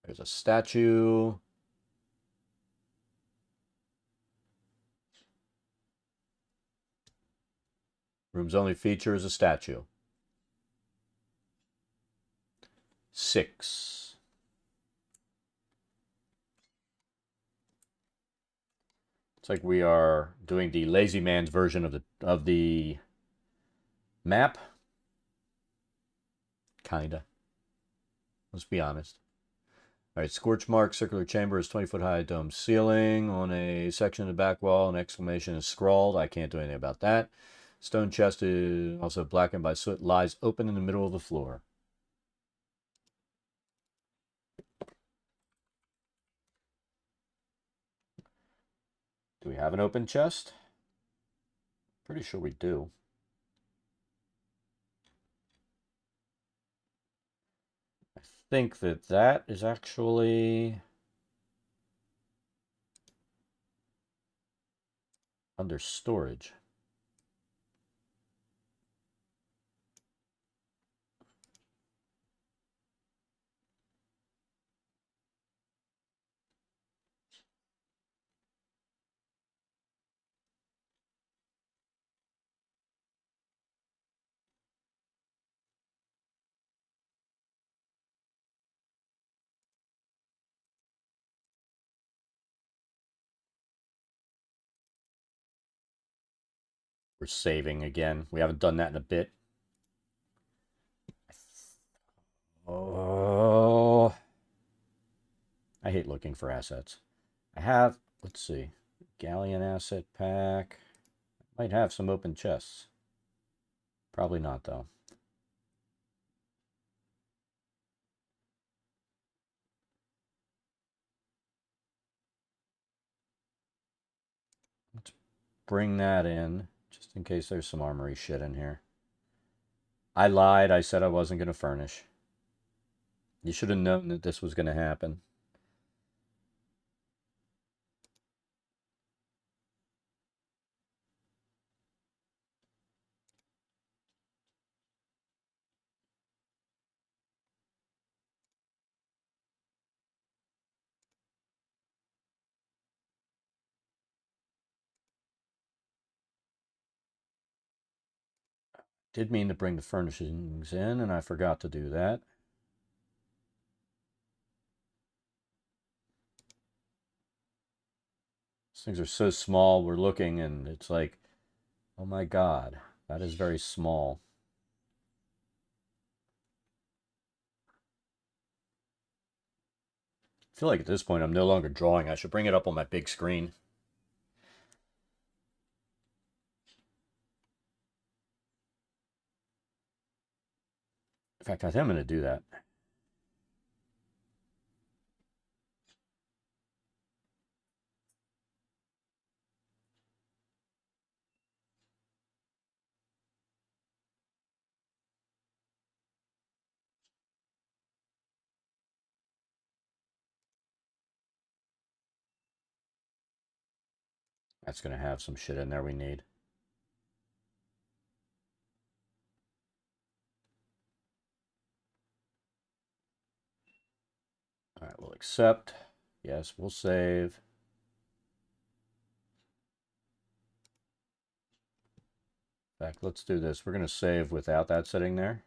There's a statue. Room's only feature is a statue. 6. It's like we are doing the lazy man's version of the map. Kinda. Let's be honest. All right, scorch mark, circular chamber is 20-foot high dome ceiling. On a section of the back wall, an exclamation is scrawled. I can't do anything about that. Stone chest is also blackened by soot, lies open in the middle of the floor. Do we have an open chest? Pretty sure we do. I think that is actually under storage. We're saving again. We haven't done that in a bit. Oh, I hate looking for assets. I have, let's see, Galleon asset pack. Might have some open chests. Probably not, though. Let's bring that in, just in case there's some armory shit in here. I lied. I said I wasn't going to furnish. You should have known that this was going to happen. Did mean to bring the furnishings in, and I forgot to do that. These things are so small, we're looking, and it's like, oh my god, that is very small. I feel like at this point I'm no longer drawing. I should bring it up on my big screen. In fact, I think I'm going to do that. That's going to have some shit in there we need. All right, we'll accept. Yes, we'll save. In fact, let's do this. We're going to save without that sitting there.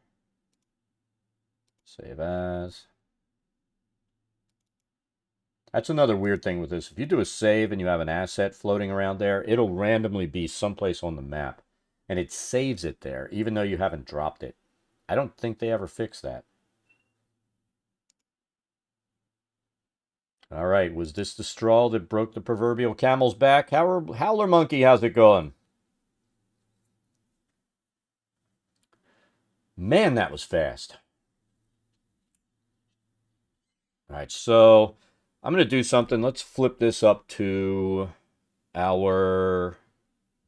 Save as. That's another weird thing with this. If you do a save and you have an asset floating around there, it'll randomly be someplace on the map. And it saves it there, even though you haven't dropped it. I don't think they ever fixed that. All right, was this the straw that broke the proverbial camel's back? Howler Monkey, how's it going? Man, that was fast. All right, so I'm going to do something. Let's flip this up to our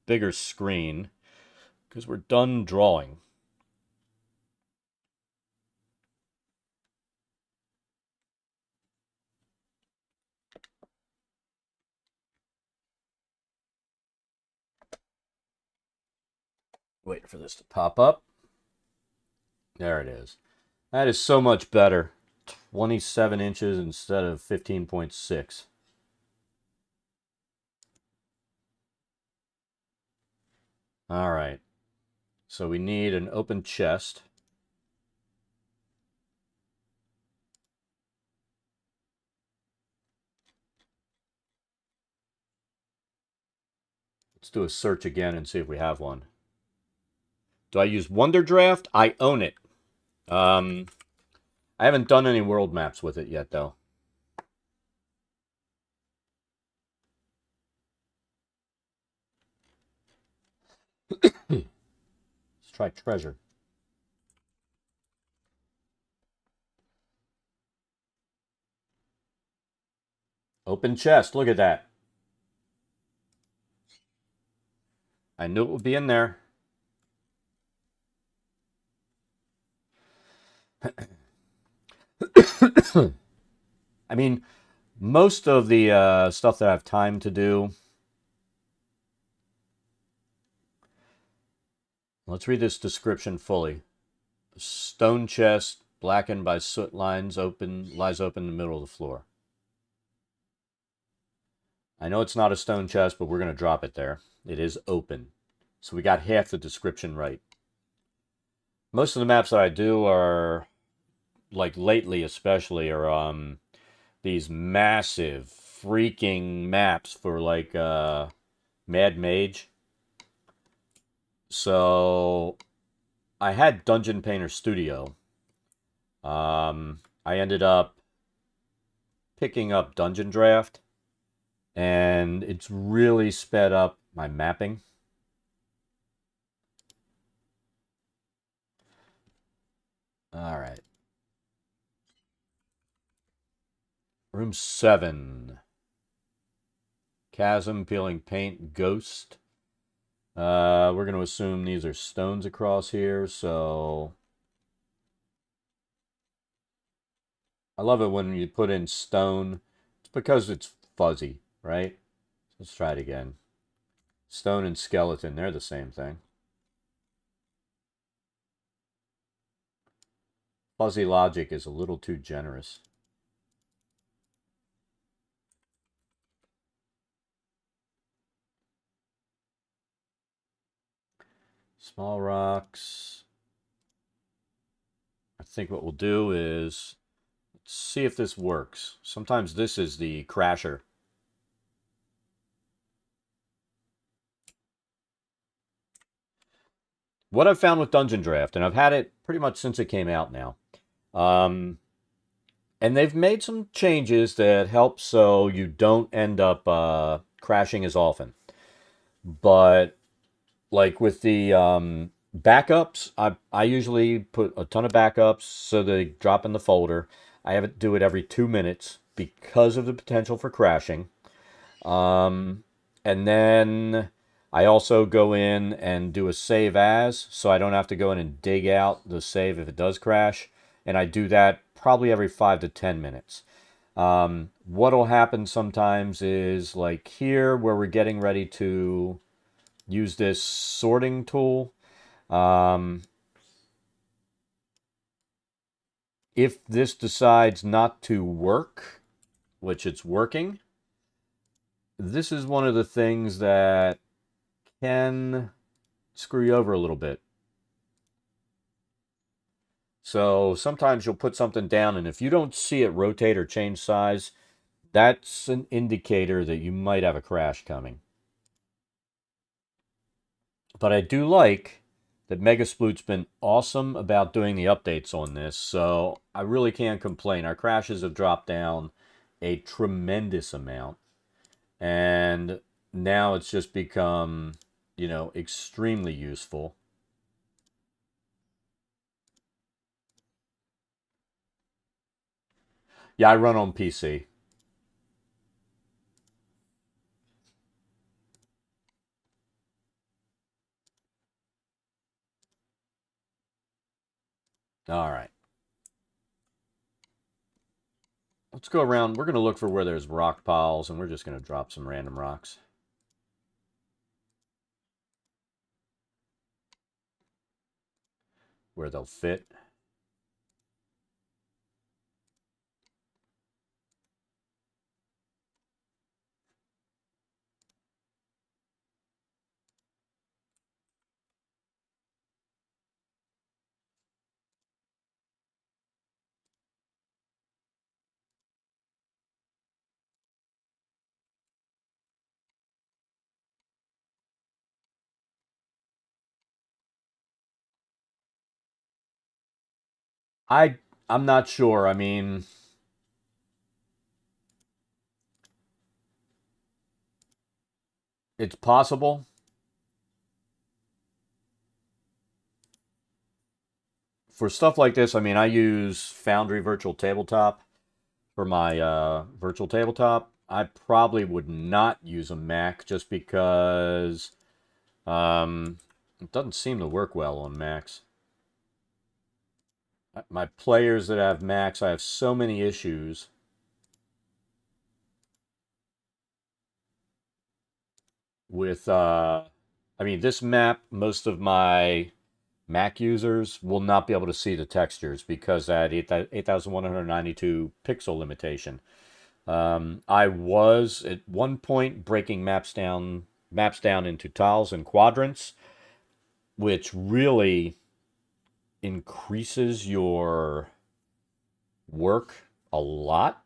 bigger screen because we're done drawing. Wait for this to pop up. There it is. That is so much better. 27 inches instead of 15.6. All right. So we need an open chest. Let's do a search again and see if we have one. Do I use Dungeondraft? I own it. I haven't done any world maps with it yet, though. Let's try treasure. Open chest. Look at that. I knew it would be in there. I mean, most of the stuff that I have time to do. Let's read this description fully. Stone chest, blackened by soot lies open in the middle of the floor. I know it's not a stone chest, but we're going to drop it there. It is open. So we got half the description right. Most of the maps that I do are, like lately especially, are these massive freaking maps for like Mad Mage. So I had Dungeon Painter Studio. I ended up picking up Dungeondraft, and it's really sped up my mapping. All right. Room 7. Chasm, peeling paint, ghost. We're going to assume these are stones across here, so I love it when you put in stone. It's because it's fuzzy, right? Let's try it again. Stone and skeleton, they're the same thing. Fuzzy logic is a little too generous. Small rocks. I think what we'll do is see if this works. Sometimes this is the crasher. What I've found with Dungeondraft, and I've had it pretty much since it came out now, and they've made some changes that help so you don't end up crashing as often. But like with the backups, I usually put a ton of backups so they drop in the folder. I have it do it every 2 minutes because of the potential for crashing. Um, and then I also go in and do a save as, so I don't have to go in and dig out the save if it does crash. And I do that probably every 5 to 10 minutes. What'll happen sometimes is like here where we're getting ready to use this sorting tool. Um, if this decides not to work, which it's working, this is one of the things that can screw you over a little bit. So sometimes you'll put something down, and if you don't see it rotate or change size, that's an indicator that you might have a crash coming. But I do like that Megasploot's been awesome about doing the updates on this, so I really can't complain. Our crashes have dropped down a tremendous amount, and now it's just become, extremely useful. Yeah, I run on PC. All right. Let's go around. We're going to look for where there's rock piles, and we're just going to drop some random rocks where they'll fit. I I'm not sure. I mean, it's possible. For stuff like this, I mean, I use Foundry Virtual Tabletop for my virtual tabletop. I probably would not use a Mac just because it doesn't seem to work well on Macs. My players that have Macs, I have so many issues with. I mean, this map, most of my Mac users will not be able to see the textures because that 8,192 pixel limitation. I was at one point breaking maps down into tiles and quadrants, which really increases your work a lot,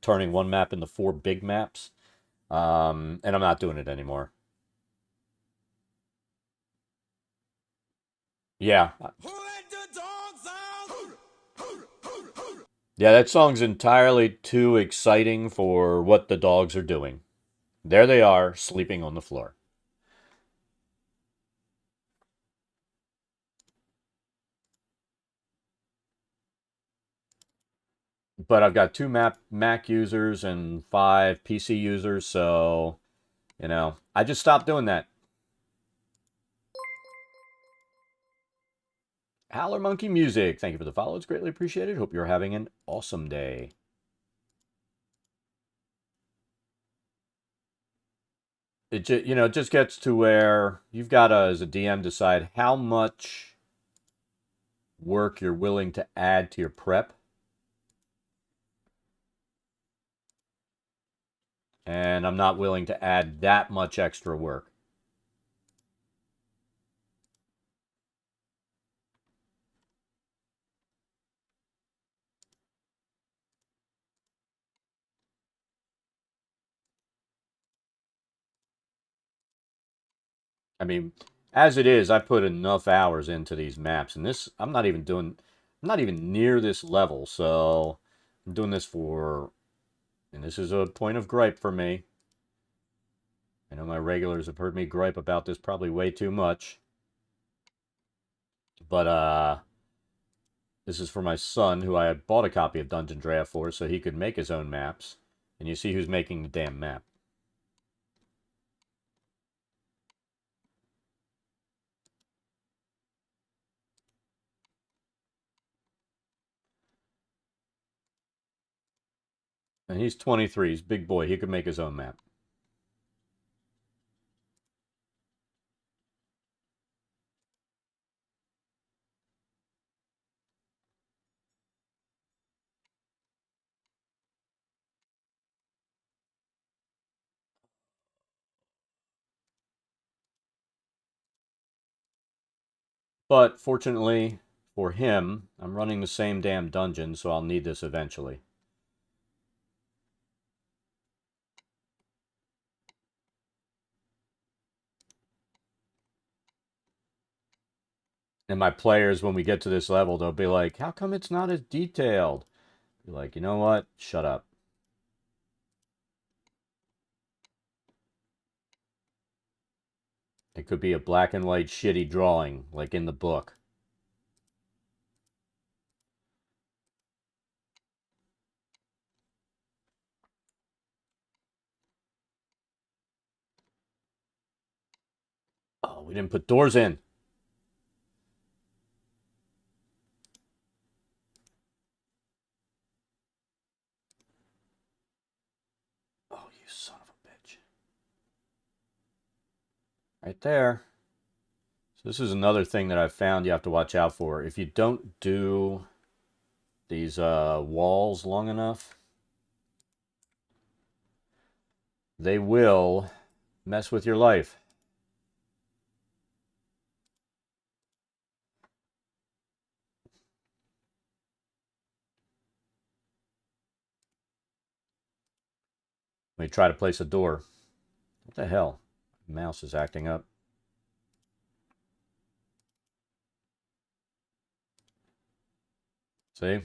turning one map into four big maps. And I'm not doing it anymore. Yeah. Yeah, that song's entirely too exciting for what the dogs are doing. There they are, sleeping on the floor. But I've got two Mac users and 5 PC users, so, I just stopped doing that. Howler Monkey Music, thank you for the follow. It's greatly appreciated. Hope you're having an awesome day. It just gets to where you've got to, as a DM, decide how much work you're willing to add to your prep. And I'm not willing to add that much extra work. I mean, as it is, I put enough hours into these maps, and this I'm not even near this level, so I'm doing this for, and this is a point of gripe for me. I know my regulars have heard me gripe about this probably way too much, but this is for my son, who I had bought a copy of Dungeondraft for, so he could make his own maps. And you see who's making the damn map. And he's 23. He's a big boy. He could make his own map. But fortunately for him, I'm running the same damn dungeon, so I'll need this eventually. And my players, when we get to this level, they'll be like, how come it's not as detailed? Be like, you know what? Shut up. It could be a black and white shitty drawing, like in the book. Oh, we didn't put doors in. Oh, you son of a bitch. Right there. So this is another thing that I've found you have to watch out for. If you don't do these walls long enough, they will mess with your life. Let me try to place a door. What the hell? Mouse is acting up. See?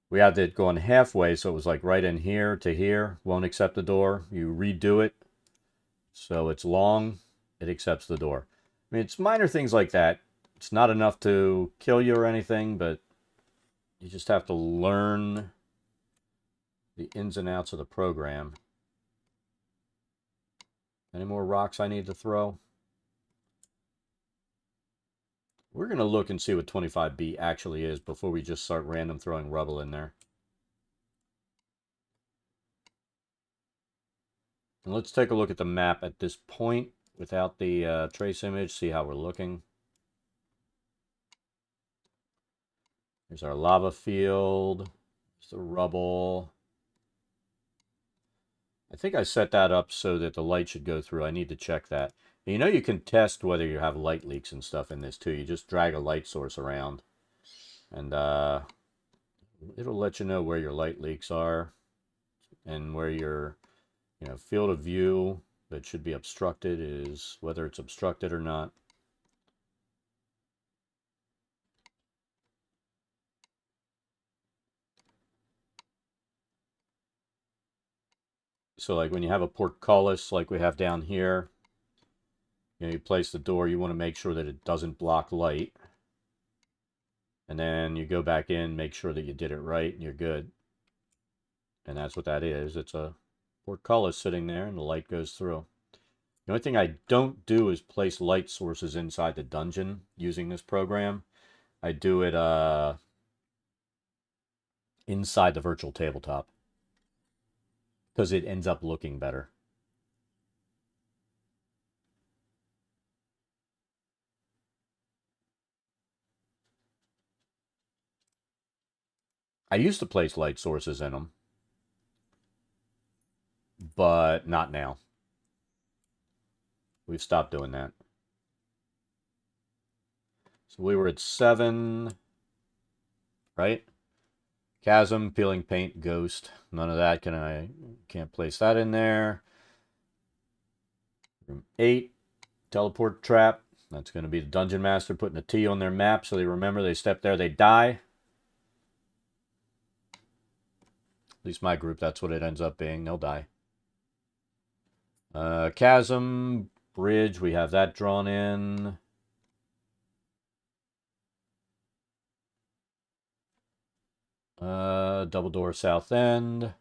We had it going halfway, so it was like right in here to here. Won't accept the door. You redo it, so it's long. It accepts the door. I mean, it's minor things like that. It's not enough to kill you or anything, but you just have to learn the ins and outs of the program. Any more rocks I need to throw? We're going to look and see what 25B actually is before we just start random throwing rubble in there. And let's take a look at the map at this point without the trace image, see how we're looking. Here's our lava field. There's the rubble. I think I set that up so that the light should go through. I need to check that. And you can test whether you have light leaks and stuff in this too. You just drag a light source around and it'll let you know where your light leaks are and where your field of view that should be obstructed is, whether it's obstructed or not. So like when you have a portcullis like we have down here, you place the door, you want to make sure that it doesn't block light. And then you go back in, make sure that you did it right, and you're good. And that's what that is. It's a portcullis sitting there, and the light goes through. The only thing I don't do is place light sources inside the dungeon using this program. I do it inside the virtual tabletop because it ends up looking better. I used to place light sources in them, but not now. We've stopped doing that. So we were at 7, right? Chasm, peeling paint, ghost. None of that. Can't place that in there. Room 8, teleport trap. That's going to be the dungeon master putting a T on their map so they remember they step there, they die. At least my group, that's what it ends up being. They'll die. Chasm, bridge, we have that drawn in. Double door south end.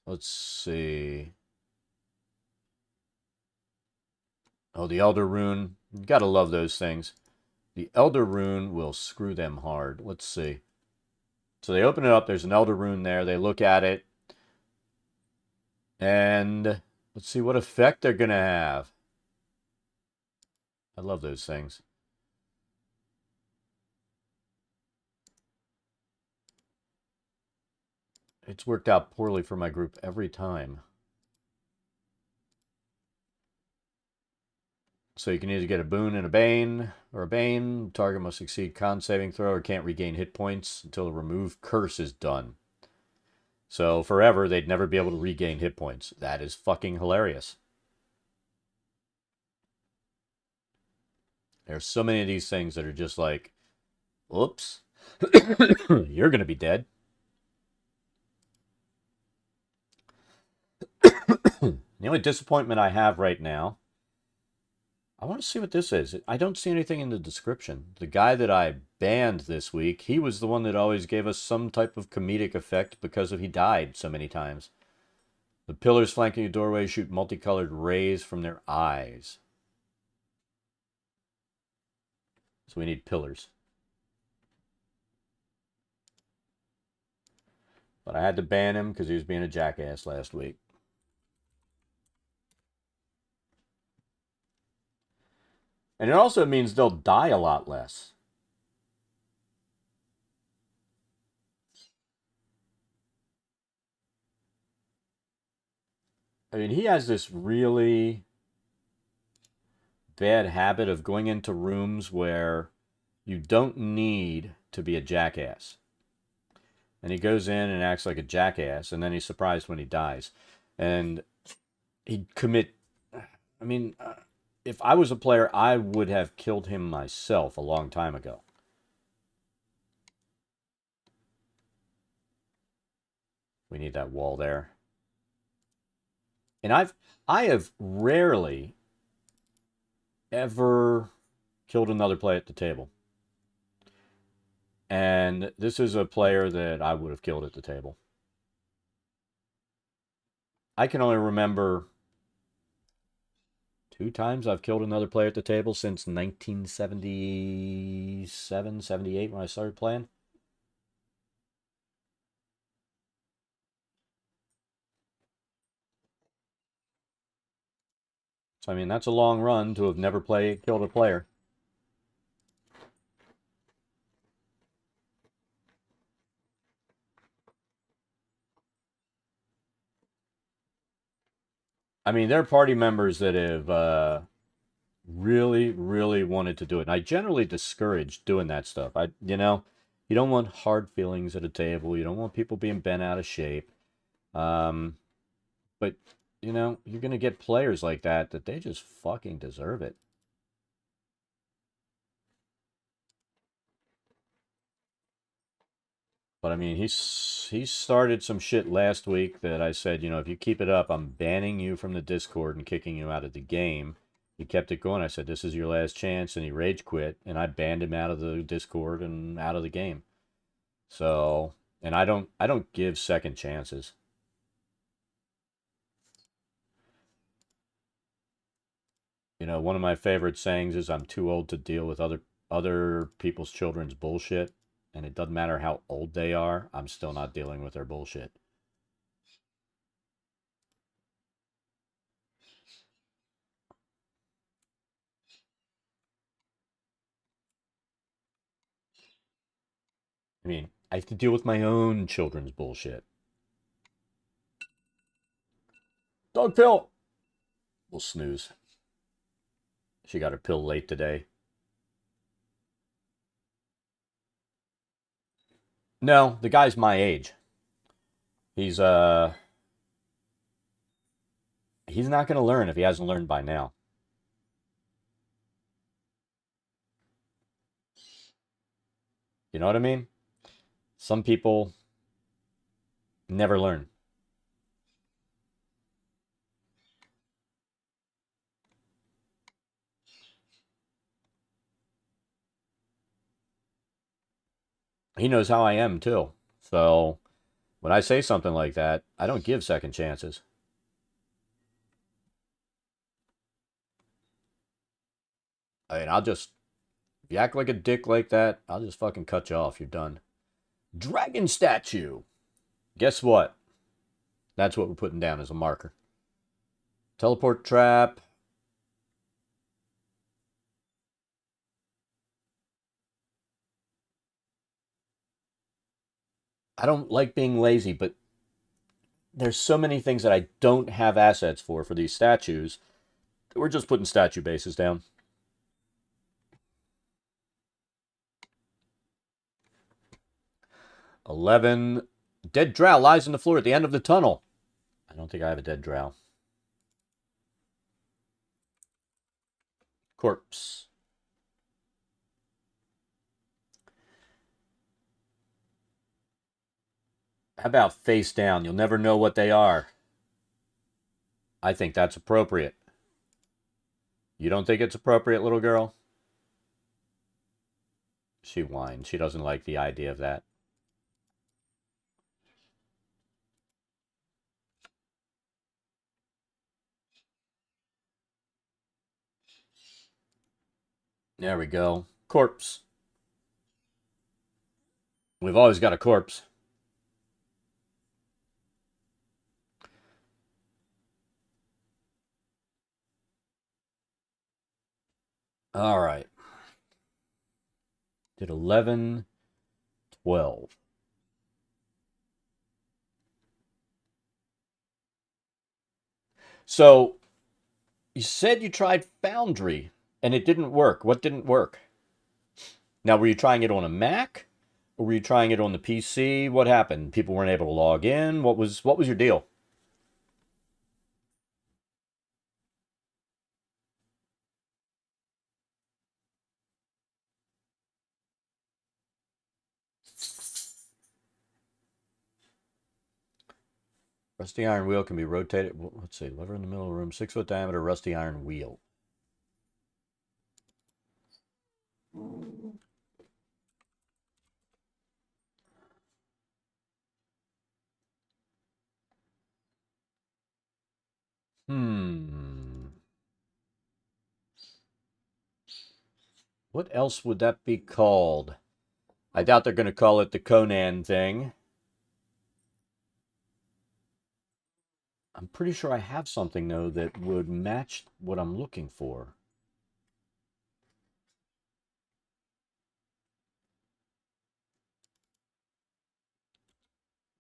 Let's see. Oh, the Elder Rune. You gotta love those things. The Elder Rune will screw them hard. Let's see. So they open it up. There's an Elder Rune there. They look at it. And let's see what effect they're going to have. I love those things. It's worked out poorly for my group every time. So you can either get a boon and a bane, or a bane. Target must succeed con saving throw or can't regain hit points until the remove curse is done. So forever, they'd never be able to regain hit points. That is fucking hilarious. There's so many of these things that are just like, oops, you're going to be dead. The only disappointment I have right now, I want to see what this is. I don't see anything in the description. The guy that I banned this week, he was the one that always gave us some type of comedic effect because he died so many times. The pillars flanking a doorway shoot multicolored rays from their eyes. So we need pillars. But I had to ban him because he was being a jackass last week. And it also means they'll die a lot less. I mean, he has this really bad habit of going into rooms where you don't need to be a jackass. And he goes in and acts like a jackass, and then he's surprised when he dies. And he'd commit... I mean, if I was a player, I would have killed him myself a long time ago. We need that wall there. And I have rarely ever killed another player at the table. And this is a player that I would have killed at the table. I can only remember 2 times I've killed another player at the table since 1977, 78 when I started playing. So, I mean, that's a long run to have never killed a player. I mean, there are party members that have really, really wanted to do it. And I generally discourage doing that stuff. You don't want hard feelings at a table. You don't want people being bent out of shape. But, you're going to get players like that they just fucking deserve it. But I mean, he started some shit last week that I said, you know, if you keep it up, I'm banning you from the Discord and kicking you out of the game. He kept it going. I said, this is your last chance, and he rage quit, and I banned him out of the Discord and out of the game. So, and I don't give second chances. You know, one of my favorite sayings is I'm too old to deal with other people's children's bullshit, and it doesn't matter how old they are, I'm still not dealing with their bullshit. I mean, I have to deal with my own children's bullshit. Dog pill! We'll snooze. She got her pill late today. No, the guy's my age. He's he's not gonna learn if he hasn't learned by now. You know what I mean? Some people never learn. He knows how I am too. So when I say something like that, I don't give second chances. I mean, if you act like a dick like that, I'll just fucking cut you off. You're done. Dragon statue. Guess what? That's what we're putting down as a marker. Teleport trap. I don't like being lazy, but there's so many things that I don't have assets for these statues. We're just putting statue bases down. 11. Dead drow lies on the floor at the end of the tunnel. I don't think I have a dead drow. Corpse. How about face down? You'll never know what they are. I think that's appropriate. You don't think it's appropriate, little girl? She whined. She doesn't like the idea of that. There we go. Corpse. We've always got a corpse. All right. Did 11, 12. So you said you tried Foundry and it didn't work. What didn't work? Now, were you trying it on a Mac or were you trying it on the PC? What happened? People weren't able to log in. What was your deal? Rusty iron wheel can be rotated. Let's see, lever in the middle of the room, 6 foot diameter rusty iron wheel. Hmm. What else would that be called? I doubt they're going to call it the Conan thing. I'm pretty sure I have something, though, that would match what I'm looking for.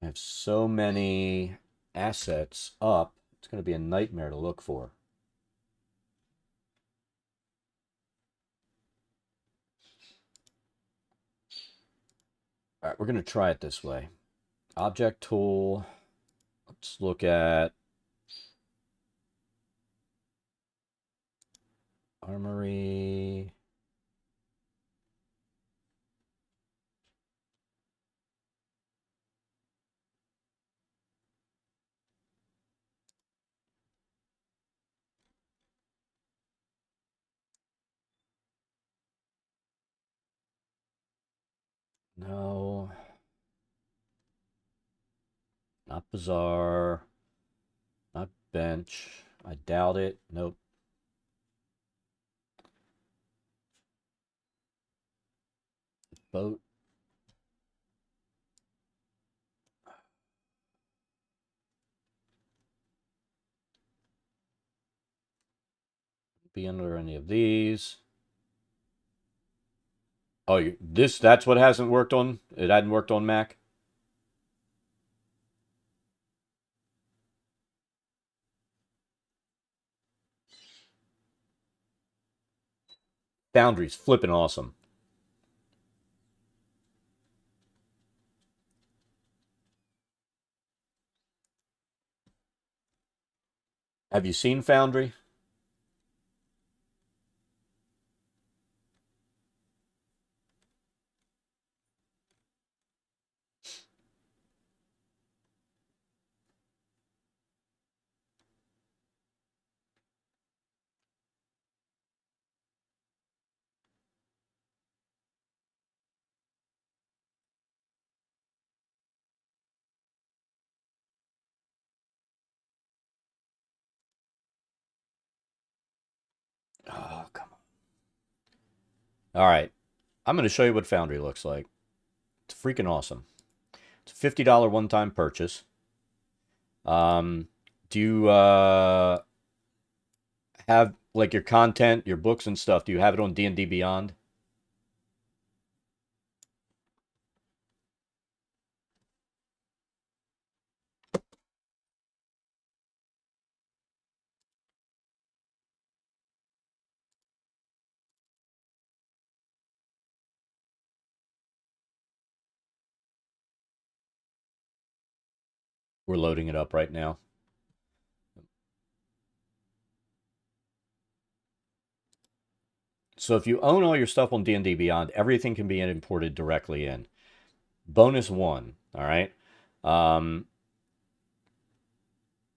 I have so many assets up, it's going to be a nightmare to look for. All right, we're going to try it this way. Object tool. Let's look at armory. No. Not Bazaar. Not Bench. I doubt it. Nope. Boat. Be under any of these. Oh, that's what hasn't worked on. It hadn't worked on Mac. Foundry's flipping awesome. Have you seen Foundry? Oh, come on. All right. I'm going to show you what Foundry looks like. It's freaking awesome. It's a $50 one-time purchase. Do you have like your content, your books and stuff? Do you have it on D&D Beyond? We're loading it up right now. So if you own all your stuff on D&D Beyond, everything can be imported directly in. Bonus one, all right? Um,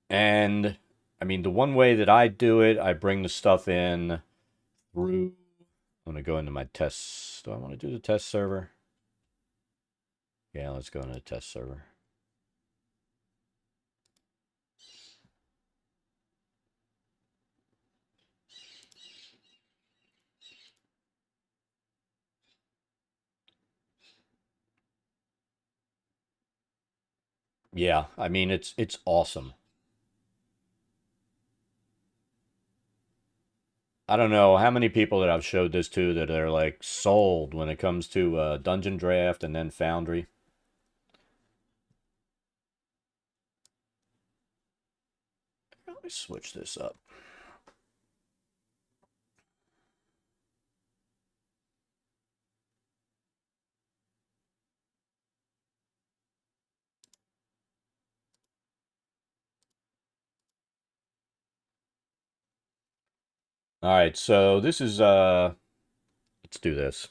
and I mean, the one way that I do it, I bring the stuff in through. I'm going to go into my tests. Do I want to do the test server? Yeah, let's go into the test server. Yeah, I mean it's awesome. I don't know how many people that I've showed this to that are like sold when it comes to Dungeondraft and then Foundry. Let me switch this up. All right, so this is let's do this.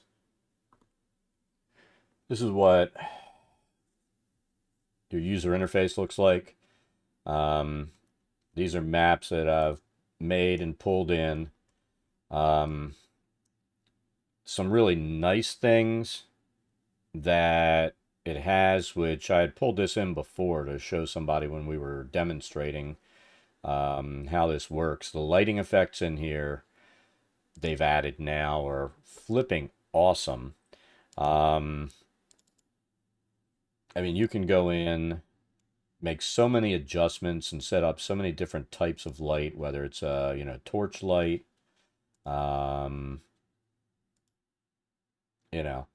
This is what your user interface looks like. Um, these are maps that I've made and pulled in. Um, some really nice things that it has, which I had pulled this in before to show somebody when we were demonstrating how this works. The lighting effects in here they've added now are flipping awesome. I mean, you can go in, make so many adjustments and set up so many different types of light, whether it's torch light, um, you know.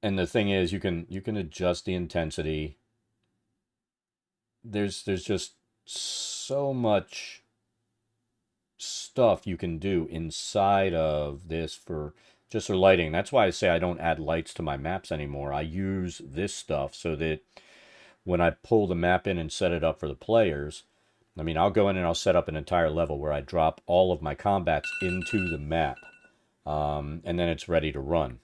And the thing is, you can adjust the intensity. There's just so much stuff you can do inside of this for just for lighting. That's why I say I don't add lights to my maps anymore. I use this stuff so that when I pull the map in and set it up for the players, I mean, I'll go in and I'll set up an entire level where I drop all of my combats into the map, and then it's ready to run.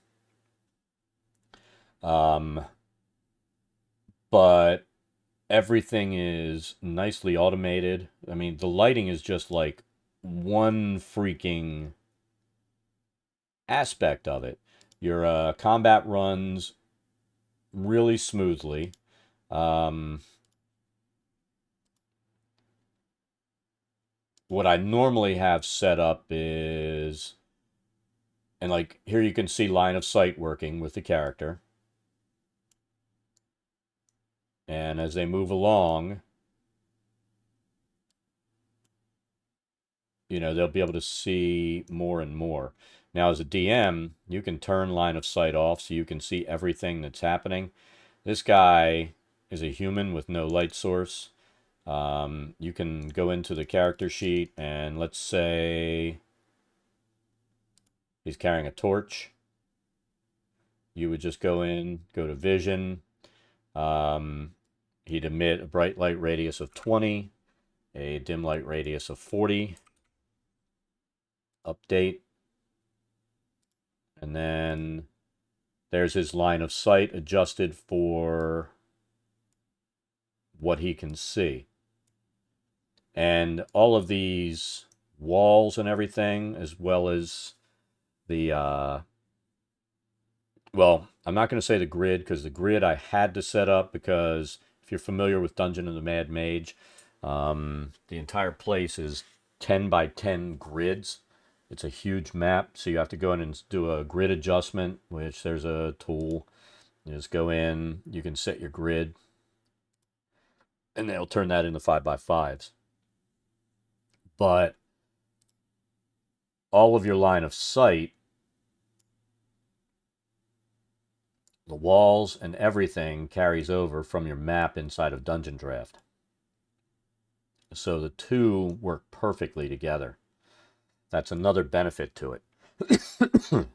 Um, but everything is nicely automated. I mean, the lighting is just like one freaking aspect of it. Your combat runs really smoothly. What I normally have set up is, and like here you can see line of sight working with the character. And as they move along, they'll be able to see more and more. Now, as a DM, you can turn line of sight off so you can see everything that's happening. This guy is a human with no light source. You can go into the character sheet and let's say he's carrying a torch. You would just go in, go to vision. He'd emit a bright light radius of 20, a dim light radius of 40. Update. And then there's his line of sight adjusted for what he can see. And all of these walls and everything, as well as the, well, I'm not going to say the grid, because the grid I had to set up because if you're familiar with Dungeon of the Mad Mage, the entire place is 10 by 10 grids. It's a huge map, so you have to go in and do a grid adjustment, which there's a tool. You just go in, you can set your grid, and they'll turn that into 5 by 5s. But all of your line of sight, the walls and everything carries over from your map inside of Dungeondraft. So the two work perfectly together. That's another benefit to it.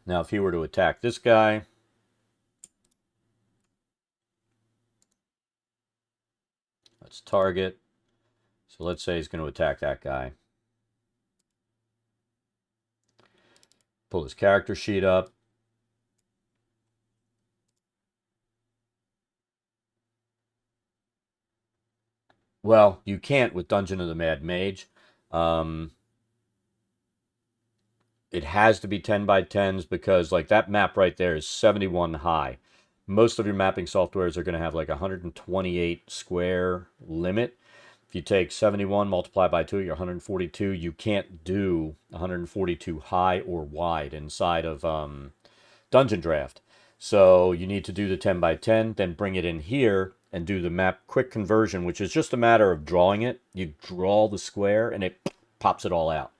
Now, if he were to attack this guy, let's target. So let's say he's going to attack that guy. Pull his character sheet up. Well, you can't with Dungeon of the Mad Mage. It has to be 10 by 10s because like that map right there is 71 high. Most of your mapping softwares are going to have like 128 square limit. If you take 71 multiplied by 2, you're 142. You can't do 142 high or wide inside of Dungeondraft. So you need to do the 10 by 10, then bring it in here and do the map quick conversion, which is just a matter of drawing it. You draw the square and it pops it all out.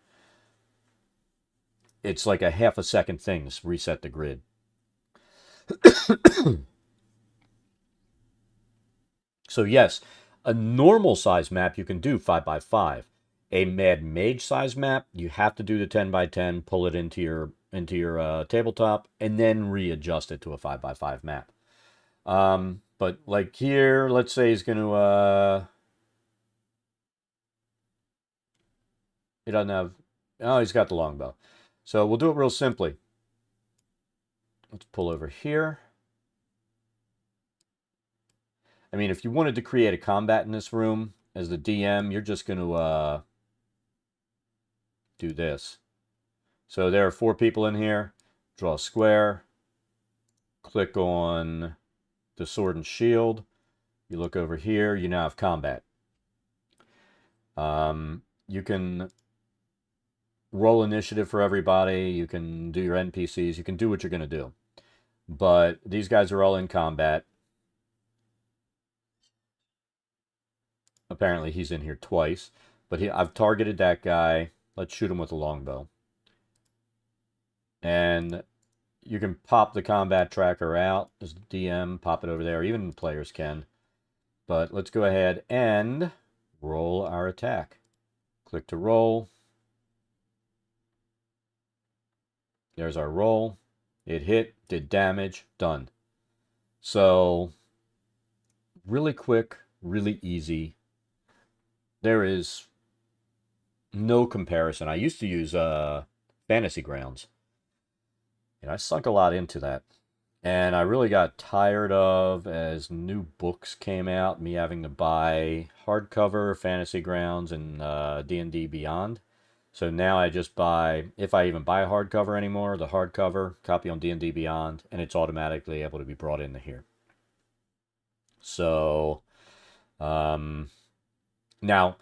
It's like a half a second thing to reset the grid. So yes, a normal size map you can do 5 by 5. A Mad Mage size map, you have to do the 10 by 10, pull it into your tabletop, and then readjust it to a 5 by 5 map. But like here, let's say he's going to, he doesn't have, oh, he's got the longbow. So we'll do it real simply. Let's pull over here. I mean, if you wanted to create a combat in this room as the DM, you're just going to do this. So there are 4 people in here. Draw a square. Click on the sword and shield. You look over here. You now have combat. You can roll initiative for everybody. You can do your NPCs. You can do what you're going to do. But these guys are all in combat. Apparently he's in here twice. But I've targeted that guy. Let's shoot him with a longbow. And you can pop the combat tracker out as DM, pop it over there. Even players can. But let's go ahead and roll our attack. Click to roll. There's our roll. It hit, did damage, done. So, really quick, really easy. There is no comparison. I used to use Fantasy Grounds. And I sunk a lot into that. And I really got tired of, as new books came out, me having to buy hardcover Fantasy Grounds and D&D Beyond. So now I just buy, if I even buy a hardcover anymore, the hardcover, copy on D&D Beyond, and it's automatically able to be brought into here. So now,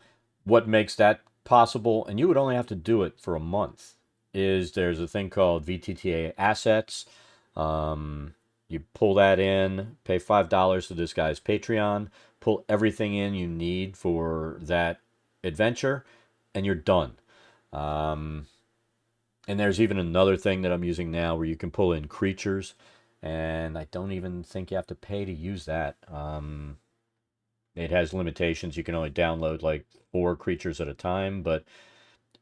what makes that possible, and you would only have to do it for a month, is there's a thing called VTTA assets. You pull that in, pay $5 to this guy's Patreon, pull everything in you need for that adventure, and you're done. Um, and there's even another thing that I'm using now where you can pull in creatures, and I don't even think you have to pay to use that. It has limitations. You can only download like 4 creatures at a time, but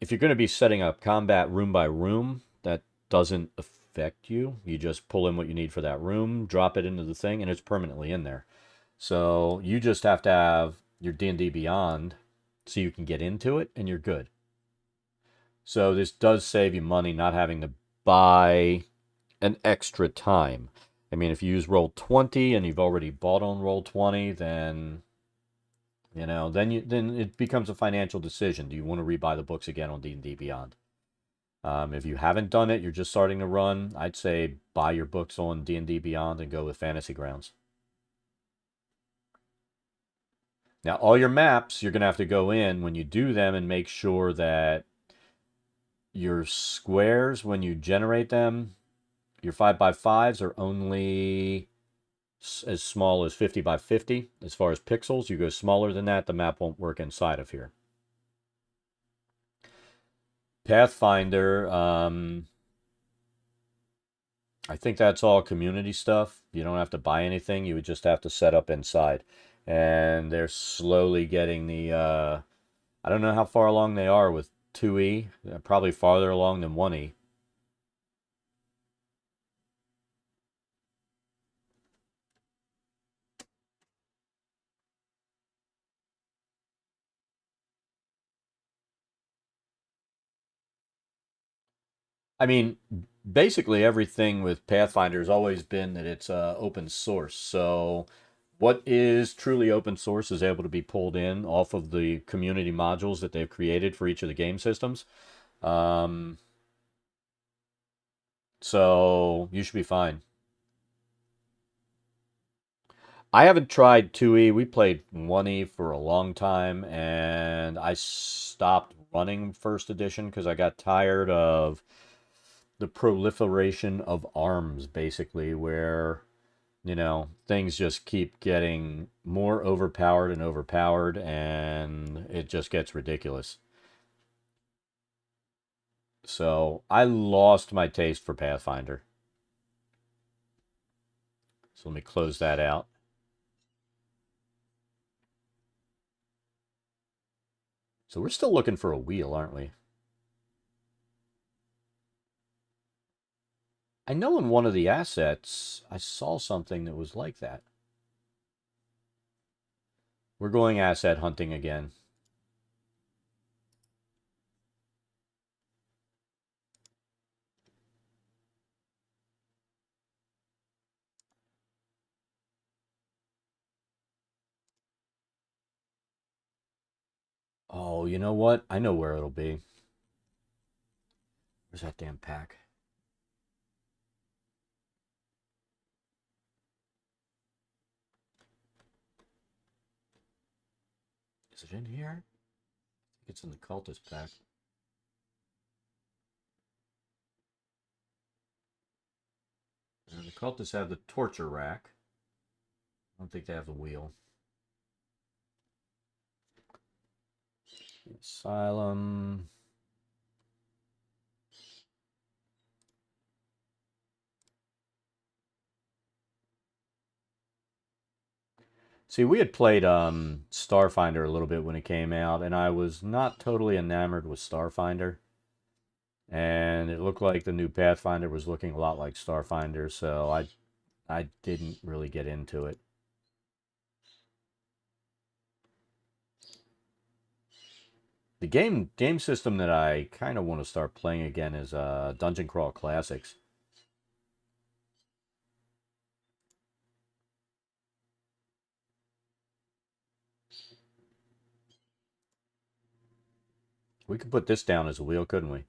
if you're going to be setting up combat room by room, that doesn't affect you. You just pull in what you need for that room, drop it into the thing, and it's permanently in there. So you just have to have your D&D Beyond so you can get into it, and you're good. So this does save you money not having to buy an extra time. I mean, if you use Roll20 and you've already bought on Roll20, then then it becomes a financial decision. Do you want to rebuy the books again on D&D Beyond? If you haven't done it, you're just starting to run, I'd say buy your books on D&D Beyond and go with Fantasy Grounds. Now, all your maps, you're going to have to go in when you do them and make sure that your squares, when you generate them, your 5x5s are only as small as 50 by 50. As far as pixels, you go smaller than that, the map won't work inside of here. Pathfinder, I think that's all community stuff. You don't have to buy anything. You would just have to set up inside. And they're slowly getting the, I don't know how far along they are with 2E. They're probably farther along than 1E. I mean, basically everything with Pathfinder has always been that it's open source. So what is truly open source is able to be pulled in off of the community modules that they've created for each of the game systems. Um, so you should be fine. I haven't tried 2E. We played 1E for a long time, and I stopped running first edition because I got tired of the proliferation of arms, basically, where, things just keep getting more overpowered, and it just gets ridiculous. So I lost my taste for Pathfinder. So let me close that out. So we're still looking for a wheel, aren't we? I know in one of the assets, I saw something that was like that. We're going asset hunting again. Oh, you know what? I know where it'll be. Where's that damn pack? Is it in here? I think it's in the cultist pack. And the cultists have the torture rack. I don't think they have the wheel. Asylum. See, we had played Starfinder a little bit when it came out, and I was not totally enamored with Starfinder. And it looked like the new Pathfinder was looking a lot like Starfinder, so I didn't really get into it. The game system that I kind of want to start playing again is Dungeon Crawl Classics. We could put this down as a wheel, couldn't we?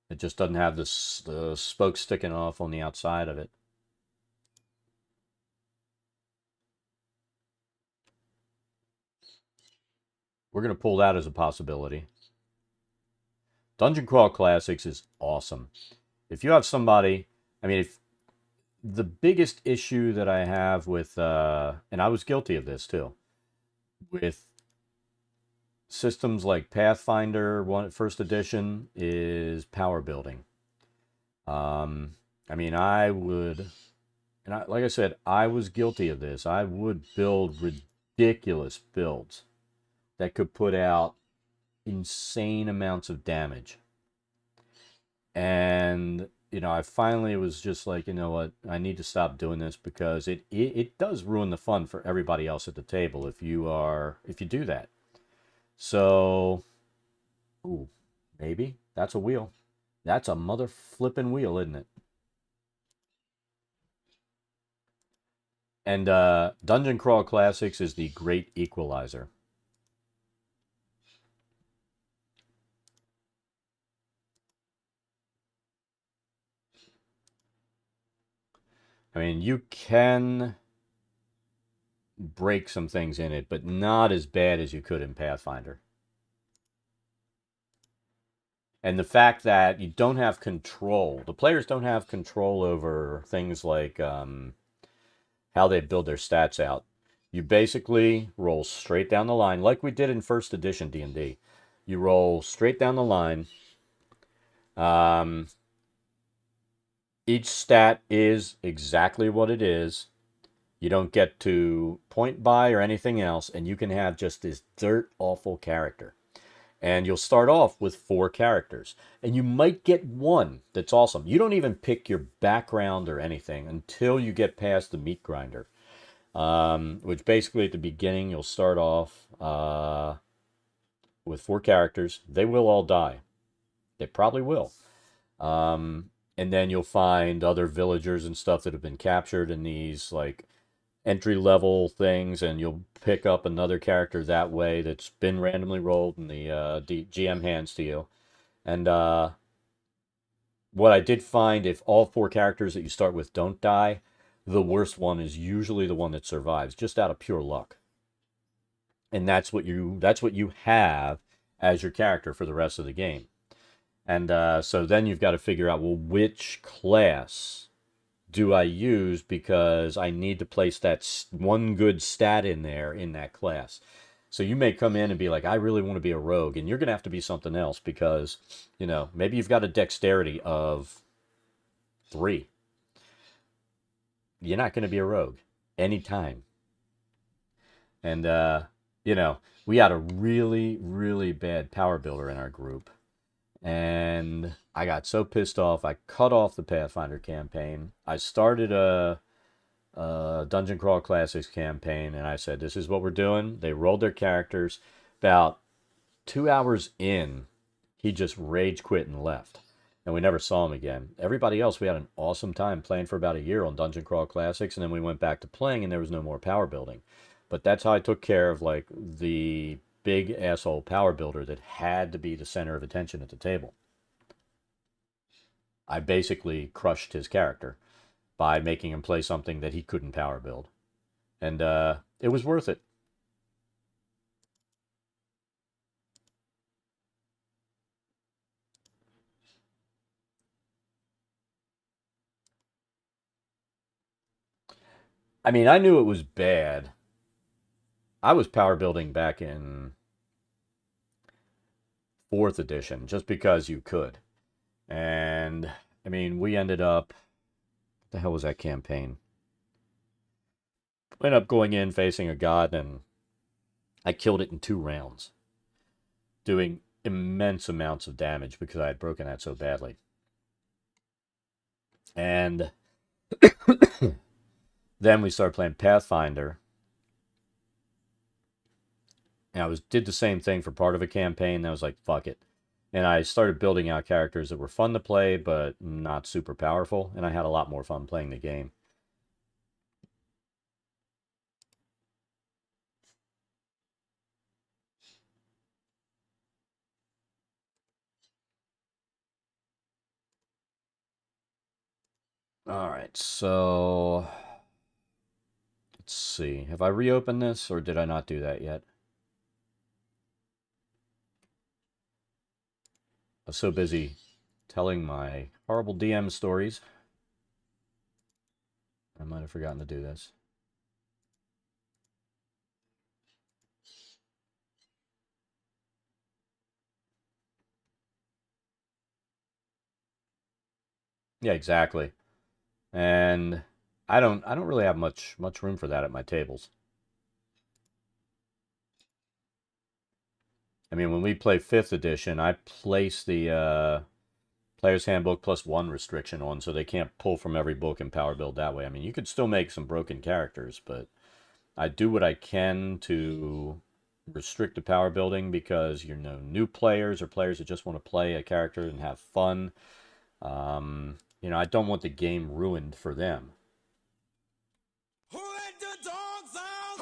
It just doesn't have the spokes sticking off on the outside of it. We're going to pull that as a possibility. Dungeon Crawl Classics is awesome. If you have somebody, I mean, if the biggest issue that I have with, and I was guilty of this too, with systems like Pathfinder First Edition is power building. I mean, I would, like I said, I was guilty of this. I would build ridiculous builds that could put out insane amounts of damage. And, I finally was just like, you know what, I need to stop doing this because it does ruin the fun for everybody else at the table if you do that. So, ooh, maybe that's a wheel. That's a mother flipping wheel, isn't it? And Dungeon Crawl Classics is the great equalizer. I mean, you can break some things in it, but not as bad as you could in Pathfinder. And the fact that you don't have control, the players don't have control over things like how they build their stats out. You basically roll straight down the line, like we did in First Edition D&D. You roll straight down the line. Um, each stat is exactly what it is. You don't get to point by or anything else, and you can have just this dirt awful character. And you'll start off with 4 characters. And you might get one that's awesome. You don't even pick your background or anything until you get past the meat grinder. Which basically at the beginning you'll start off with 4 characters. They will all die. They probably will. And then you'll find other villagers and stuff that have been captured in these like entry level things, and you'll pick up another character that way that's been randomly rolled and the GM hands to you. And what I did find, if all 4 characters that you start with don't die, the worst one is usually the one that survives, just out of pure luck. And that's what you have as your character for the rest of the game. And so then you've got to figure out, well, which class do I use because I need to place that one good stat in there in that class. So you may come in and be like, I really want to be a rogue, and you're going to have to be something else because, maybe you've got a dexterity of 3. You're not going to be a rogue anytime. And, we had a really, really bad power builder in our group. And I got so pissed off, I cut off the Pathfinder campaign. I started a Dungeon Crawl Classics campaign, and I said, this is what we're doing. They rolled their characters. About 2 hours in, he just rage quit and left. And we never saw him again. Everybody else, we had an awesome time playing for about a year on Dungeon Crawl Classics, and then we went back to playing, and there was no more power building. But that's how I took care of, like, the big asshole power builder that had to be the center of attention at the table. I basically crushed his character by making him play something that he couldn't power build. And it was worth it. I mean, I knew it was bad. I was power building back in 4th edition just because you could. And I mean, we ended up, what the hell was that campaign? We ended up going in facing a god, and I killed it in 2 rounds, doing immense amounts of damage because I had broken that so badly. And then we started playing Pathfinder, and I did the same thing for part of a campaign. And I was like, fuck it. And I started building out characters that were fun to play, but not super powerful. And I had a lot more fun playing the game. All right, so let's see. Have I reopened this, or did I not do that yet? was so busy telling my horrible DM stories. I might have forgotten to do this. Yeah, exactly. And I don't really have much room for that at my tables. I mean, when we play 5th edition, I place the Player's Handbook +1 restriction on, so they can't pull from every book and power build that way. I mean, you could still make some broken characters, but I do what I can to restrict the power building because, new players or players that just want to play a character and have fun. I don't want the game ruined for them. Who let the dogs out?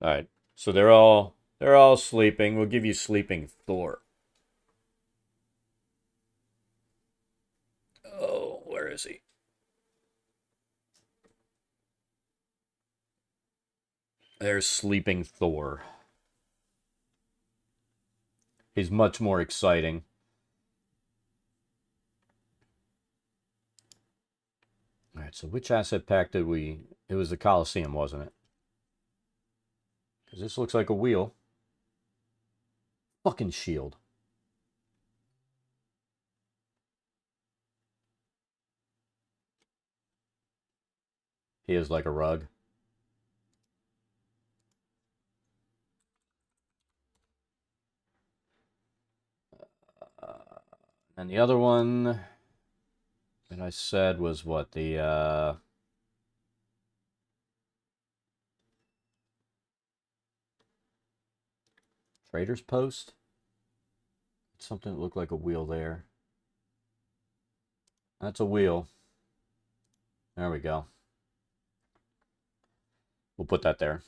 All right, so they're all sleeping. We'll give you Sleeping Thor. Oh, where is he? There's Sleeping Thor. He's much more exciting. All right, so which asset pack did we... It was the Coliseum, wasn't it? Because this looks like a wheel. Fucking shield. He is like a rug. And the other one that I said was what? The Trader's Post? Something that looked like a wheel there. That's a wheel. There we go. We'll put that there.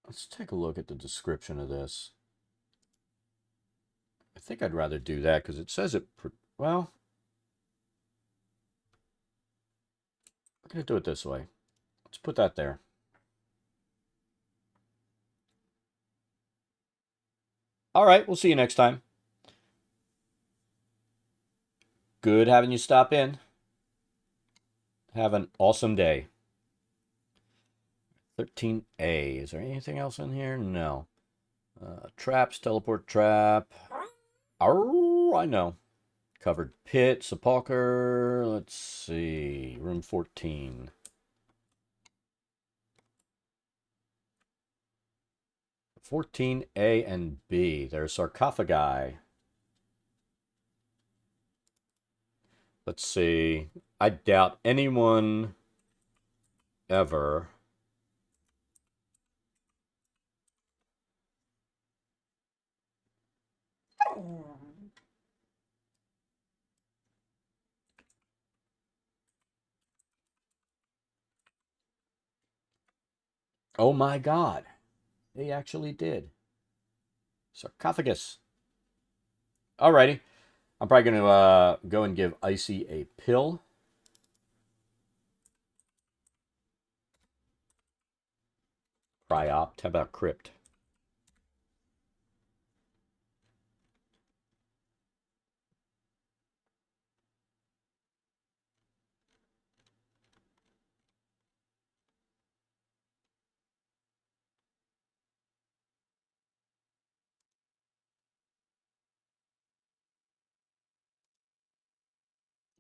Let's take a look at the description of this. I think I'd rather do that because it says it... Well, we're going to do it this way. Let's put that there. All right, we'll see you next time. Good having you stop in. Have an awesome day. 13A. Is there anything else in here? No. Traps, teleport trap. Oh, I know. Covered pit, sepulcher. Let's see. Room 14. 14A and B. There's sarcophagi. Let's see. I doubt anyone ever... Oh my God. They actually did. Sarcophagus. Alrighty. I'm probably going to go and give Icy a pill. Cryopt. How about Crypt?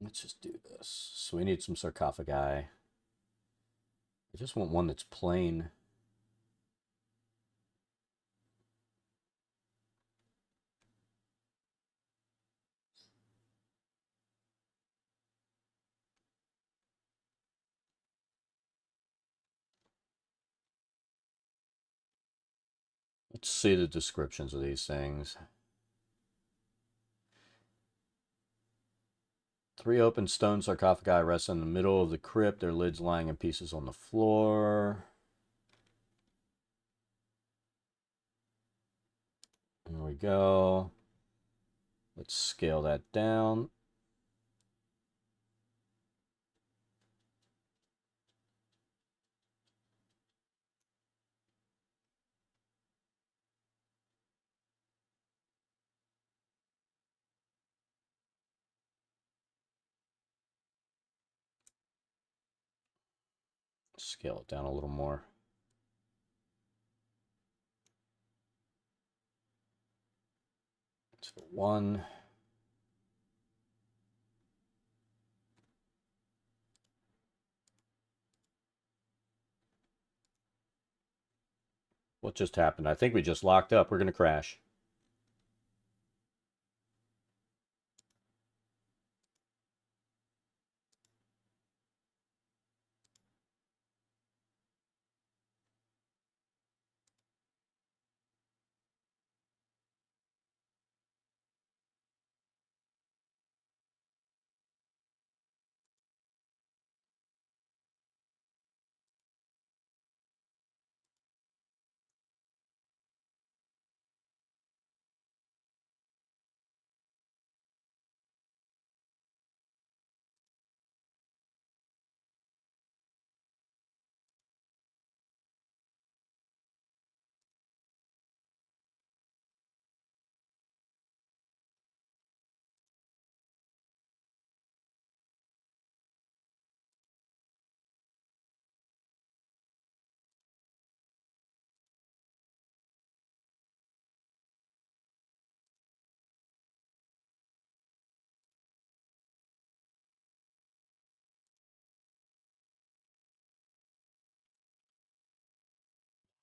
Let's just do this. So we need some sarcophagi. I just want one that's plain. Let's see the descriptions of these things. 3 open stone sarcophagi rest in the middle of the crypt, their lids lying in pieces on the floor. There we go. Let's scale that down. Scale it down a little more. So 1. What just happened? I think we just locked up. We're going to crash.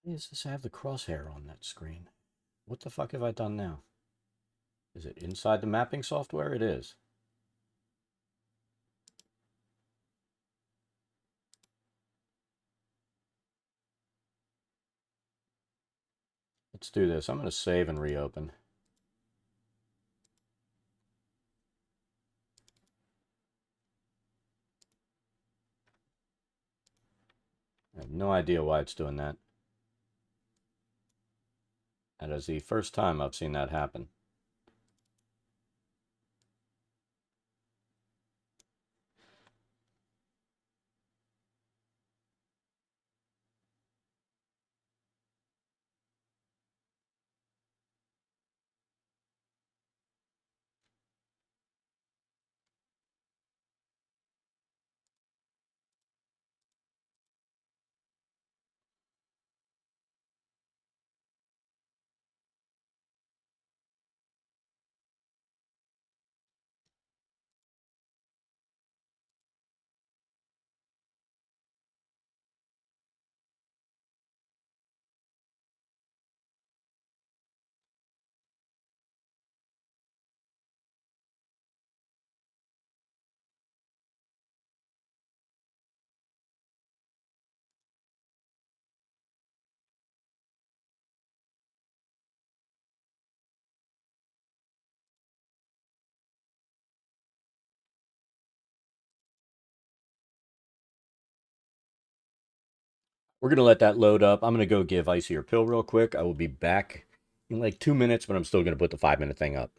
Why does this have the crosshair on that screen? What the fuck have I done now? Is it inside the mapping software? It is. Let's do this. I'm going to save and reopen. I have no idea why it's doing that. That is the first time I've seen that happen. We're going to let that load up. I'm going to go give Icy her pill real quick. I will be back in like 2 minutes, but I'm still going to put the 5-minute thing up.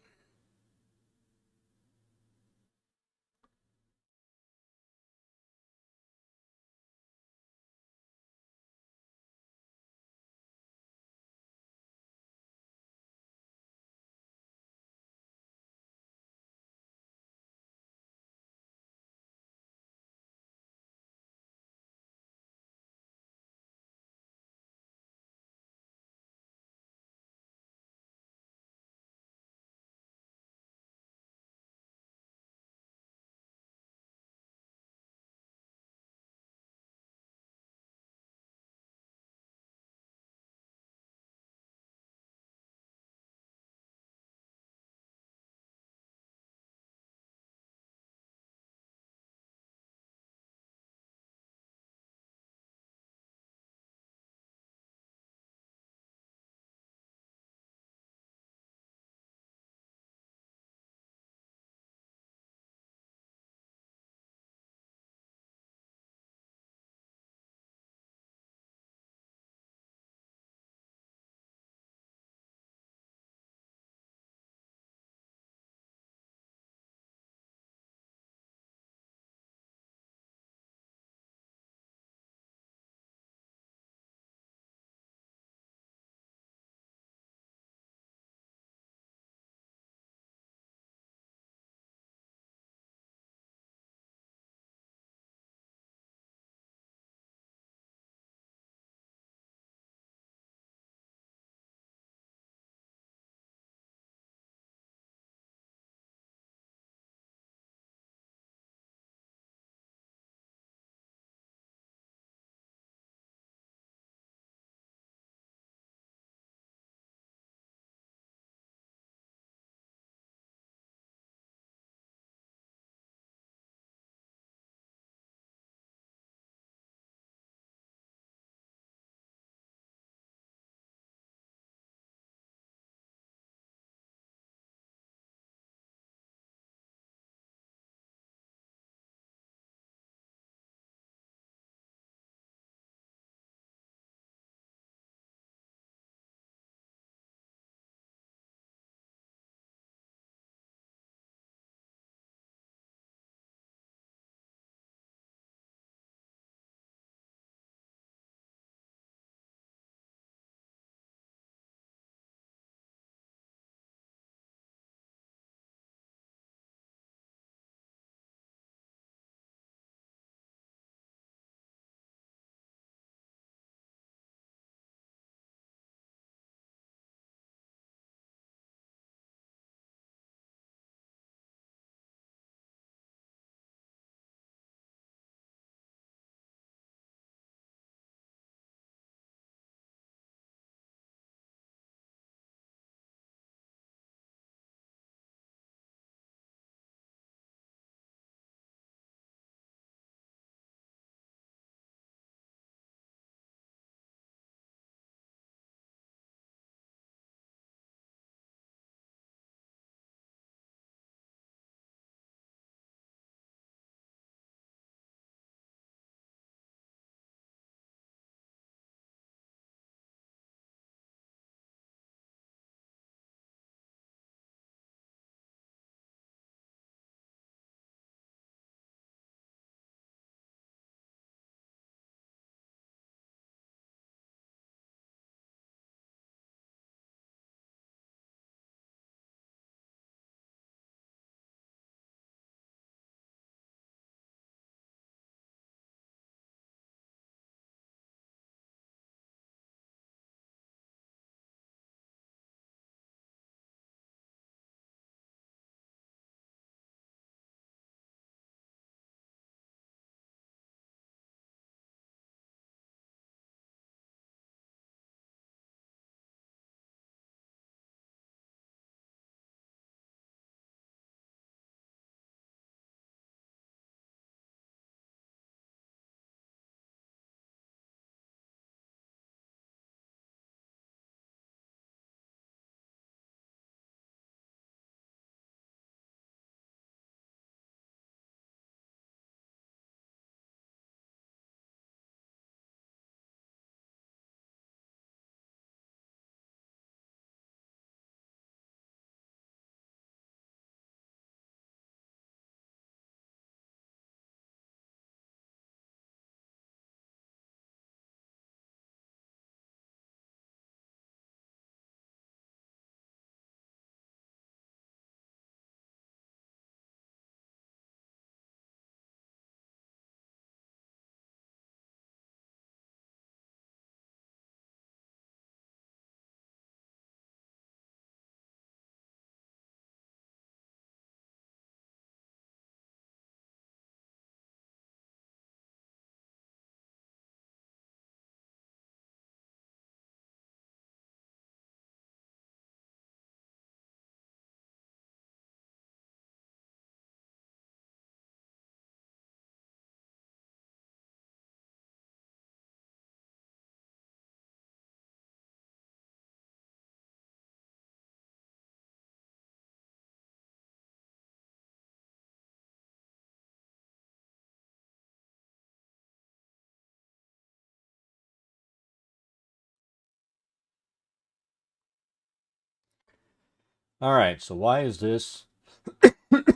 All right, so why is this?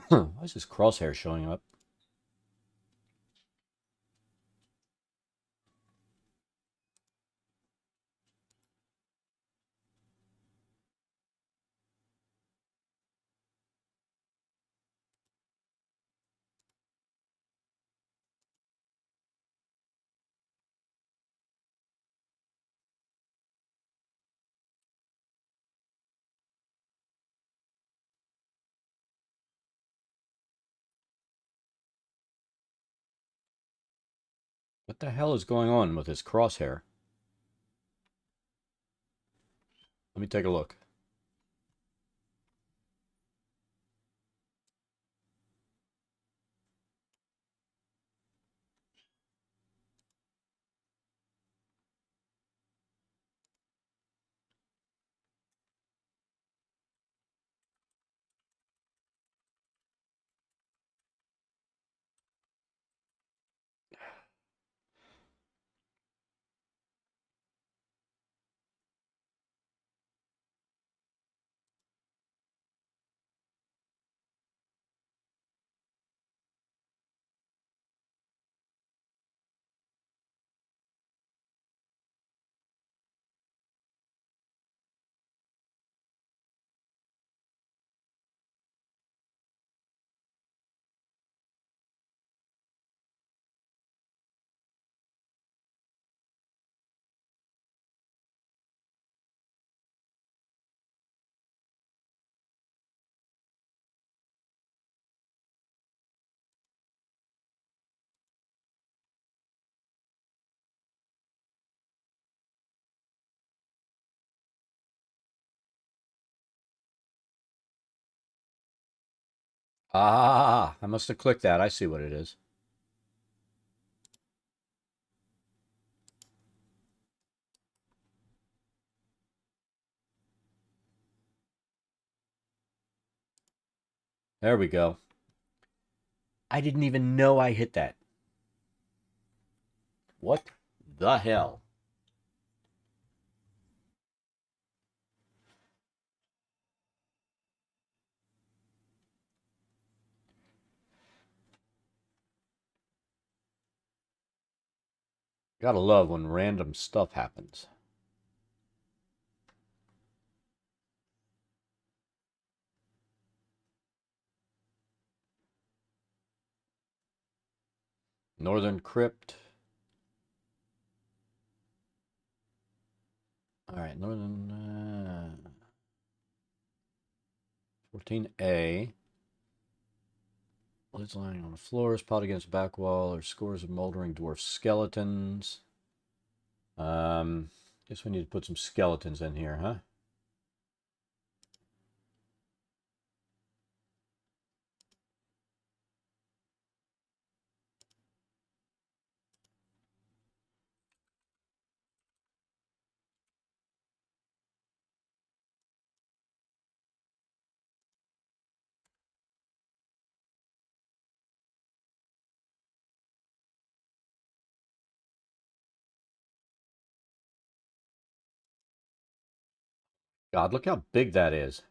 Why is this crosshair showing up? What the hell is going on with this crosshair? Let me take a look. Ah, I must have clicked that. I see what it is. There we go. I didn't even know I hit that. What the hell? Gotta love when random stuff happens. Northern Crypt. All right, Northern 14A. Lids lying on the floor, spot against back wall, or scores of moldering dwarf skeletons. Guess we need to put some skeletons in here, huh? God, look how big that is.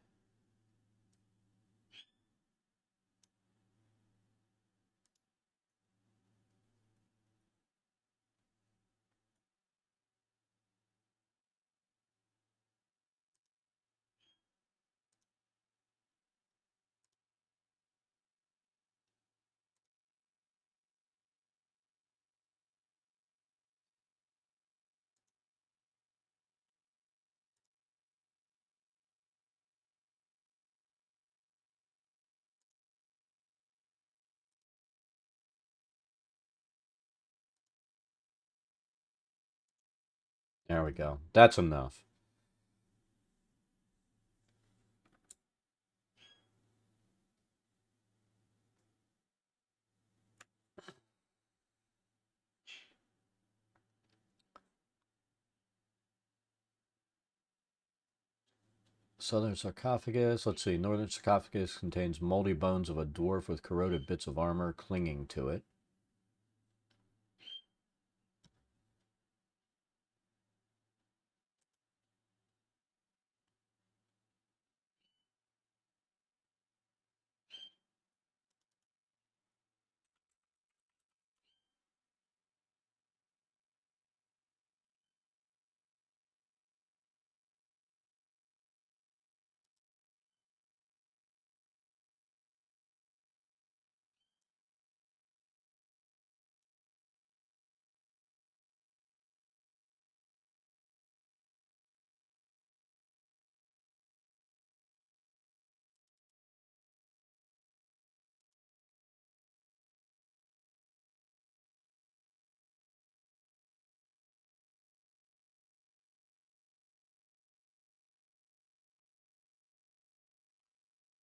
There we go. That's enough. Southern sarcophagus. Let's see. Northern sarcophagus contains moldy bones of a dwarf with corroded bits of armor clinging to it.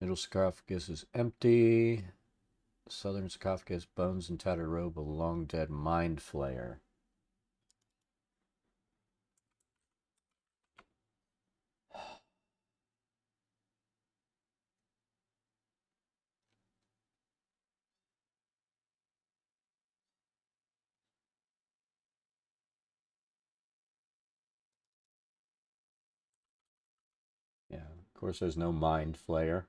Middle sarcophagus is empty. Southern sarcophagus, bones and tattered robe of long dead mind flayer. Yeah, of course there's no mind flayer.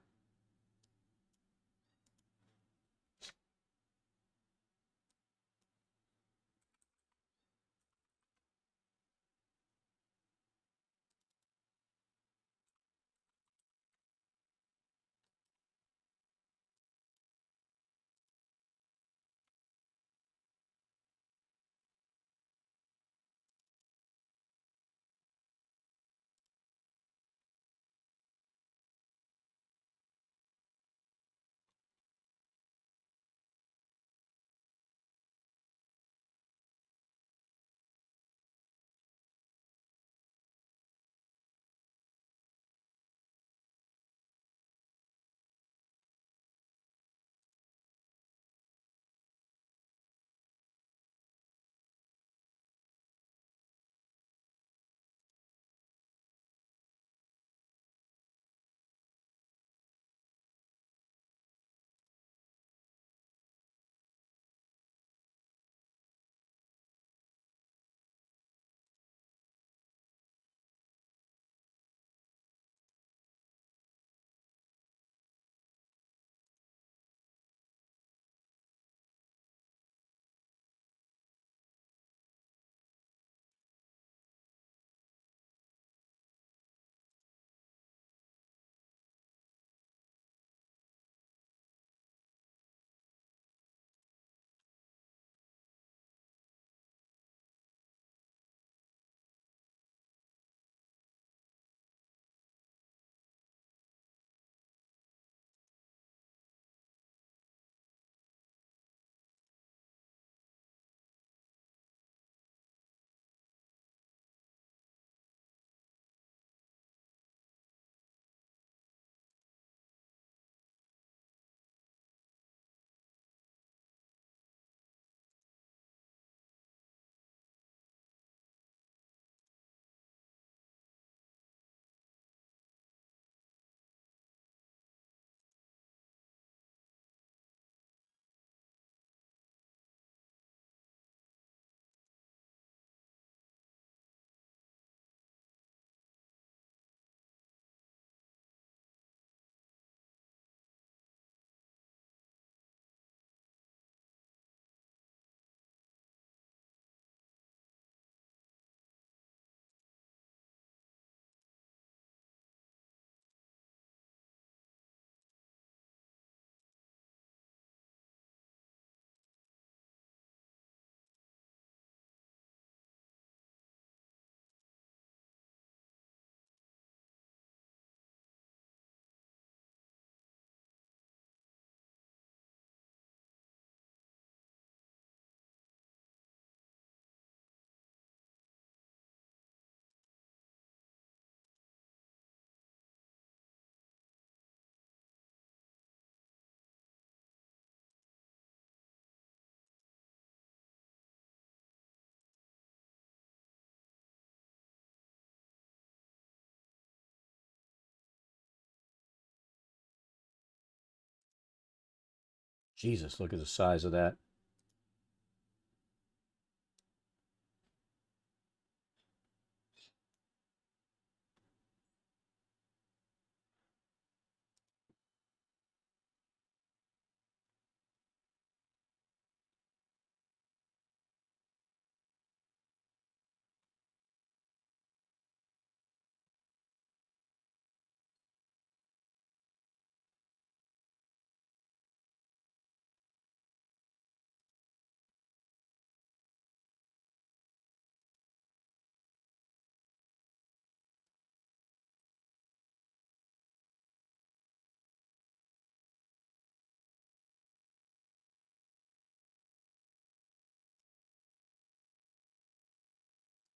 Jesus, look at the size of that.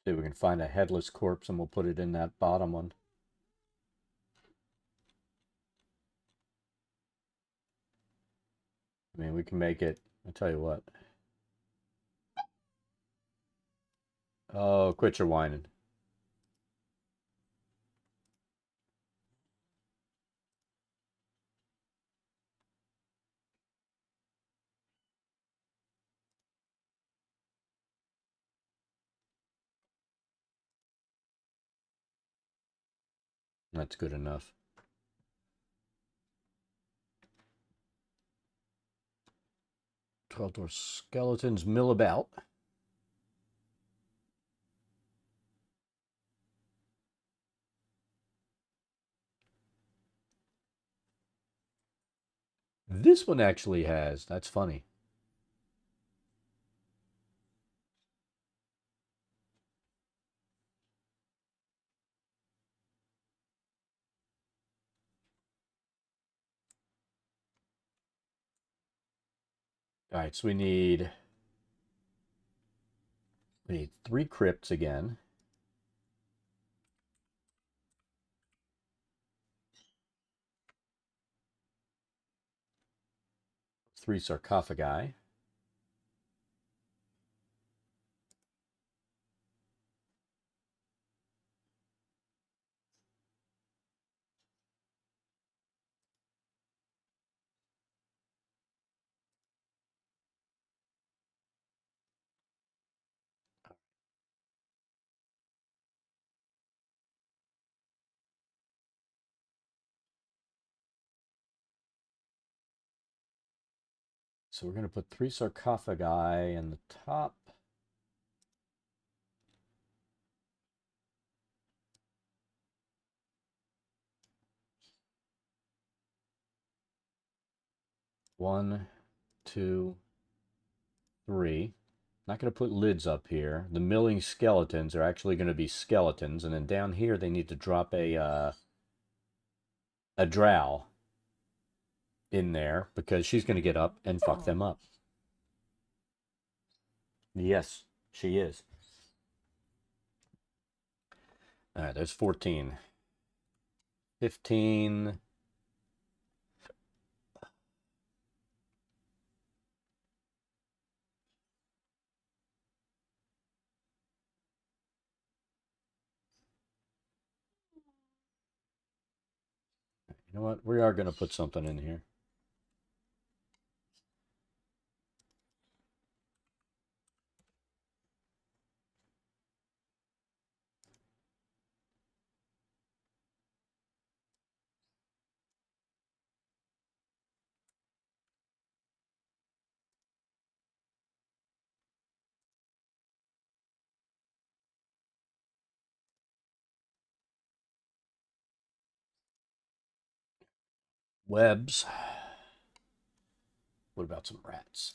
See if we can find a headless corpse and we'll put it in that bottom one. I mean, we can make it, I'll tell you what. Oh, quit your whining. That's good enough. Twelve-door skeletons mill about. This one actually has. That's funny. All right, so we need 3 crypts again. 3 sarcophagi. So we're going to put 3 sarcophagi in the top. One, two, three. Not going to put lids up here. The milling skeletons are actually going to be skeletons, and then down here they need to drop a drow in there because she's going to get up and fuck them up. Yes, she is. All right, there's 14. 15. You know what? We are going to put something in here. Webs. What about some rats?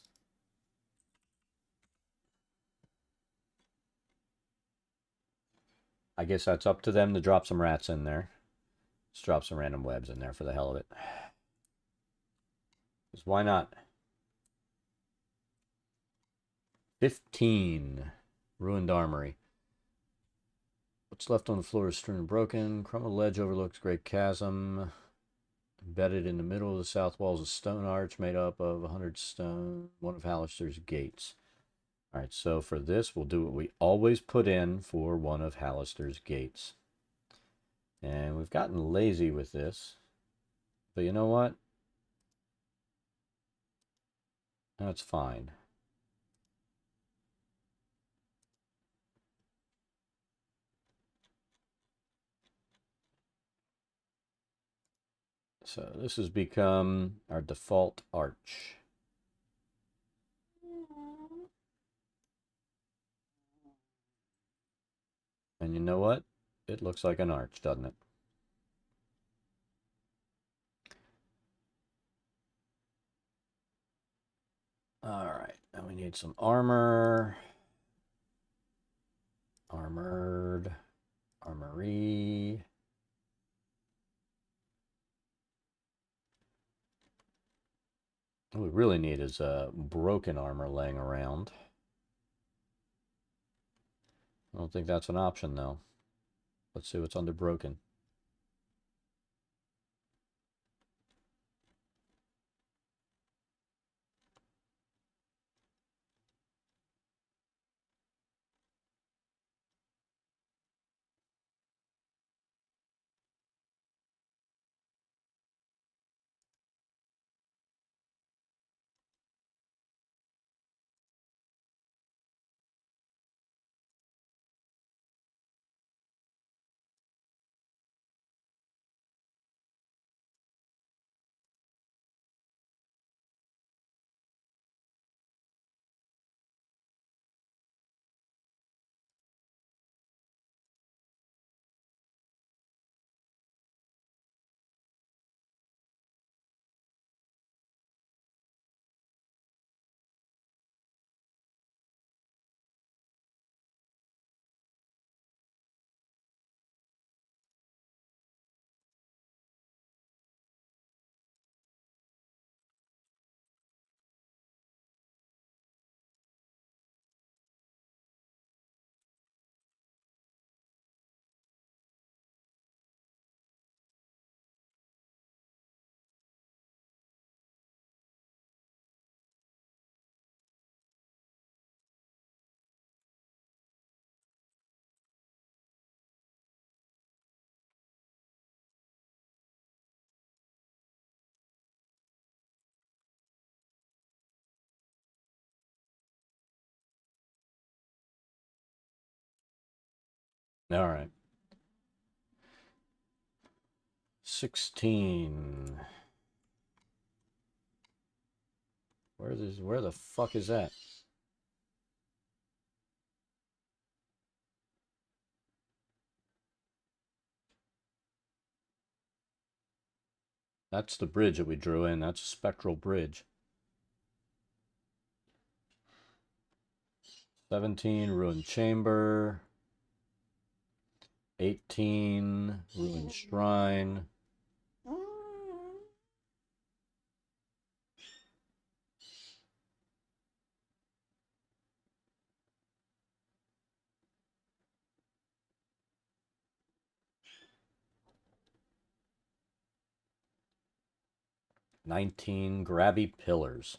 I guess that's up to them to drop some rats in there. Let's drop some random webs in there for the hell of it. Because why not? 15. Ruined armory. What's left on the floor is strewn and broken. Crumbled ledge overlooks great chasm. Embedded in the middle of the south wall is a stone arch made up of 100 stone. One of Hallister's gates. All right, so for this, we'll do what we always put in for one of Hallister's gates. And we've gotten lazy with this. But you know what? That's fine. So this has become our default arch. And you know what? It looks like an arch, doesn't it? All right, now we need some armor. Armored. Armory. What we really need is broken armor laying around. I don't think that's an option, though. Let's see what's under broken. All right. 16. Where the fuck is that? That's the bridge that we drew in. That's a spectral bridge. 17, Ruined Chamber. 18, Ruined Shrine. 19, Grabby Pillars.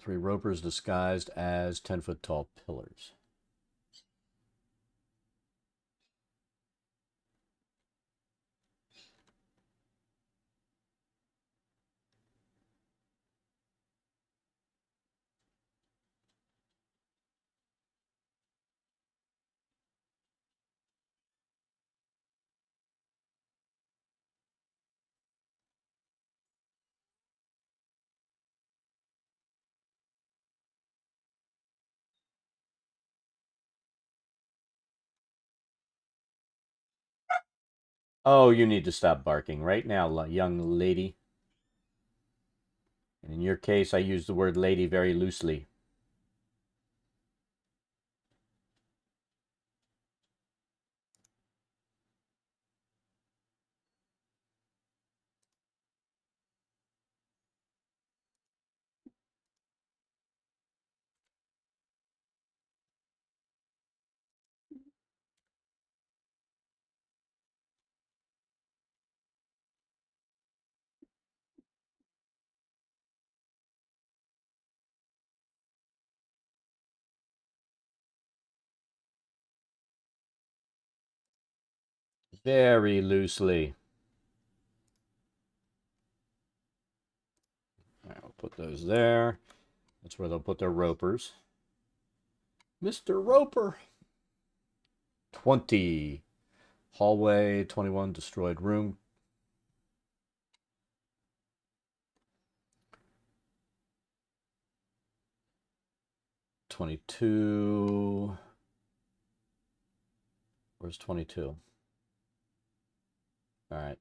Three ropers disguised as 10-foot tall pillars. Oh, you need to stop barking right now, young lady. And in your case, I use the word lady very loosely. Very loosely. All right, we'll put those there. That's where they'll put their ropers. Mr. Roper. 20. Hallway. 21. Destroyed room. 22. Where's 22? All right.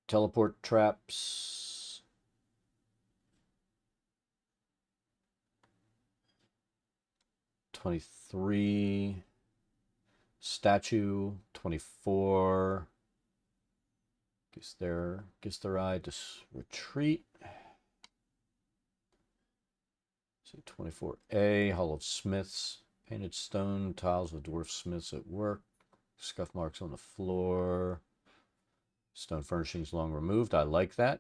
Teleport traps. 23. Statue. 24. Gets their eye to retreat. So 24A. Hall of Smiths. Painted stone. Tiles with dwarf smiths at work. Scuff marks on the floor. Stone furnishings long removed. I like that.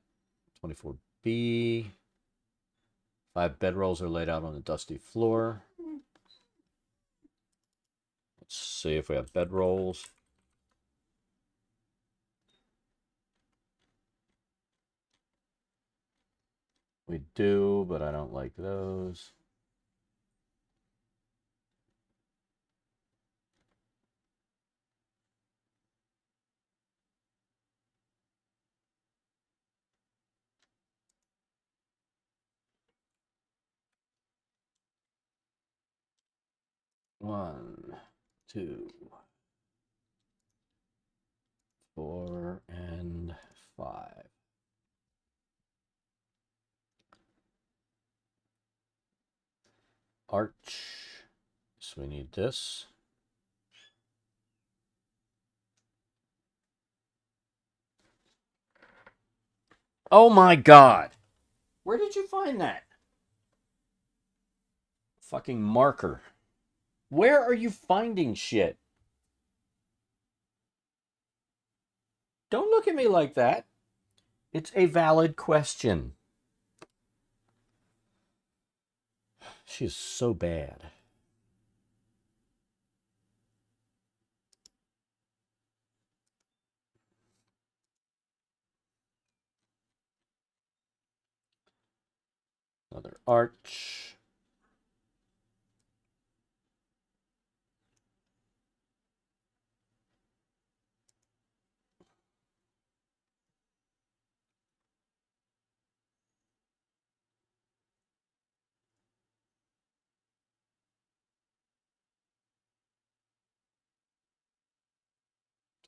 24B. 5 bedrolls are laid out on the dusty floor. Let's see if we have bedrolls. We do, but I don't like those. One, 2, 4, and 5. Arch. So we need this. Oh my god! Where did you find that? Fucking marker. Where are you finding shit? Don't look at me like that. It's a valid question. She is so bad. Another arch.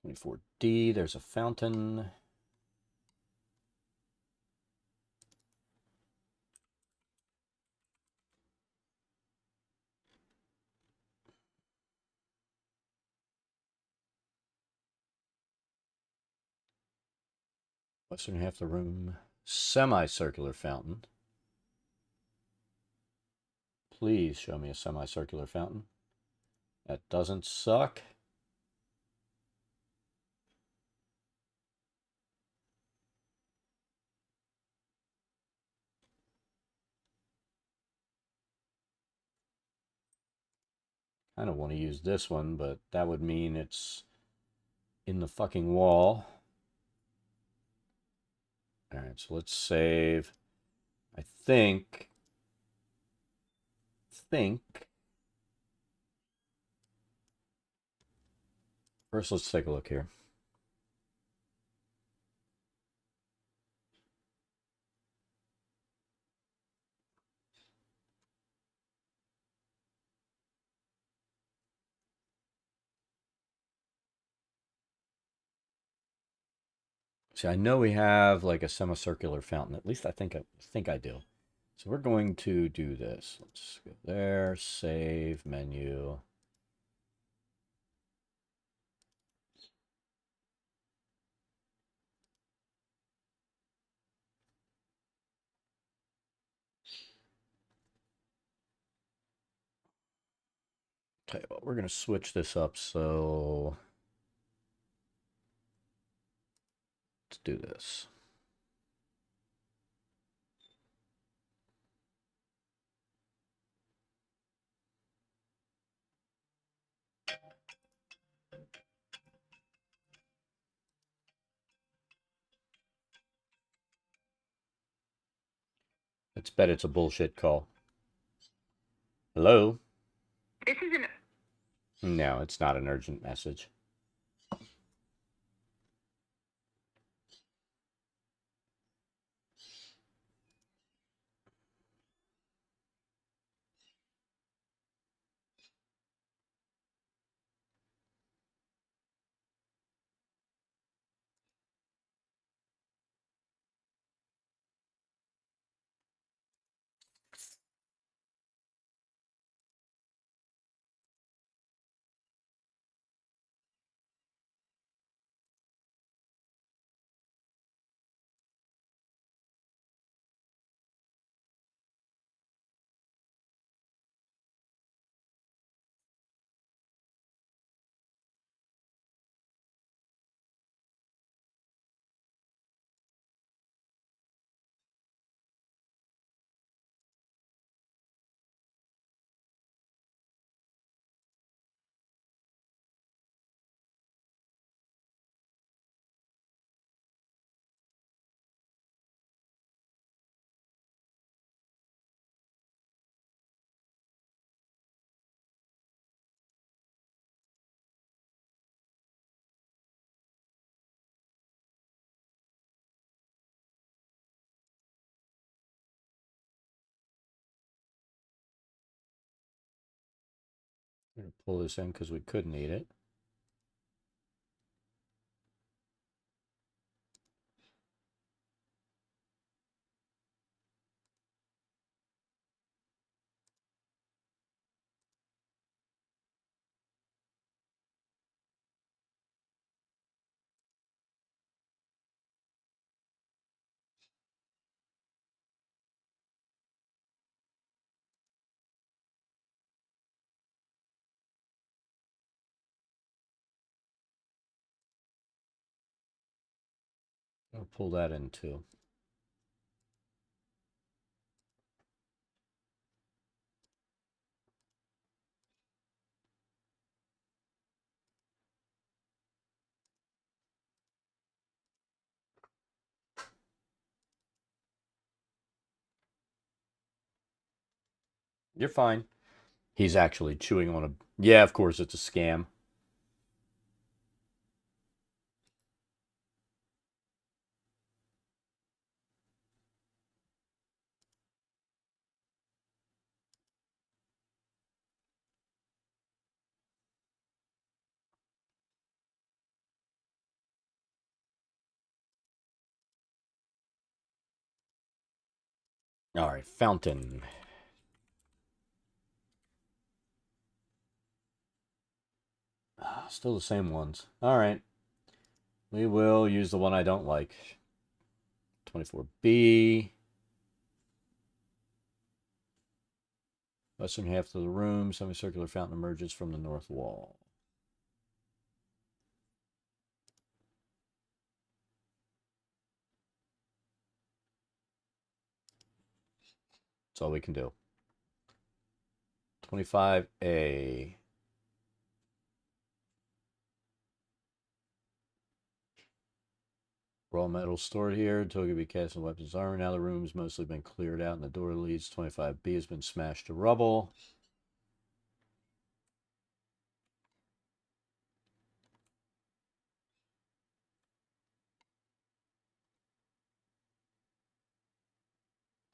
$24D, there's a fountain. Western half the room. Semicircular fountain. Please show me a semicircular fountain. That doesn't suck. Kind of want to use this one, but that would mean it's in the fucking wall. All right, so let's save. I think. First, let's take a look here. See, I know we have like a semicircular fountain. At least I think I do. So we're going to do this. Let's go there, save, menu. Tell you what, we're going to switch this up. So let's do this. Let's bet it's a bullshit call. Hello? This is an... No, it's not an urgent message. I'm going to pull this in because we could need it. I'll pull that in too. You're fine. He's actually chewing on a... Yeah, of course, it's a scam. All right, fountain. Still the same ones. All right. We will use the one I don't like. 24B. Western half of the room, semicircular fountain emerges from the north wall. That's all we can do. 25A. Raw metal stored here until it can be cast in weapons armor. Now the room's mostly been cleared out and the door leads. 25B has been smashed to rubble.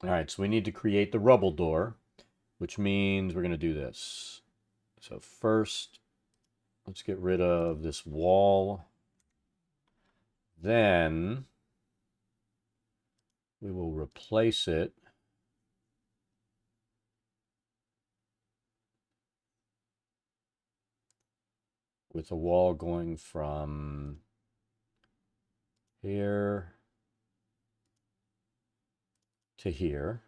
All right, so we need to create the rubble door, which means we're going to do this. So first, let's get rid of this wall. Then we will replace it with a wall going from here to here.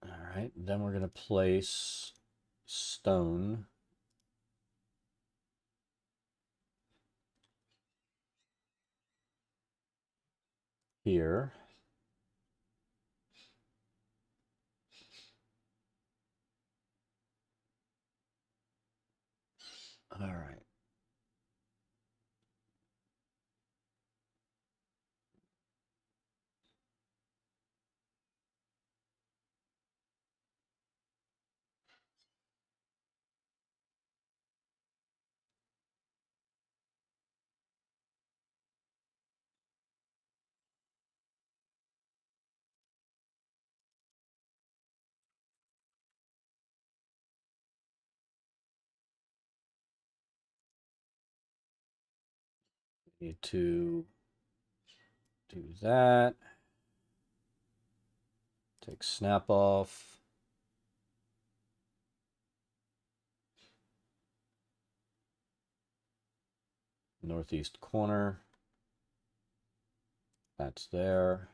All right, then we're going to place stone here. All right. Need to do that. Take snap off. Northeast corner. That's there.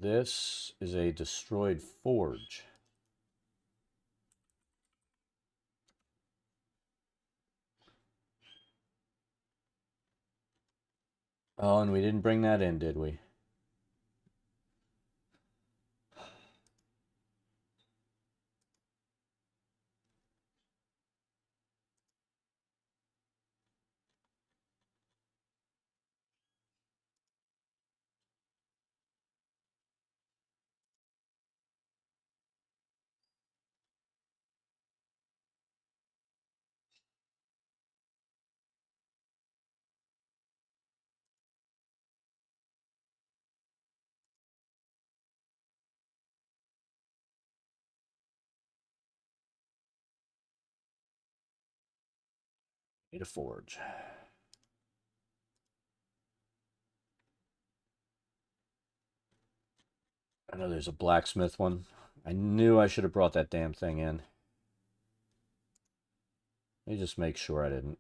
This is a destroyed forge. Oh, and we didn't bring that in, did we? Need a forge. I know there's a blacksmith one. I knew I should have brought that damn thing in. Let me just make sure I didn't.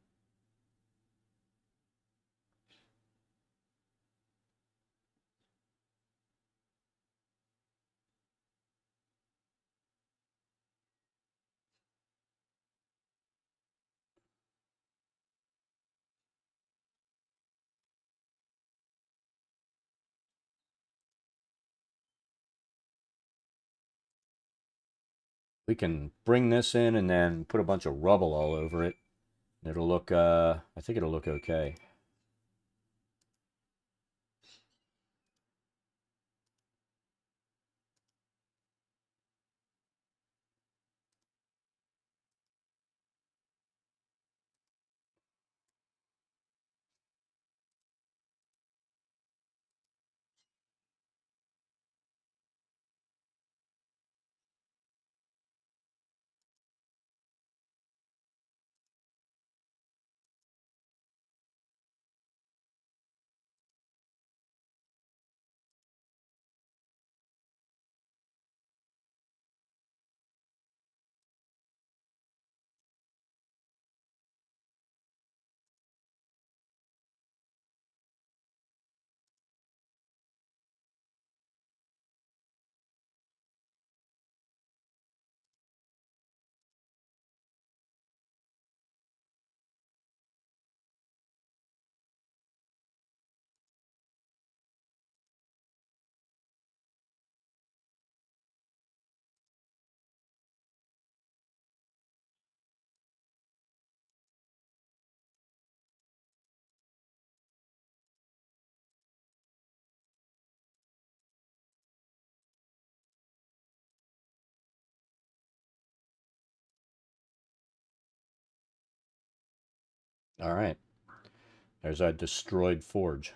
We can bring this in and then put a bunch of rubble all over it. It'll look, I think it'll look okay. All right. There's our destroyed forge.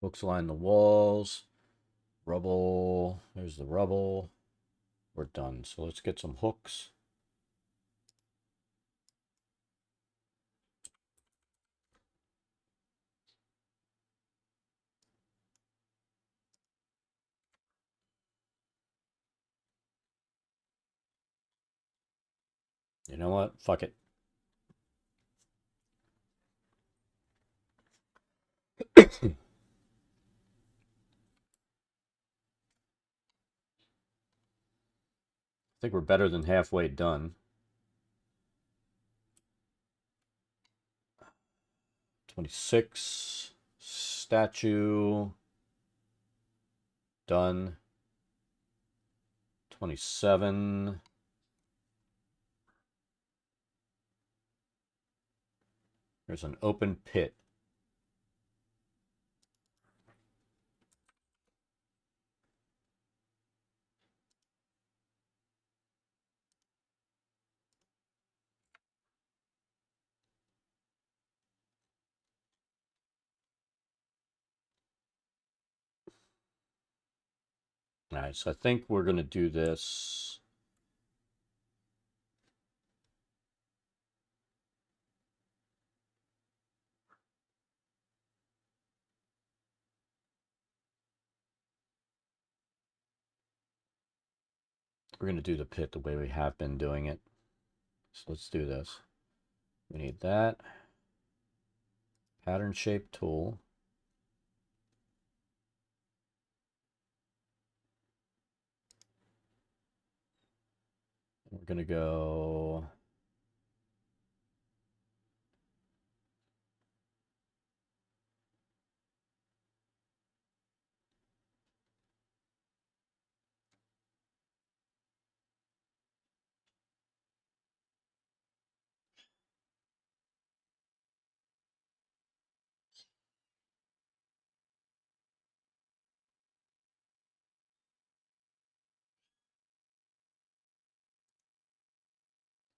Hooks line the walls. Rubble. There's the rubble. We're done. So let's get some hooks. You know what? Fuck it. I think we're better than halfway done. 26. Statue. Done. 27. There's an open pit. All right, so I think we're going to do this. We're going to do the pit the way we have been doing it. So let's do this. We need that. Pattern shape tool. We're going to go...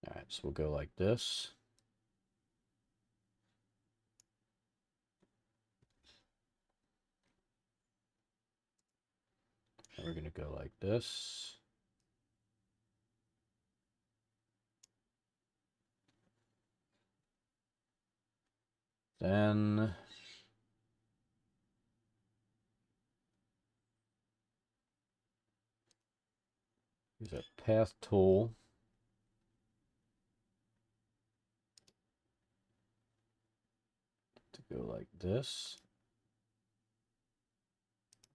All right, so we'll go like this. And we're going to go like this. Then use a path tool. To go like this.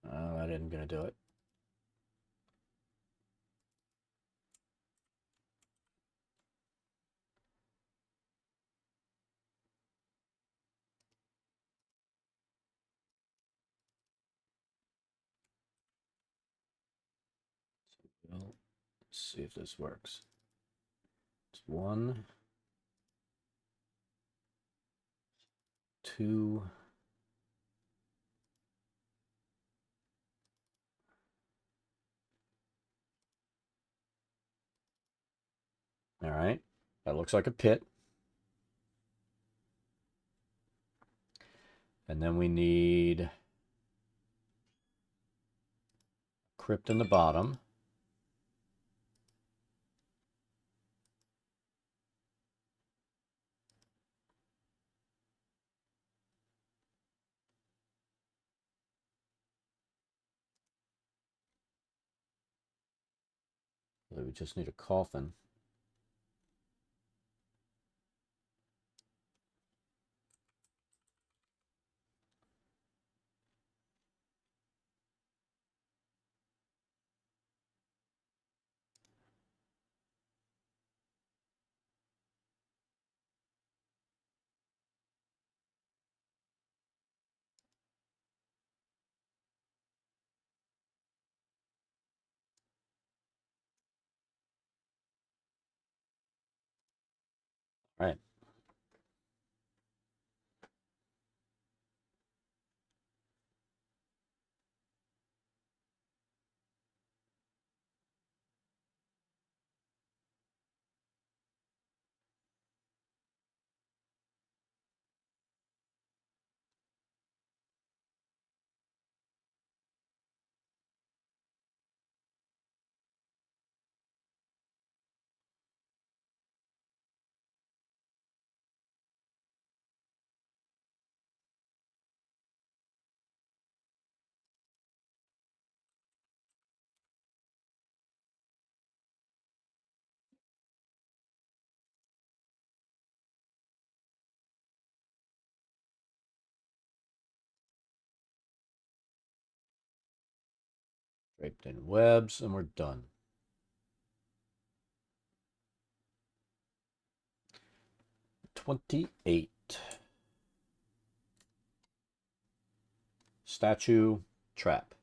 Oh, that isn't going to do it. Well, let's see if this works. It's 1, 2. All right. That looks like a pit. And then we need crypt in the bottom. We just need a coffin. All right. Draped in webs, and we're done. $28. Statue trap.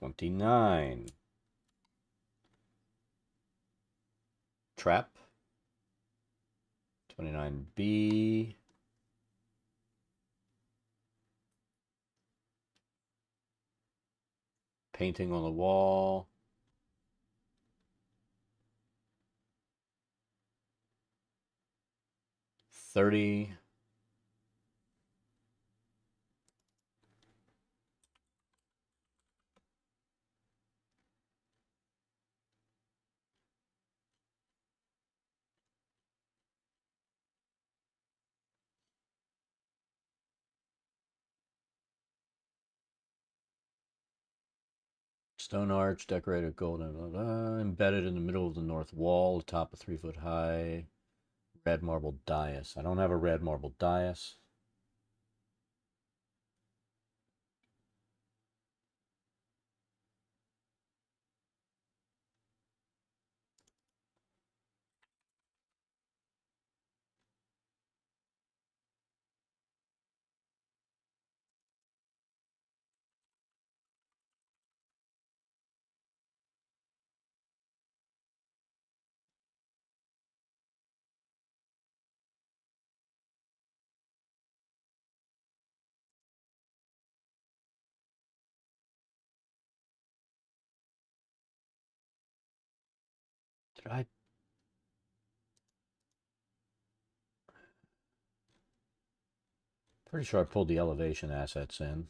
$29. Trap. 29B. Painting on the wall. 30. Stone arch, decorated gold, embedded in the middle of the north wall, atop a 3-foot high red marble dais. I don't have a red marble dais. Did I? Pretty sure I pulled the elevation assets in.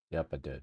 Yep, I did.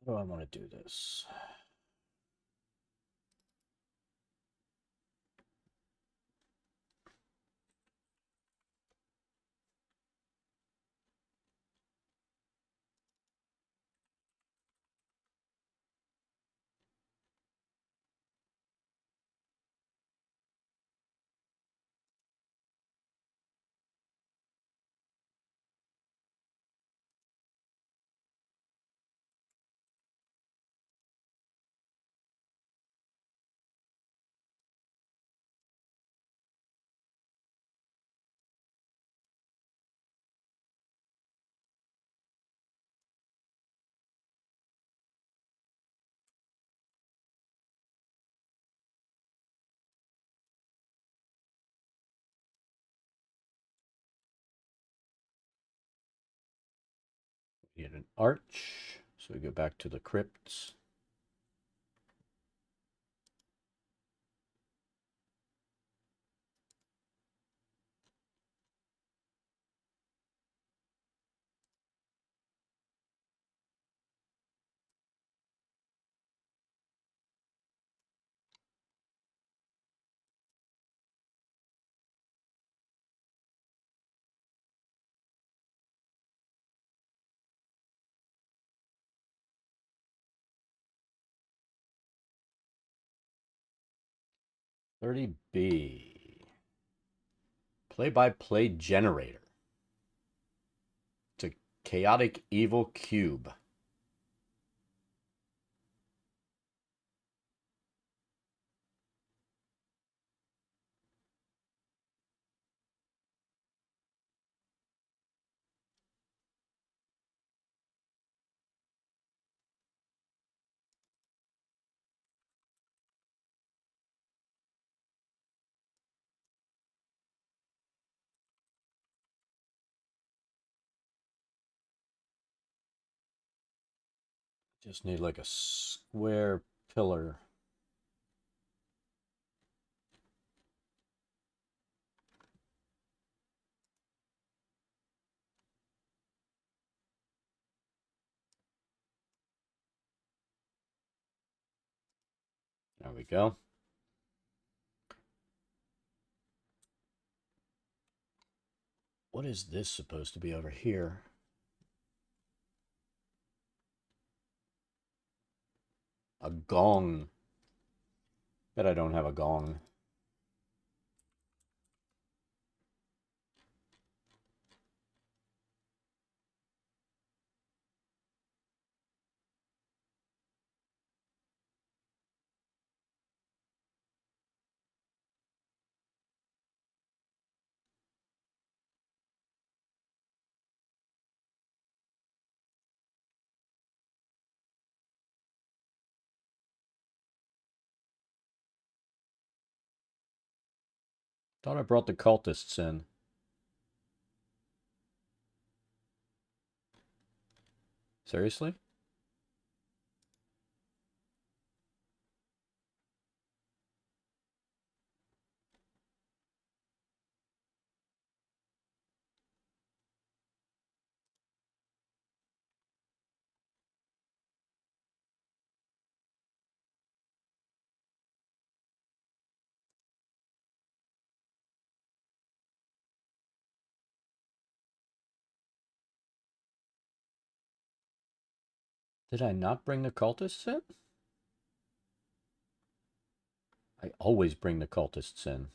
Oh, I want to do this. Need an arch. So we go back to the crypts. $30B. Play-by-play generator. It's a chaotic evil cube. Just need like a square pillar. There we go. What is this supposed to be over here? A gong. Bet I don't have a gong. Thought I brought the cultists in. Seriously? Did I not bring the cultists in? I always bring the cultists in.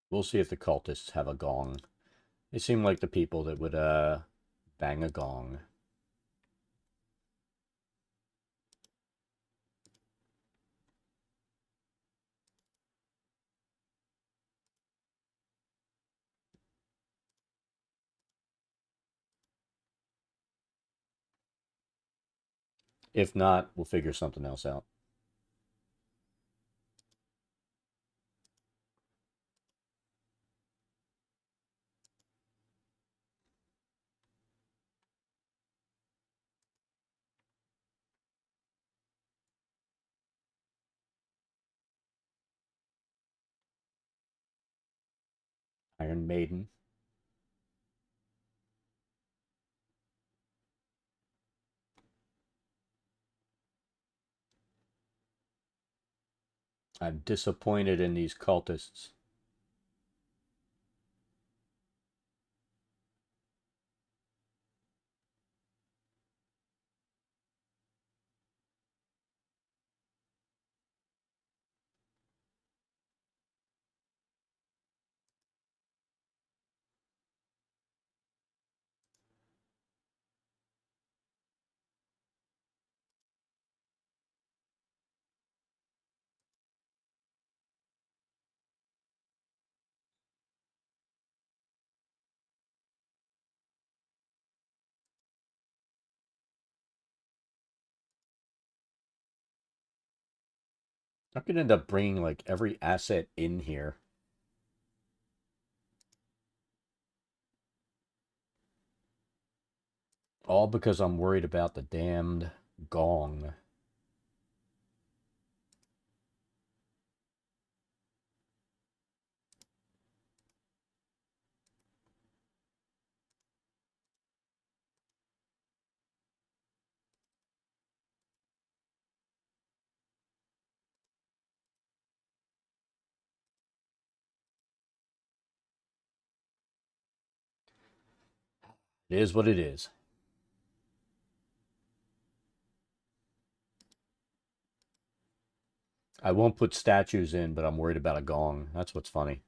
We'll see if the cultists have a gong. They seem like the people that would bang a gong. If not, we'll figure something else out. Iron Maiden. I'm disappointed in these cultists. I could end up bringing like every asset in here. All because I'm worried about the damned gong. It is what it is. I won't put statues in, but I'm worried about a gong. That's what's funny.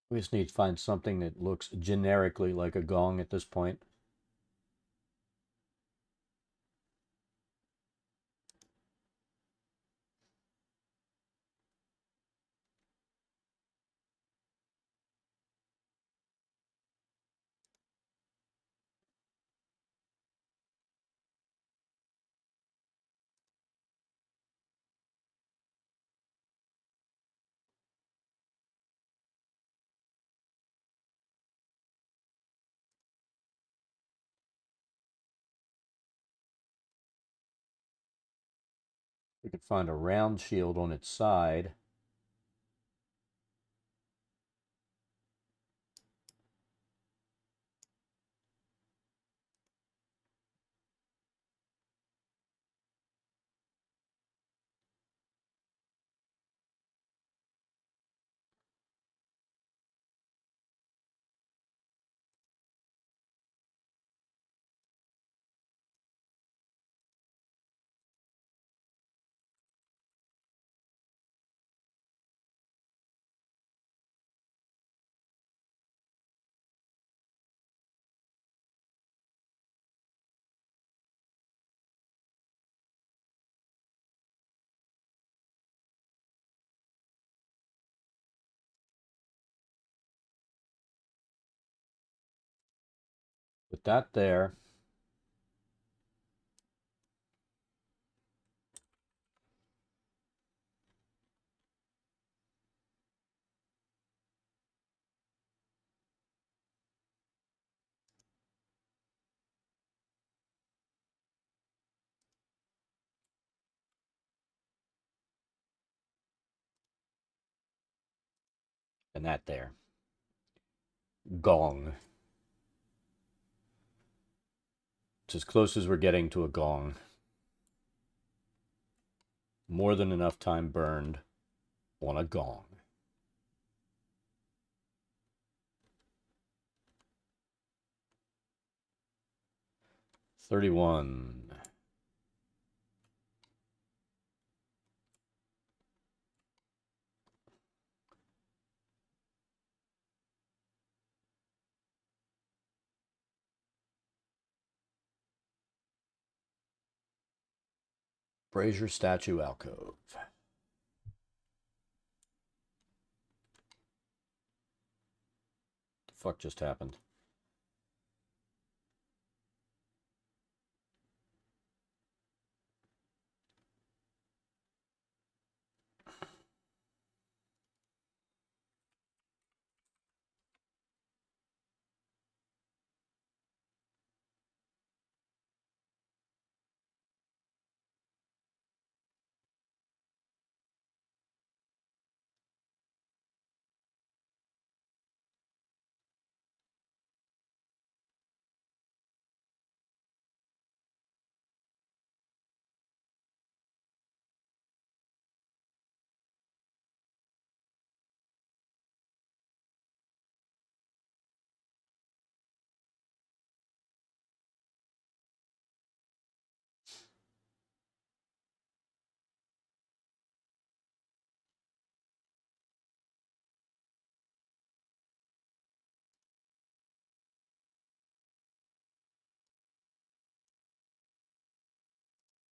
We just need to find something that looks generically like a gong at this point. We could find a round shield on its side. Put that there. And that there. Gong. It's as close as we're getting to a gong. More than enough time burned on a gong. $31. Brazier Statue Alcove. The fuck just happened?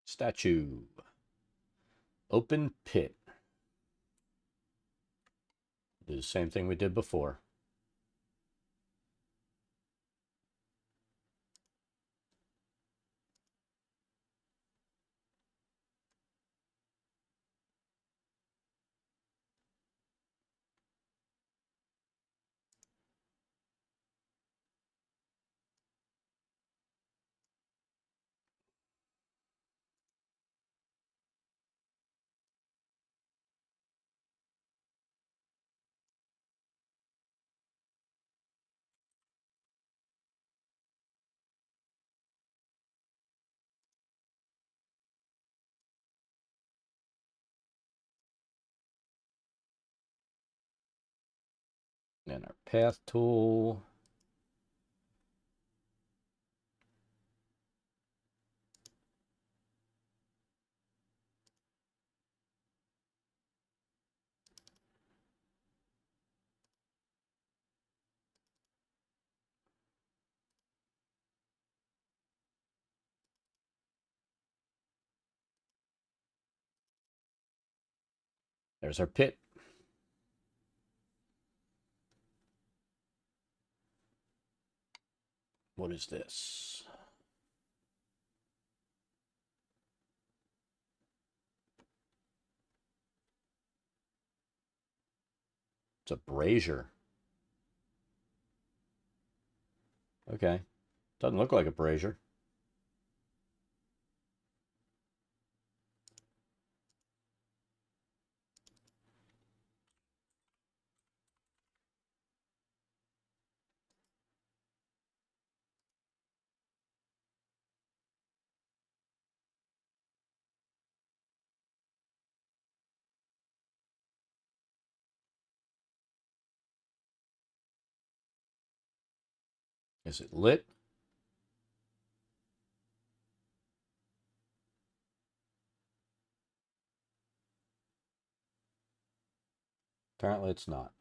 Statue. Open pit. Do the same thing we did before. And our path tool. There's our pit. What is this? It's a brazier. Okay. Doesn't look like a brazier. Is it lit? Apparently it's not.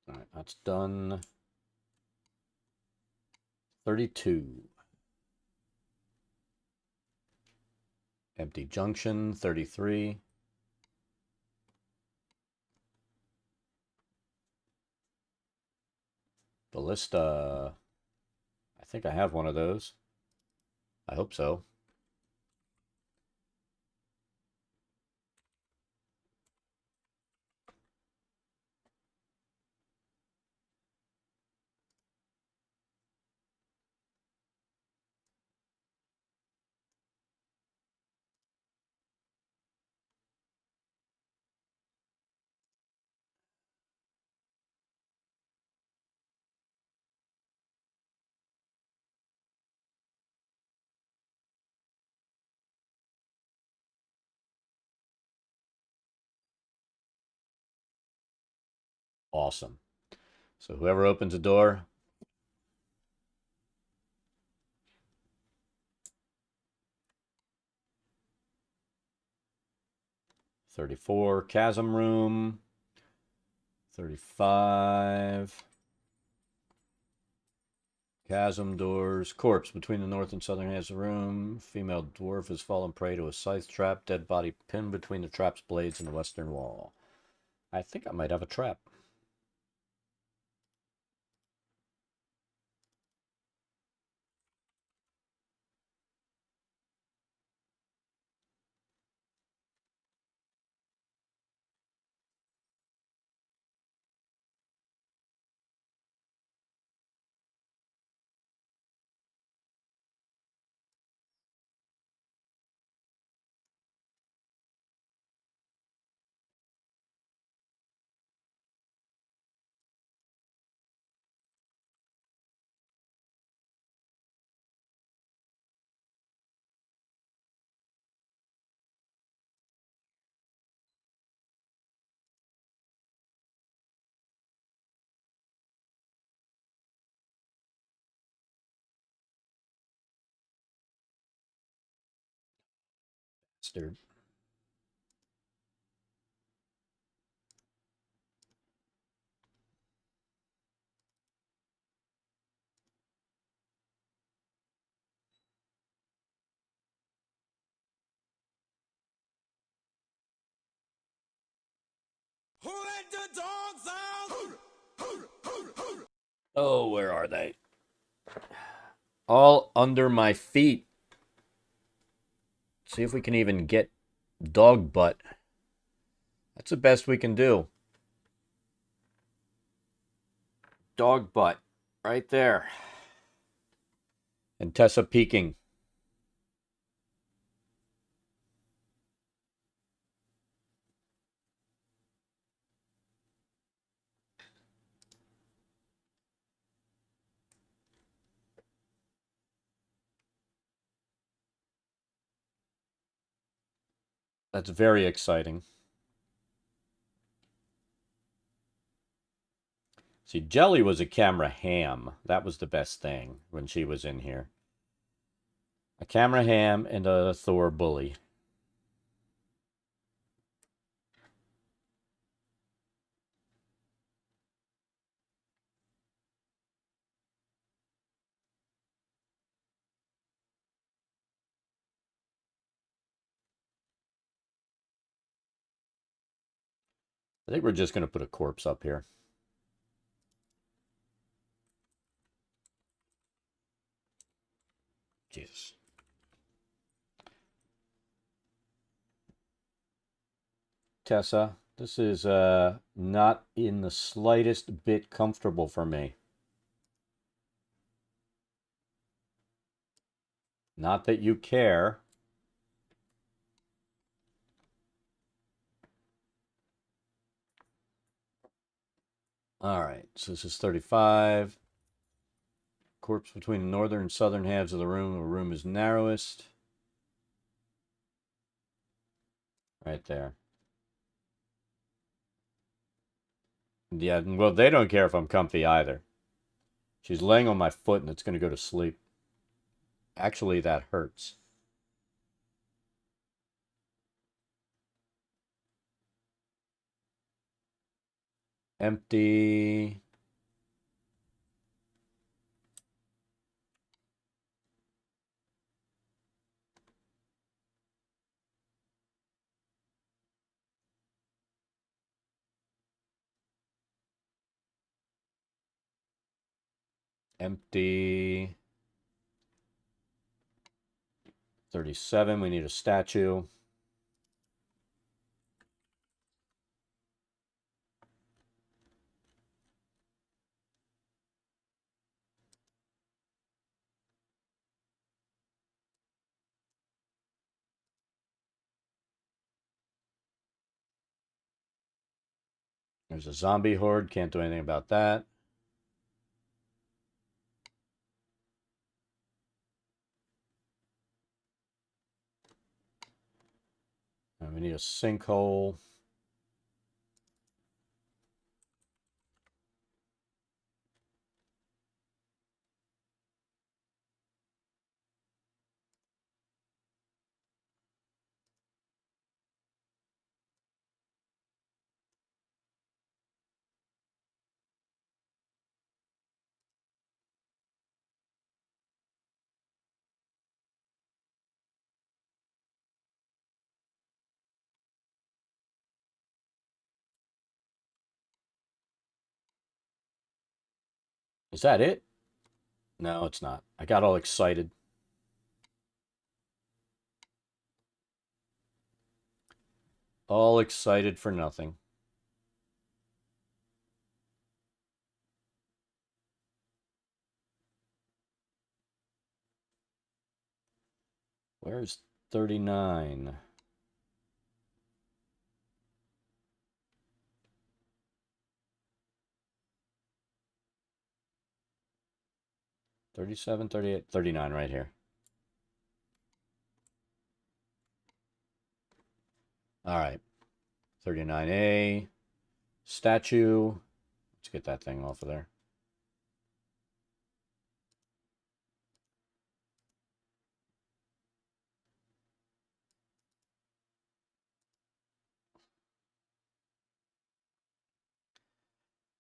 All right, that's done. 32. Empty junction, 33. Ballista. I think I have one of those. I hope so. Awesome. So whoever opens the door. 34, chasm room. 35. Chasm doors. Corpse between the north and southern halves of the room. Female dwarf has fallen prey to a scythe trap. Dead body pinned between the trap's blades in the western wall. I think I might have a trap. Bastard. Who let the dogs out? Oh, where are they? All under my feet. See if we can even get dog butt. That's the best we can do. Dog butt. Right there. And Tessa peeking. That's very exciting. See, Jelly was a camera ham. That was the best thing when she was in here. A camera ham and a Thor bully. I think we're just going to put a corpse up here. Jesus. Tessa, this is not in the slightest bit comfortable for me. Not that you care. All right, so this is 35. Corpse between the northern and southern halves of the room. The room is narrowest. Right there. Yeah, well, they don't care if I'm comfy either. She's laying on my foot and it's going to go to sleep. Actually, that hurts. Empty. Empty. 37. We need a statue. There's a zombie horde. Can't do anything about that. And we need a sinkhole. Is that it? No, it's not. I got all excited. All excited for nothing. Where's 39? $37, $38, $39 right here. All right. 39A. Statue. Let's get that thing off of there.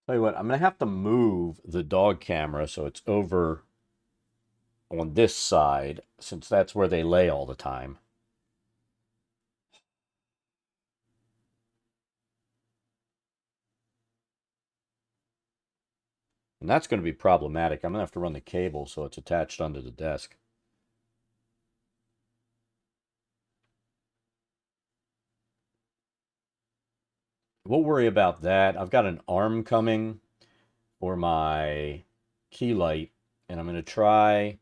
Tell you what, I'm going to have to move the dog camera so it's over on this side, since that's where they lay all the time. And that's going to be problematic. I'm going to have to run the cable so it's attached under the desk. We'll worry about that. I've got an arm coming for my key light, and I'm going to try.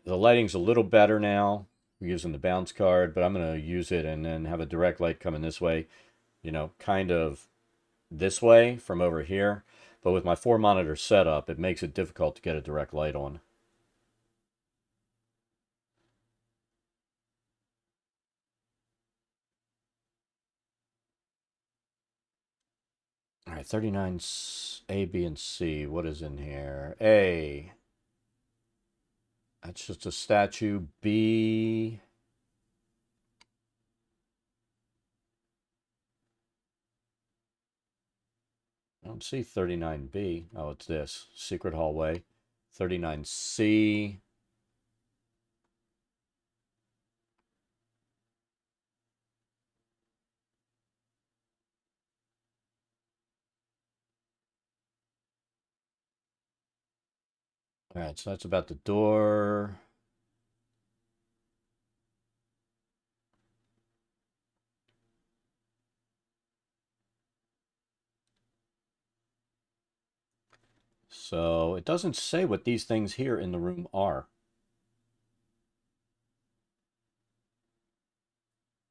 The lighting's a little better now. We're using the bounce card, but I'm going to use it and then have a direct light coming this way, you know, kind of this way from over here. But with my 4-monitor setup, it makes it difficult to get a direct light on. All right, 39 A, B, and C. What is in here? A. That's just a statue. B. I don't see 39B. Oh, it's this. Secret hallway. 39C. All right, so that's about the door. So it doesn't say what these things here in the room are.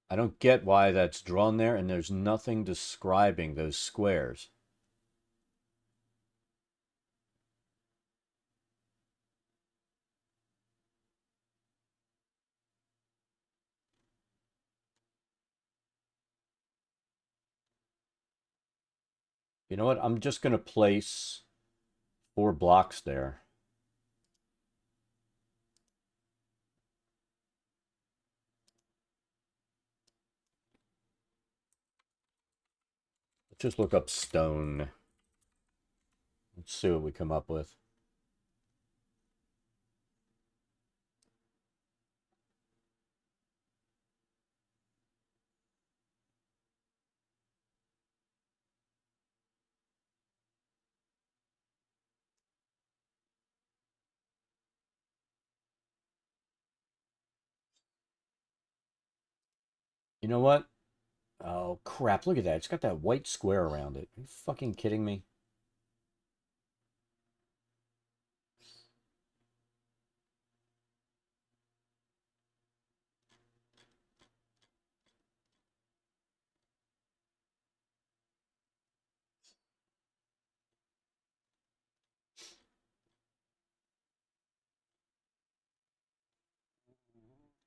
I don't get why that's drawn there, and there's nothing describing those squares. You know what? I'm just going to place 4 blocks there. Let's just look up stone. Let's see what we come up with. You know what? Oh, crap. Look at that. It's got that white square around it. Are you fucking kidding me?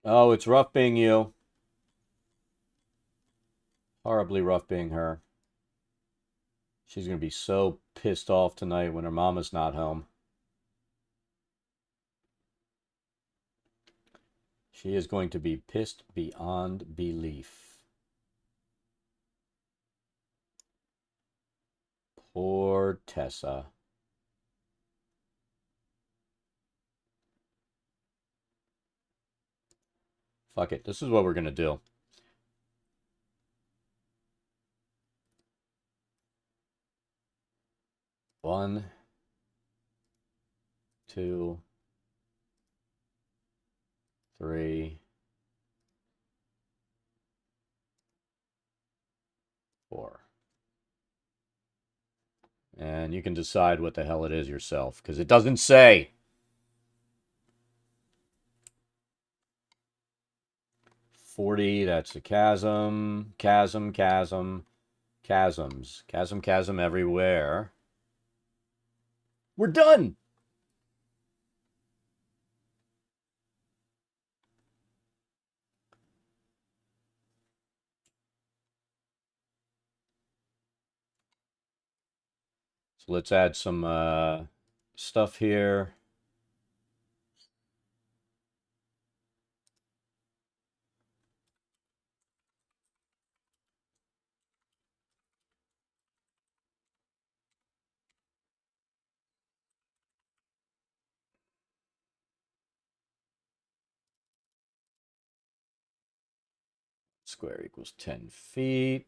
Oh, it's rough being you. Horribly rough being her. She's going to be so pissed off tonight when her mama's not home. She is going to be pissed beyond belief. Poor Tessa. Fuck it. This is what we're going to do. One, 2, 3, 4. And you can decide what the hell it is yourself, because it doesn't say. 40, that's a chasm. Chasm, chasm, chasms. Chasm, chasm everywhere. We're done! So let's add some stuff here. Square equals 10 feet.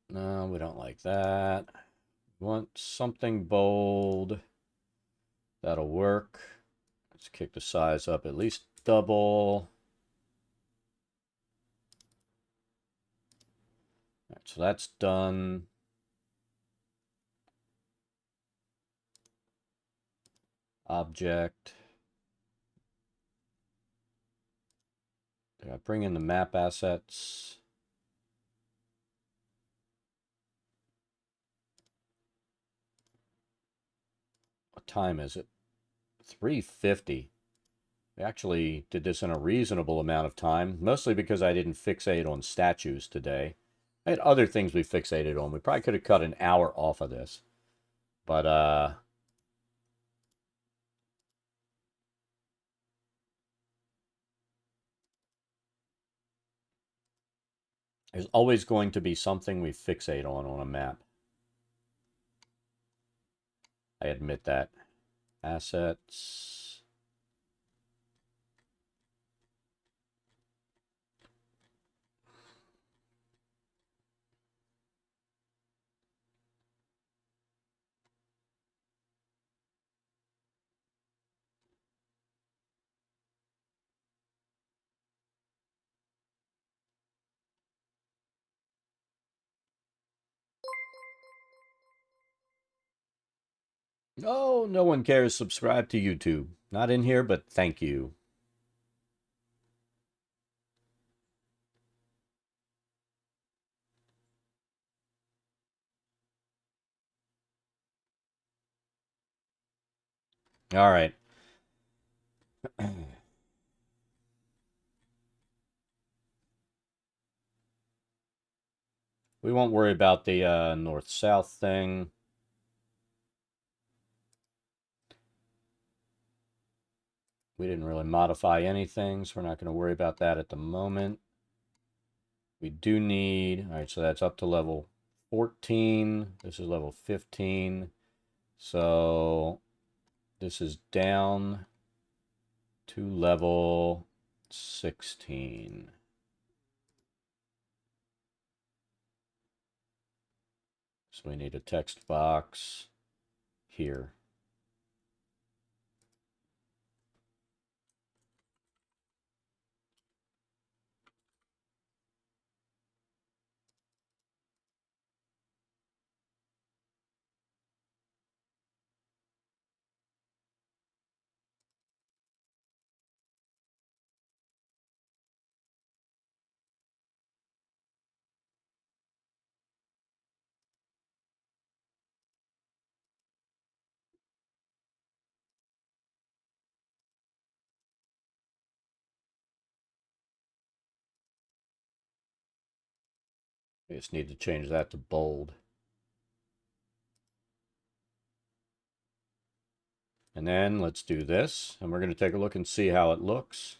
No, we don't like that. We want something bold. That'll work. Let's kick the size up at least double. All right, so that's done. Object. Did I bring in the map assets? What time is it? 3:50. We actually did this in a reasonable amount of time, mostly because I didn't fixate on statues today. I had other things we fixated on. We probably could have cut an hour off of this. But there's always going to be something we fixate on a map. I admit that. Assets. Oh, no one cares. Subscribe to YouTube. Not in here, but thank you. All right. We won't worry about the north-south thing. We didn't really modify anything, so we're not going to worry about that at the moment. We do need, all right, so that's up to level 14. This is level 15. So this is down to level 16. So we need a text box here. We just need to change that to bold. And then let's do this, and we're going to take a look and see how it looks.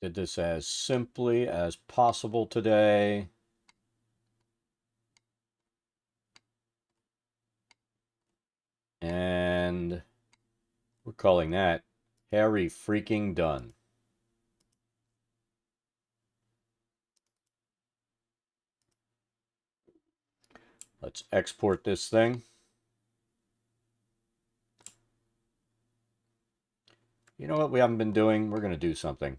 Did this as simply as possible today. And we're calling that Harry freaking done. Let's export this thing. You know what we haven't been doing? We're going to do something.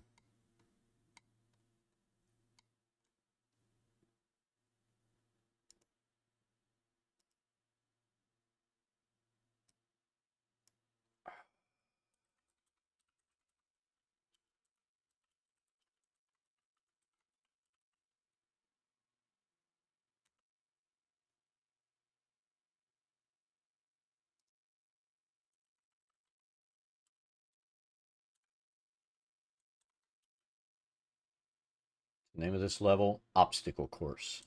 Name of this level, Obstacle Course.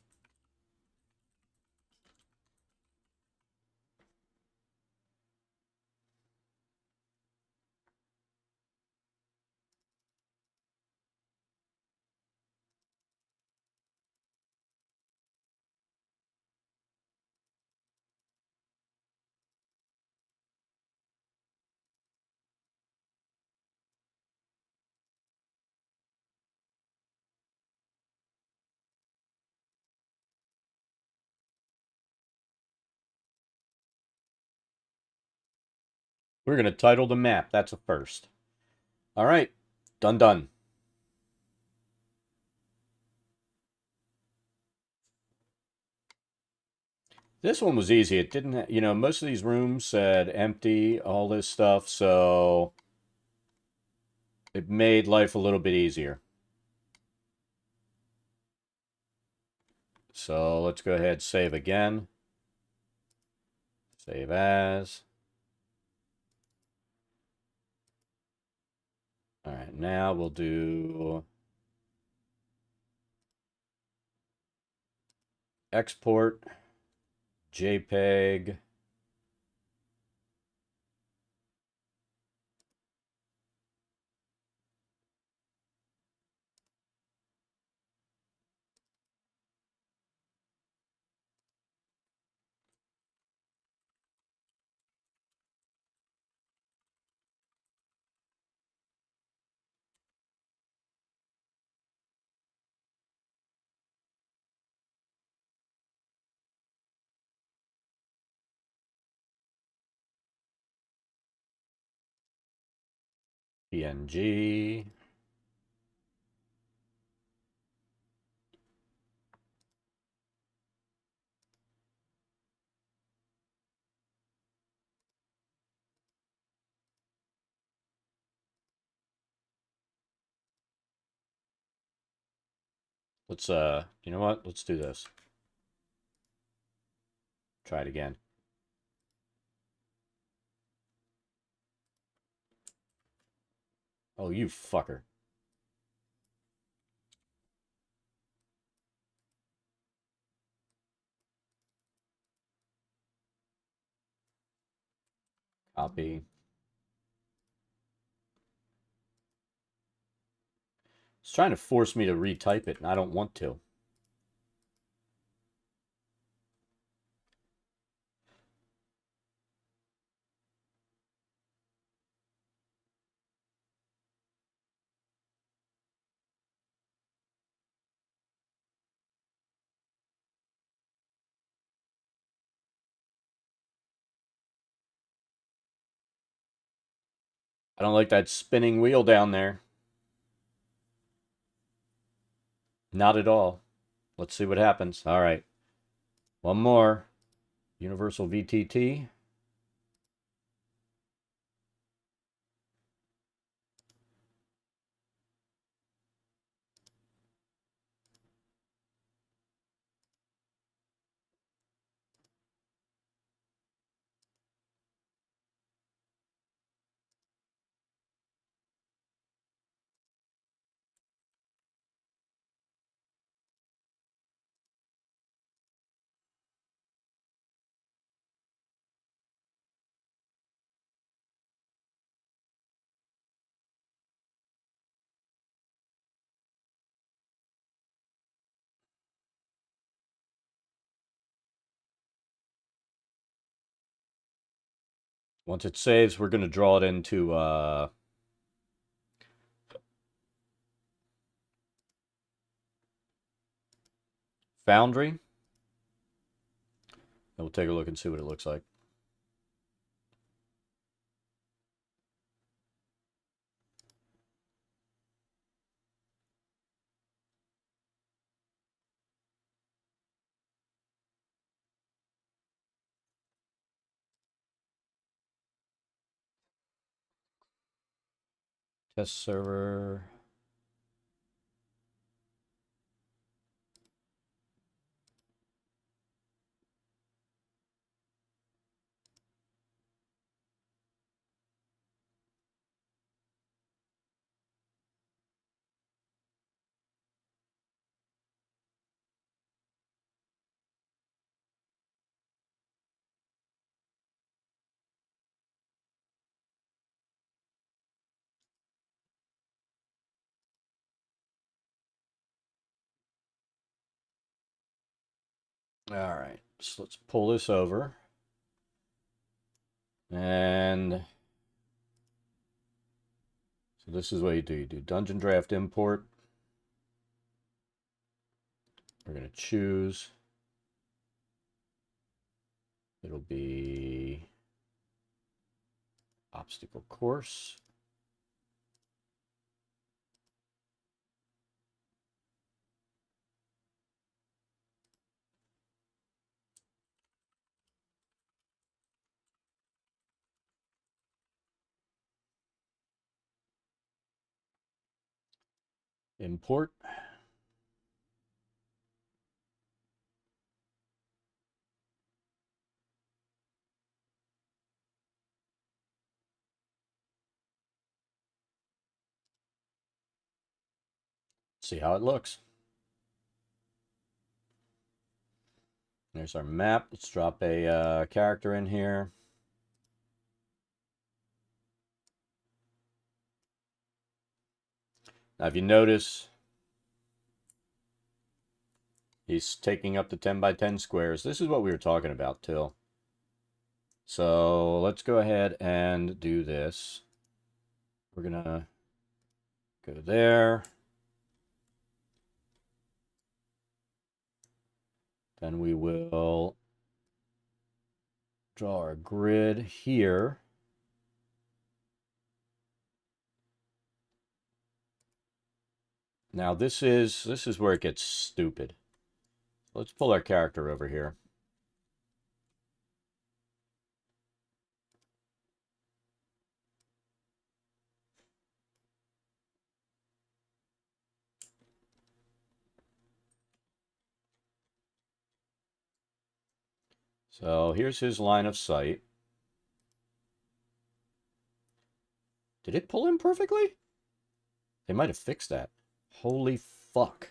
We're going to title the map. That's a first. All right. Done. This one was easy. It didn't, most of these rooms said empty, all this stuff, so it made life a little bit easier. So let's go ahead, save again. Save as. All right, now we'll do export JPEG. PNG. Let's, you know what? Let's do this. Try it again. Oh, you fucker. Copy. It's trying to force me to retype it, and I don't want to. I don't like that spinning wheel down there. Not at all. Let's see what happens. All right. One more. Universal VTT. Once it saves, we're going to draw it into Foundry. And we'll take a look and see what it looks like. Test server. All right, so let's pull this over. And so this is what you do. You do Dungeondraft import. We're going to choose. It'll be obstacle course. Import. See how it looks. There's our map. Let's drop a character in here. Now, if you notice, he's taking up the 10 by 10 squares. This is what we were talking about, Till. So let's go ahead and do this. We're going to go there. Then we will draw our grid here. Now this is where it gets stupid. Let's pull our character over here. So here's his line of sight. Did it pull in perfectly? They might have fixed that. Holy fuck.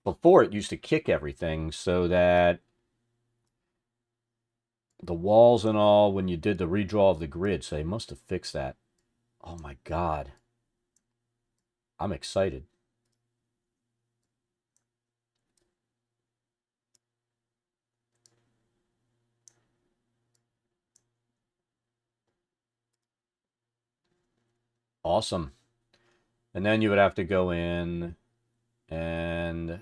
Before it used to kick everything so that the walls and all when you did the redraw of the grid, so they must have fixed that. Oh my god. I'm excited. Awesome. And then you would have to go in and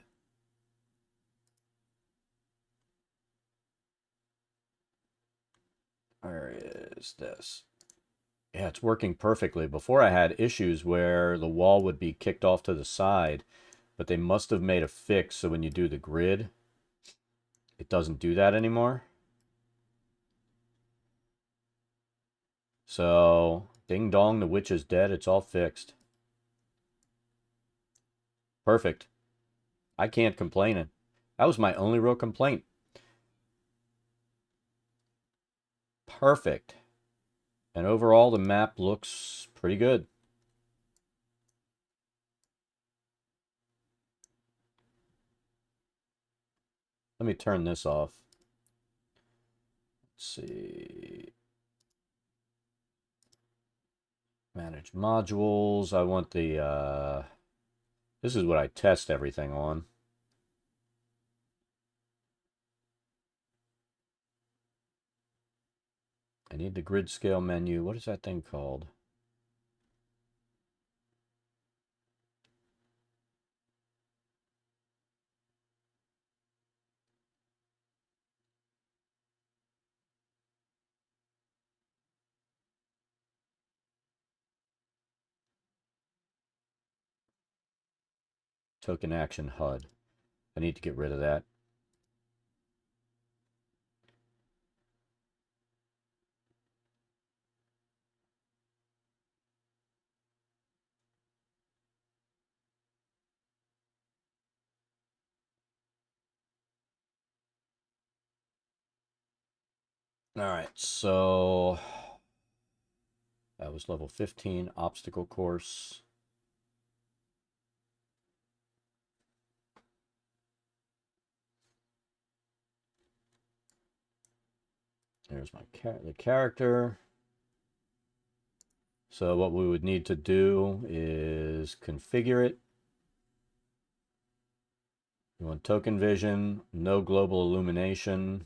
where is this? Yeah, it's working perfectly. Before I had issues where the wall would be kicked off to the side, but they must have made a fix so when you do the grid, it doesn't do that anymore. So, ding dong, the witch is dead. It's all fixed. Perfect. I can't complain. That was my only real complaint. Perfect. And overall, the map looks pretty good. Let me turn this off. Let's see. Manage modules. I want the, this is what I test everything on. I need the grid scale menu. What is that thing called? Token action HUD. I need to get rid of that. All right, so that was level 15 obstacle course. There's my the character. So what we would need to do is configure it. You want token vision, no global illumination.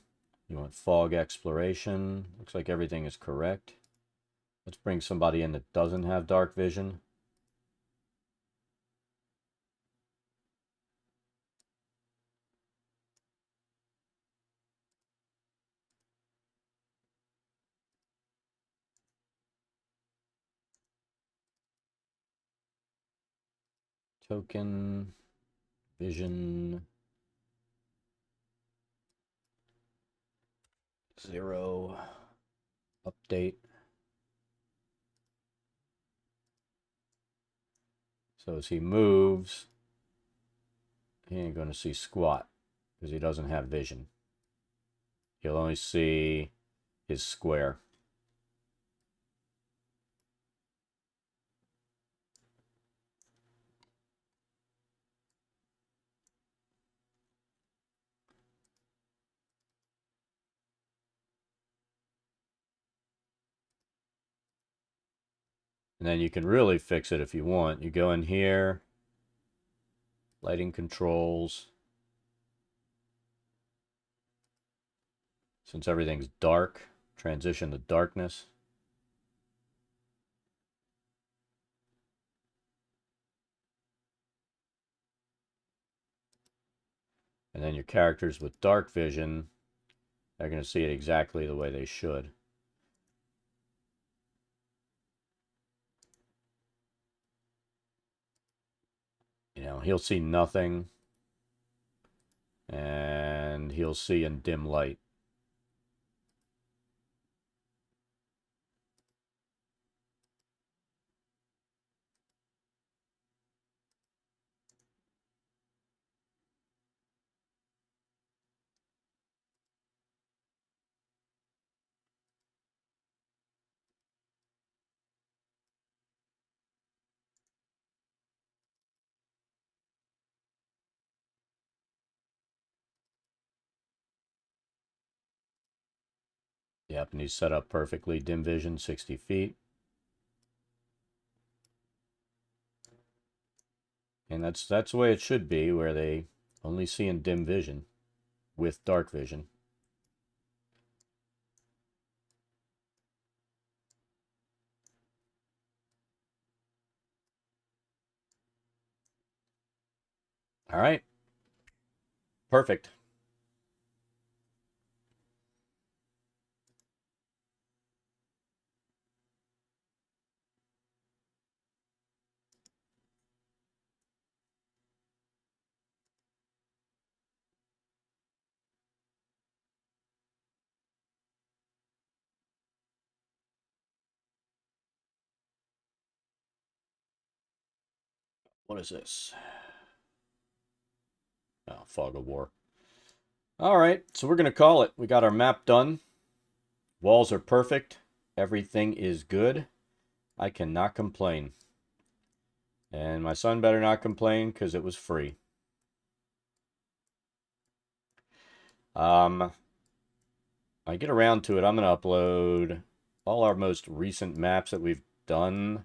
You want fog exploration. Looks like everything is correct. Let's bring somebody in that doesn't have dark vision. Token vision 0 update. So as he moves, he ain't going to see squat because he doesn't have vision. He'll only see his square. And then you can really fix it if you want. You go in here, lighting controls. Since everything's dark, transition to darkness. And then your characters with dark vision, they're going to see it exactly the way they should. You know, he'll see nothing, and he'll see in dim light. Yep, and he's set up perfectly. Dim vision, 60 feet. And that's the way it should be, where they only see in dim vision with dark vision. All right. Perfect. What is this? Oh, Fog of War. All right, so we're going to call it. We got our map done. Walls are perfect. Everything is good. I cannot complain. And my son better not complain because it was free. I get around to it, I'm going to upload all our most recent maps that we've done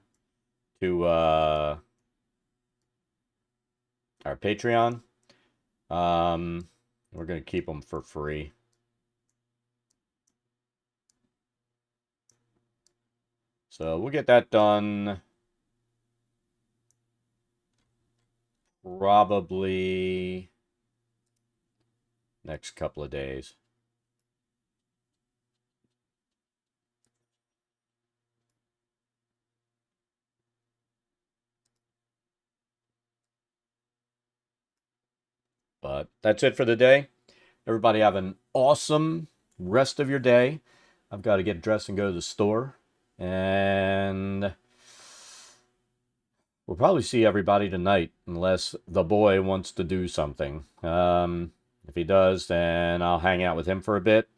to our Patreon. We're going to keep them for free. So we'll get that done probably next couple of days. But that's it for the day. Everybody have an awesome rest of your day. I've got to get dressed and go to the store. And we'll probably see everybody tonight unless the boy wants to do something. If he does, then I'll hang out with him for a bit.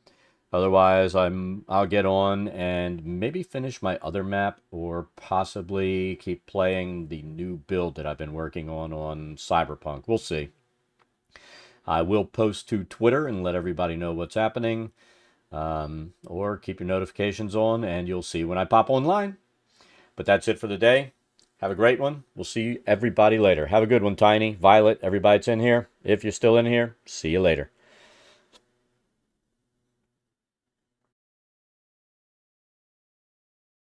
Otherwise, I'll get on and maybe finish my other map or possibly keep playing the new build that I've been working on Cyberpunk. We'll see. I will post to Twitter and let everybody know what's happening. Or keep your notifications on and you'll see when I pop online. But that's it for the day. Have a great one. We'll see everybody later. Have a good one, Tiny, Violet, everybody that's in here. If you're still in here, see you later.